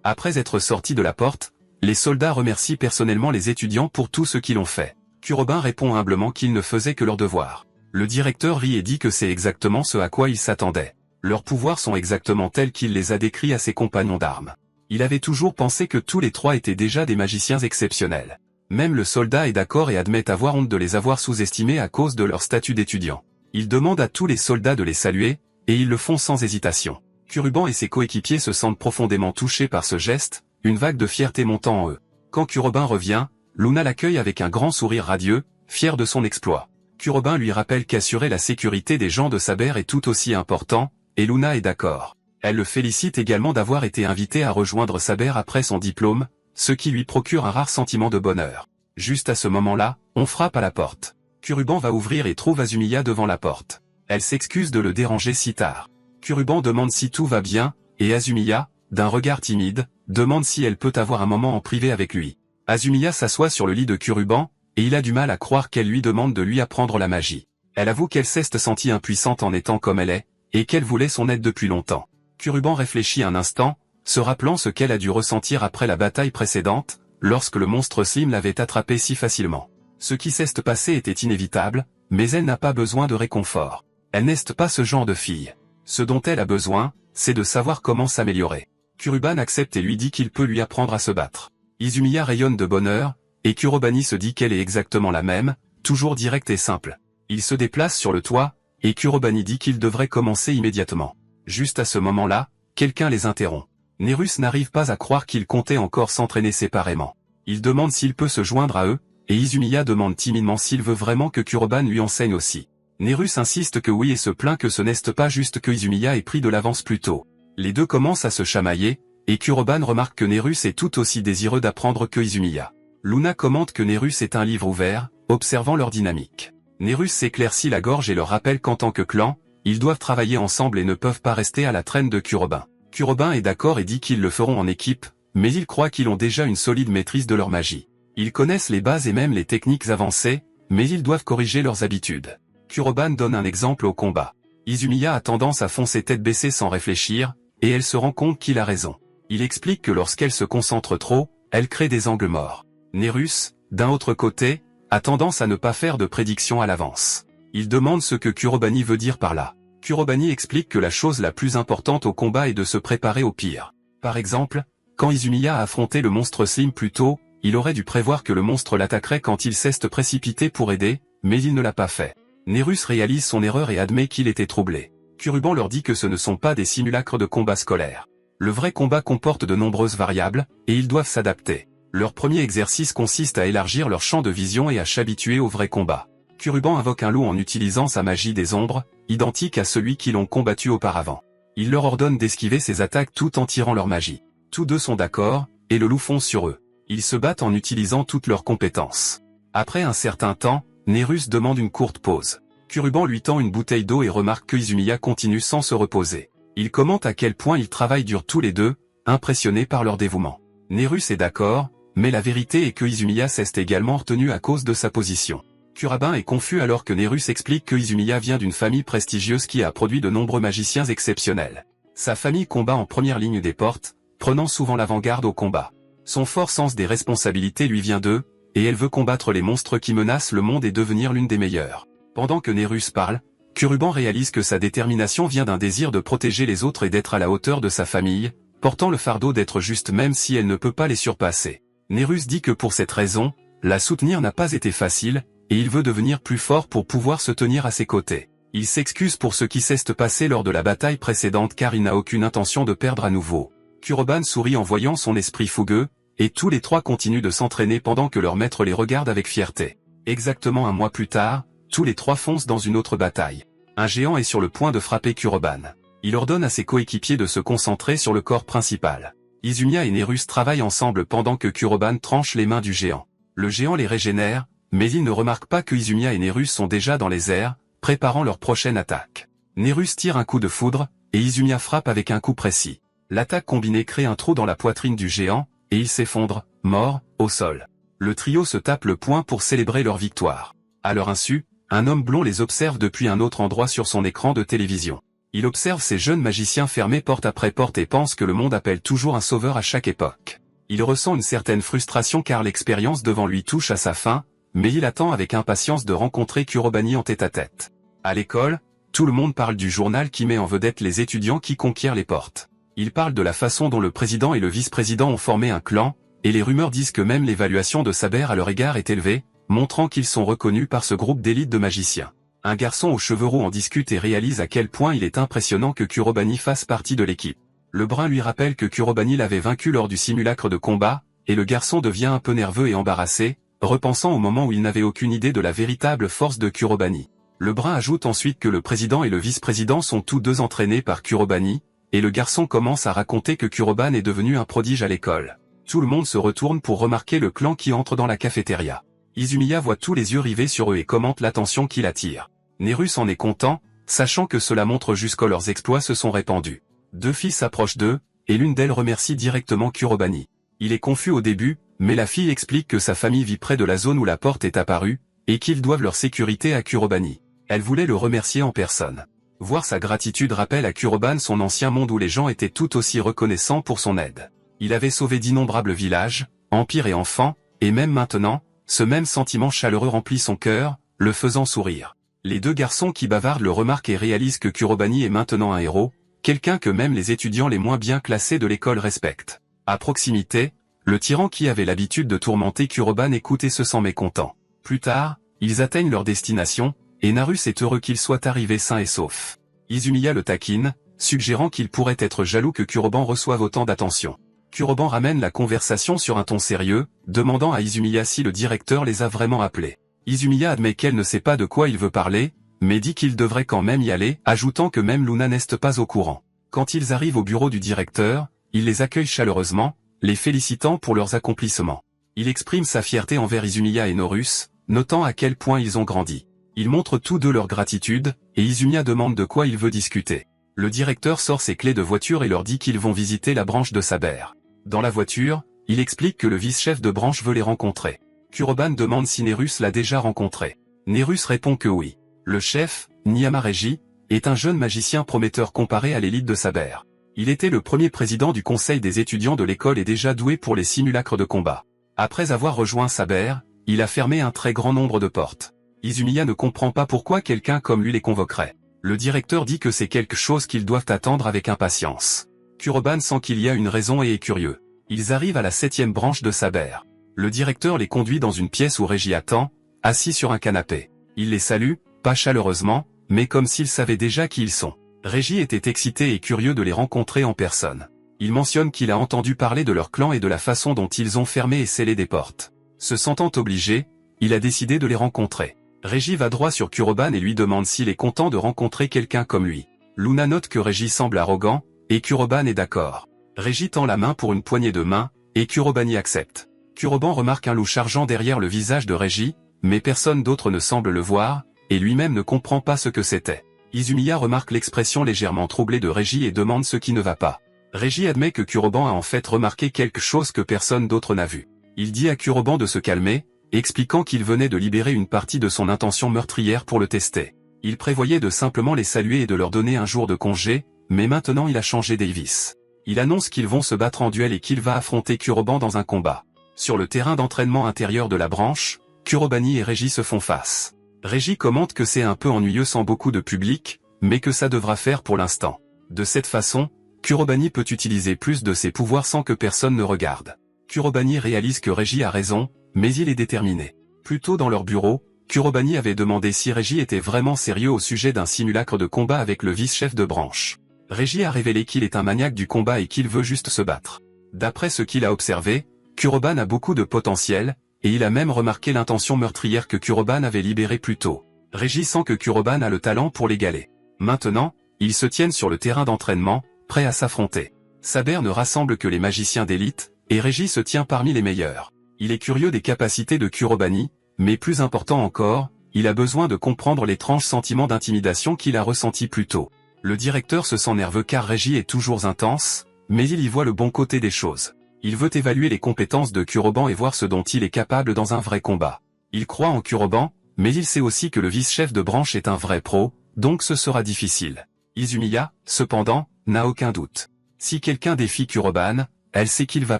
Après être sortis de la porte, les soldats remercient personnellement les étudiants pour tout ce qu'ils ont fait. Kurobani répond humblement qu'ils ne faisaient que leur devoir. Le directeur rit et dit que c'est exactement ce à quoi il s'attendait. Leurs pouvoirs sont exactement tels qu'il les a décrits à ses compagnons d'armes. Il avait toujours pensé que tous les trois étaient déjà des magiciens exceptionnels. Même le soldat est d'accord et admet avoir honte de les avoir sous-estimés à cause de leur statut d'étudiant. Il demande à tous les soldats de les saluer, et ils le font sans hésitation. Kurobani et ses coéquipiers se sentent profondément touchés par ce geste, une vague de fierté montant en eux. Quand Kurobani revient, Luna l'accueille avec un grand sourire radieux, fier de son exploit. Kurobani lui rappelle qu'assurer la sécurité des gens de Saber est tout aussi important, et Luna est d'accord. Elle le félicite également d'avoir été invité à rejoindre Saber après son diplôme, ce qui lui procure un rare sentiment de bonheur. Juste à ce moment-là, on frappe à la porte. Kurobani va ouvrir et trouve Azumiya devant la porte. Elle s'excuse de le déranger si tard. Kurobani demande si tout va bien, et Azumiya, d'un regard timide, demande si elle peut avoir un moment en privé avec lui. Azumiya s'assoit sur le lit de Kurobani, et il a du mal à croire qu'elle lui demande de lui apprendre la magie. Elle avoue qu'elle s'est sentie impuissante en étant comme elle est, et qu'elle voulait son aide depuis longtemps. Kurobani réfléchit un instant, se rappelant ce qu'elle a dû ressentir après la bataille précédente, lorsque le monstre slime l'avait attrapée si facilement. Ce qui s'est passé était inévitable, mais elle n'a pas besoin de réconfort. Elle n'est pas ce genre de fille. Ce dont elle a besoin, c'est de savoir comment s'améliorer. Kurobani accepte et lui dit qu'il peut lui apprendre à se battre. Izumiya rayonne de bonheur, et Kurobani se dit qu'elle est exactement la même, toujours directe et simple. Il se déplace sur le toit, et Kurobani dit qu'il devrait commencer immédiatement. Juste à ce moment-là, quelqu'un les interrompt. Nerus n'arrive pas à croire qu'ils comptaient encore s'entraîner séparément. Il demande s'il peut se joindre à eux, et Izumiya demande timidement s'il veut vraiment que Kuroban lui enseigne aussi. Nerus insiste que oui et se plaint que ce n'est pas juste que Izumiya ait pris de l'avance plus tôt. Les deux commencent à se chamailler, et Kuroban remarque que Nerus est tout aussi désireux d'apprendre que Izumiya. Luna commente que Nerus est un livre ouvert, observant leur dynamique. Nerus s'éclaircit la gorge et leur rappelle qu'en tant que clan, ils doivent travailler ensemble et ne peuvent pas rester à la traîne de Kuroban. Kuroban est d'accord et dit qu'ils le feront en équipe, mais il croit qu'ils ont déjà une solide maîtrise de leur magie. Ils connaissent les bases et même les techniques avancées, mais ils doivent corriger leurs habitudes. Kuroban donne un exemple au combat. Izumiya a tendance à foncer tête baissée sans réfléchir, et elle se rend compte qu'il a raison. Il explique que lorsqu'elle se concentre trop, elle crée des angles morts. Nerus, d'un autre côté, a tendance à ne pas faire de prédictions à l'avance. Il demande ce que Kurobani veut dire par là. Kurobani explique que la chose la plus importante au combat est de se préparer au pire. Par exemple, quand Izumiya a affronté le monstre Slim plus tôt, il aurait dû prévoir que le monstre l'attaquerait quand il s'est précipité pour aider, mais il ne l'a pas fait. Nerus réalise son erreur et admet qu'il était troublé. Kuruban leur dit que ce ne sont pas des simulacres de combat scolaire. Le vrai combat comporte de nombreuses variables, et ils doivent s'adapter. Leur premier exercice consiste à élargir leur champ de vision et à s'habituer au vrai combat. Kuruban invoque un loup en utilisant sa magie des ombres, identique à celui qu'ils ont combattu auparavant. Il leur ordonne d'esquiver ses attaques tout en tirant leur magie. Tous deux sont d'accord, et le loup fonce sur eux. Ils se battent en utilisant toutes leurs compétences. Après un certain temps, Nerus demande une courte pause. Kuruban lui tend une bouteille d'eau et remarque que Izumiya continue sans se reposer. Il commente à quel point ils travaillent dur tous les deux, impressionnés par leur dévouement. Nerus est d'accord, mais la vérité est que Izumiya s'est également retenu à cause de sa position. Kuroban est confus alors que Nerus explique que Izumiya vient d'une famille prestigieuse qui a produit de nombreux magiciens exceptionnels. Sa famille combat en première ligne des portes, prenant souvent l'avant-garde au combat. Son fort sens des responsabilités lui vient d'eux, et elle veut combattre les monstres qui menacent le monde et devenir l'une des meilleures. Pendant que Nerus parle, Kuruban réalise que sa détermination vient d'un désir de protéger les autres et d'être à la hauteur de sa famille, portant le fardeau d'être juste même si elle ne peut pas les surpasser. Nerus dit que pour cette raison, la soutenir n'a pas été facile, et il veut devenir plus fort pour pouvoir se tenir à ses côtés. Il s'excuse pour ce qui s'est passé lors de la bataille précédente car il n'a aucune intention de perdre à nouveau. Kuroban sourit en voyant son esprit fougueux, et tous les trois continuent de s'entraîner pendant que leur maître les regarde avec fierté. Exactement un mois plus tard, tous les trois foncent dans une autre bataille. Un géant est sur le point de frapper Kuroban. Il ordonne à ses coéquipiers de se concentrer sur le corps principal. Izumiya et Nerus travaillent ensemble pendant que Kuroban tranche les mains du géant. Le géant les régénère, mais il ne remarque pas que Izumiya et Nerus sont déjà dans les airs, préparant leur prochaine attaque. Nerus tire un coup de foudre, et Izumiya frappe avec un coup précis. L'attaque combinée crée un trou dans la poitrine du géant, et il s'effondre, mort, au sol. Le trio se tape le poing pour célébrer leur victoire. À leur insu, un homme blond les observe depuis un autre endroit sur son écran de télévision. Il observe ces jeunes magiciens fermer porte après porte et pense que le monde appelle toujours un sauveur à chaque époque. Il ressent une certaine frustration car l'expérience devant lui touche à sa fin, mais il attend avec impatience de rencontrer Kurobani en tête-à-tête. À l'école, tout le monde parle du journal qui met en vedette les étudiants qui conquièrent les portes. Il parle de la façon dont le président et le vice-président ont formé un clan, et les rumeurs disent que même l'évaluation de Saber à leur égard est élevée, montrant qu'ils sont reconnus par ce groupe d'élite de magiciens. Un garçon aux cheveux roux en discute et réalise à quel point il est impressionnant que Kurobani fasse partie de l'équipe. Le brun lui rappelle que Kurobani l'avait vaincu lors du simulacre de combat, et le garçon devient un peu nerveux et embarrassé, repensant au moment où il n'avait aucune idée de la véritable force de Kurobani. Le brun ajoute ensuite que le président et le vice-président sont tous deux entraînés par Kurobani, et le garçon commence à raconter que Kuroban est devenu un prodige à l'école. Tout le monde se retourne pour remarquer le clan qui entre dans la cafétéria. Izumiya voit tous les yeux rivés sur eux et commente l'attention qu'il attire. Nerus en est content, sachant que cela montre jusqu'à leurs exploits se sont répandus. Deux filles s'approchent d'eux, et l'une d'elles remercie directement Kurobani. Il est confus au début, mais la fille explique que sa famille vit près de la zone où la porte est apparue, et qu'ils doivent leur sécurité à Kurobani. Elle voulait le remercier en personne. Voir sa gratitude rappelle à Kuroban son ancien monde où les gens étaient tout aussi reconnaissants pour son aide. Il avait sauvé d'innombrables villages, empires et enfants, et même maintenant, ce même sentiment chaleureux remplit son cœur, le faisant sourire. Les deux garçons qui bavardent le remarquent et réalisent que Kurobani est maintenant un héros, quelqu'un que même les étudiants les moins bien classés de l'école respectent. À proximité, le tyran qui avait l'habitude de tourmenter Kuroban écoute et se sent mécontent. Plus tard, ils atteignent leur destination, et Narus est heureux qu'il soit arrivé sain et sauf. Izumiya le taquine, suggérant qu'il pourrait être jaloux que Kuroban reçoive autant d'attention. Kuroban ramène la conversation sur un ton sérieux, demandant à Izumiya si le directeur les a vraiment appelés. Izumiya admet qu'elle ne sait pas de quoi il veut parler, mais dit qu'il devrait quand même y aller, ajoutant que même Luna n'est pas au courant. Quand ils arrivent au bureau du directeur, il les accueille chaleureusement, les félicitant pour leurs accomplissements. Il exprime sa fierté envers Izumiya et Norus, notant à quel point ils ont grandi. Ils montrent tous deux leur gratitude, et Izumiya demande de quoi il veut discuter. Le directeur sort ses clés de voiture et leur dit qu'ils vont visiter la branche de Saber. Dans la voiture, il explique que le vice-chef de branche veut les rencontrer. Kuroban demande si Nerus l'a déjà rencontré. Nerus répond que oui. Le chef, Niyama Reiji, est un jeune magicien prometteur comparé à l'élite de Saber. Il était le premier président du conseil des étudiants de l'école et déjà doué pour les simulacres de combat. Après avoir rejoint Saber, il a fermé un très grand nombre de portes. Izumiya ne comprend pas pourquoi quelqu'un comme lui les convoquerait. Le directeur dit que c'est quelque chose qu'ils doivent attendre avec impatience. Kuroban sent qu'il y a une raison et est curieux. Ils arrivent à la 7e branche de Saber. Le directeur les conduit dans une pièce où Reiji attend, assis sur un canapé. Il les salue, pas chaleureusement, mais comme s'ils savaient déjà qui ils sont. Reiji était excité et curieux de les rencontrer en personne. Il mentionne qu'il a entendu parler de leur clan et de la façon dont ils ont fermé et scellé des portes. Se sentant obligé, il a décidé de les rencontrer. Reiji va droit sur Kuroban et lui demande s'il est content de rencontrer quelqu'un comme lui. Luna note que Reiji semble arrogant, et Kuroban est d'accord. Reiji tend la main pour une poignée de main, et Kuroban y accepte. Kuroban remarque un loup chargeant derrière le visage de Reiji, mais personne d'autre ne semble le voir, et lui-même ne comprend pas ce que c'était. Izumiya remarque l'expression légèrement troublée de Reiji et demande ce qui ne va pas. Reiji admet que Kuroban a en fait remarqué quelque chose que personne d'autre n'a vu. Il dit à Kuroban de se calmer, expliquant qu'il venait de libérer une partie de son intention meurtrière pour le tester. Il prévoyait de simplement les saluer et de leur donner un jour de congé, mais maintenant il a changé Davis. Il annonce qu'ils vont se battre en duel et qu'il va affronter Kuroban dans un combat. Sur le terrain d'entraînement intérieur de la branche, Kurobani et Reiji se font face. Reiji commente que c'est un peu ennuyeux sans beaucoup de public, mais que ça devra faire pour l'instant. De cette façon, Kurobani peut utiliser plus de ses pouvoirs sans que personne ne regarde. Kurobani réalise que Reiji a raison, mais il est déterminé. Plus tôt dans leur bureau, Kurobani avait demandé si Reiji était vraiment sérieux au sujet d'un simulacre de combat avec le vice-chef de branche. Reiji a révélé qu'il est un maniaque du combat et qu'il veut juste se battre. D'après ce qu'il a observé, Kuroban a beaucoup de potentiel, et il a même remarqué l'intention meurtrière que Kuroban avait libérée plus tôt. Reiji sent que Kuroban a le talent pour l'égaler. Maintenant, ils se tiennent sur le terrain d'entraînement, prêts à s'affronter. Saber ne rassemble que les magiciens d'élite, et Reiji se tient parmi les meilleurs. Il est curieux des capacités de Kurobani, mais plus important encore, il a besoin de comprendre l'étrange sentiment d'intimidation qu'il a ressenti plus tôt. Le directeur se sent nerveux car Reiji est toujours intense, mais il y voit le bon côté des choses. Il veut évaluer les compétences de Kuroban et voir ce dont il est capable dans un vrai combat. Il croit en Kuroban, mais il sait aussi que le vice-chef de branche est un vrai pro, donc ce sera difficile. Izumiya, cependant, n'a aucun doute. Si quelqu'un défie Kuroban, elle sait qu'il va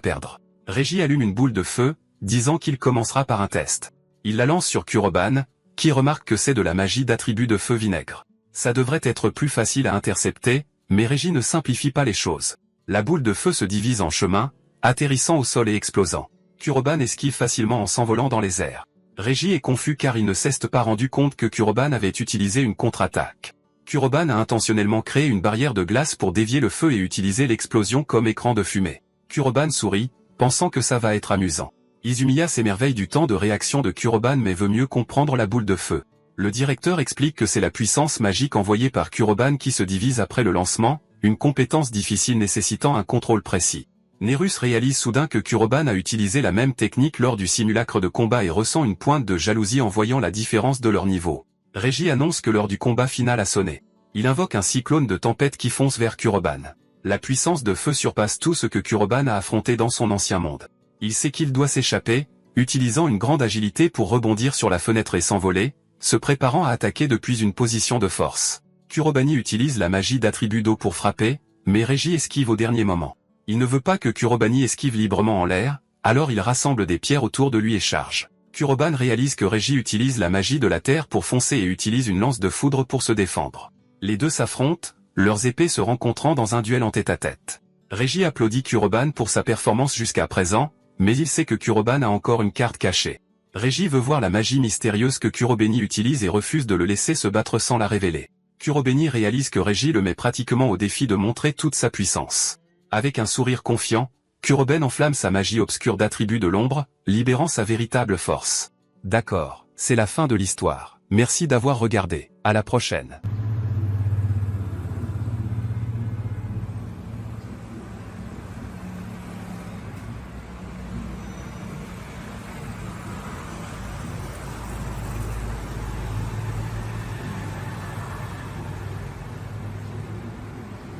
perdre. Reiji allume une boule de feu, disant qu'il commencera par un test. Il la lance sur Kuroban, qui remarque que c'est de la magie d'attribut de feu vinaigre. Ça devrait être plus facile à intercepter, mais Reiji ne simplifie pas les choses. La boule de feu se divise en chemin, atterrissant au sol et explosant. Kuroban esquive facilement en s'envolant dans les airs. Reiji est confus car il ne s'est pas rendu compte que Kuroban avait utilisé une contre-attaque. Kuroban a intentionnellement créé une barrière de glace pour dévier le feu et utiliser l'explosion comme écran de fumée. Kuroban sourit, pensant que ça va être amusant. Izumiya s'émerveille du temps de réaction de Kuroban mais veut mieux comprendre la boule de feu. Le directeur explique que c'est la puissance magique envoyée par Kuroban qui se divise après le lancement, une compétence difficile nécessitant un contrôle précis. Nerus réalise soudain que Kuroban a utilisé la même technique lors du simulacre de combat et ressent une pointe de jalousie en voyant la différence de leur niveau. Reiji annonce que l'heure du combat final a sonné. Il invoque un cyclone de tempête qui fonce vers Kuroban. La puissance de feu surpasse tout ce que Kuroban a affronté dans son ancien monde. Il sait qu'il doit s'échapper, utilisant une grande agilité pour rebondir sur la fenêtre et s'envoler, se préparant à attaquer depuis une position de force. Kurobani utilise la magie d'attribut d'eau pour frapper, mais Reiji esquive au dernier moment. Il ne veut pas que Kurobani esquive librement en l'air, alors il rassemble des pierres autour de lui et charge. Kuroban réalise que Reiji utilise la magie de la terre pour foncer et utilise une lance de foudre pour se défendre. Les deux s'affrontent, leurs épées se rencontrant dans un duel en tête-à-tête. Reiji applaudit Kuroban pour sa performance jusqu'à présent, mais il sait que Kuroban a encore une carte cachée. Reggie veut voir la magie mystérieuse que Kurobeni utilise et refuse de le laisser se battre sans la révéler. Kurobeni réalise que Reggie le met pratiquement au défi de montrer toute sa puissance. Avec un sourire confiant, Kuroben enflamme sa magie obscure d'attribut de l'ombre, libérant sa véritable force. D'accord, c'est la fin de l'histoire. Merci d'avoir regardé. À la prochaine.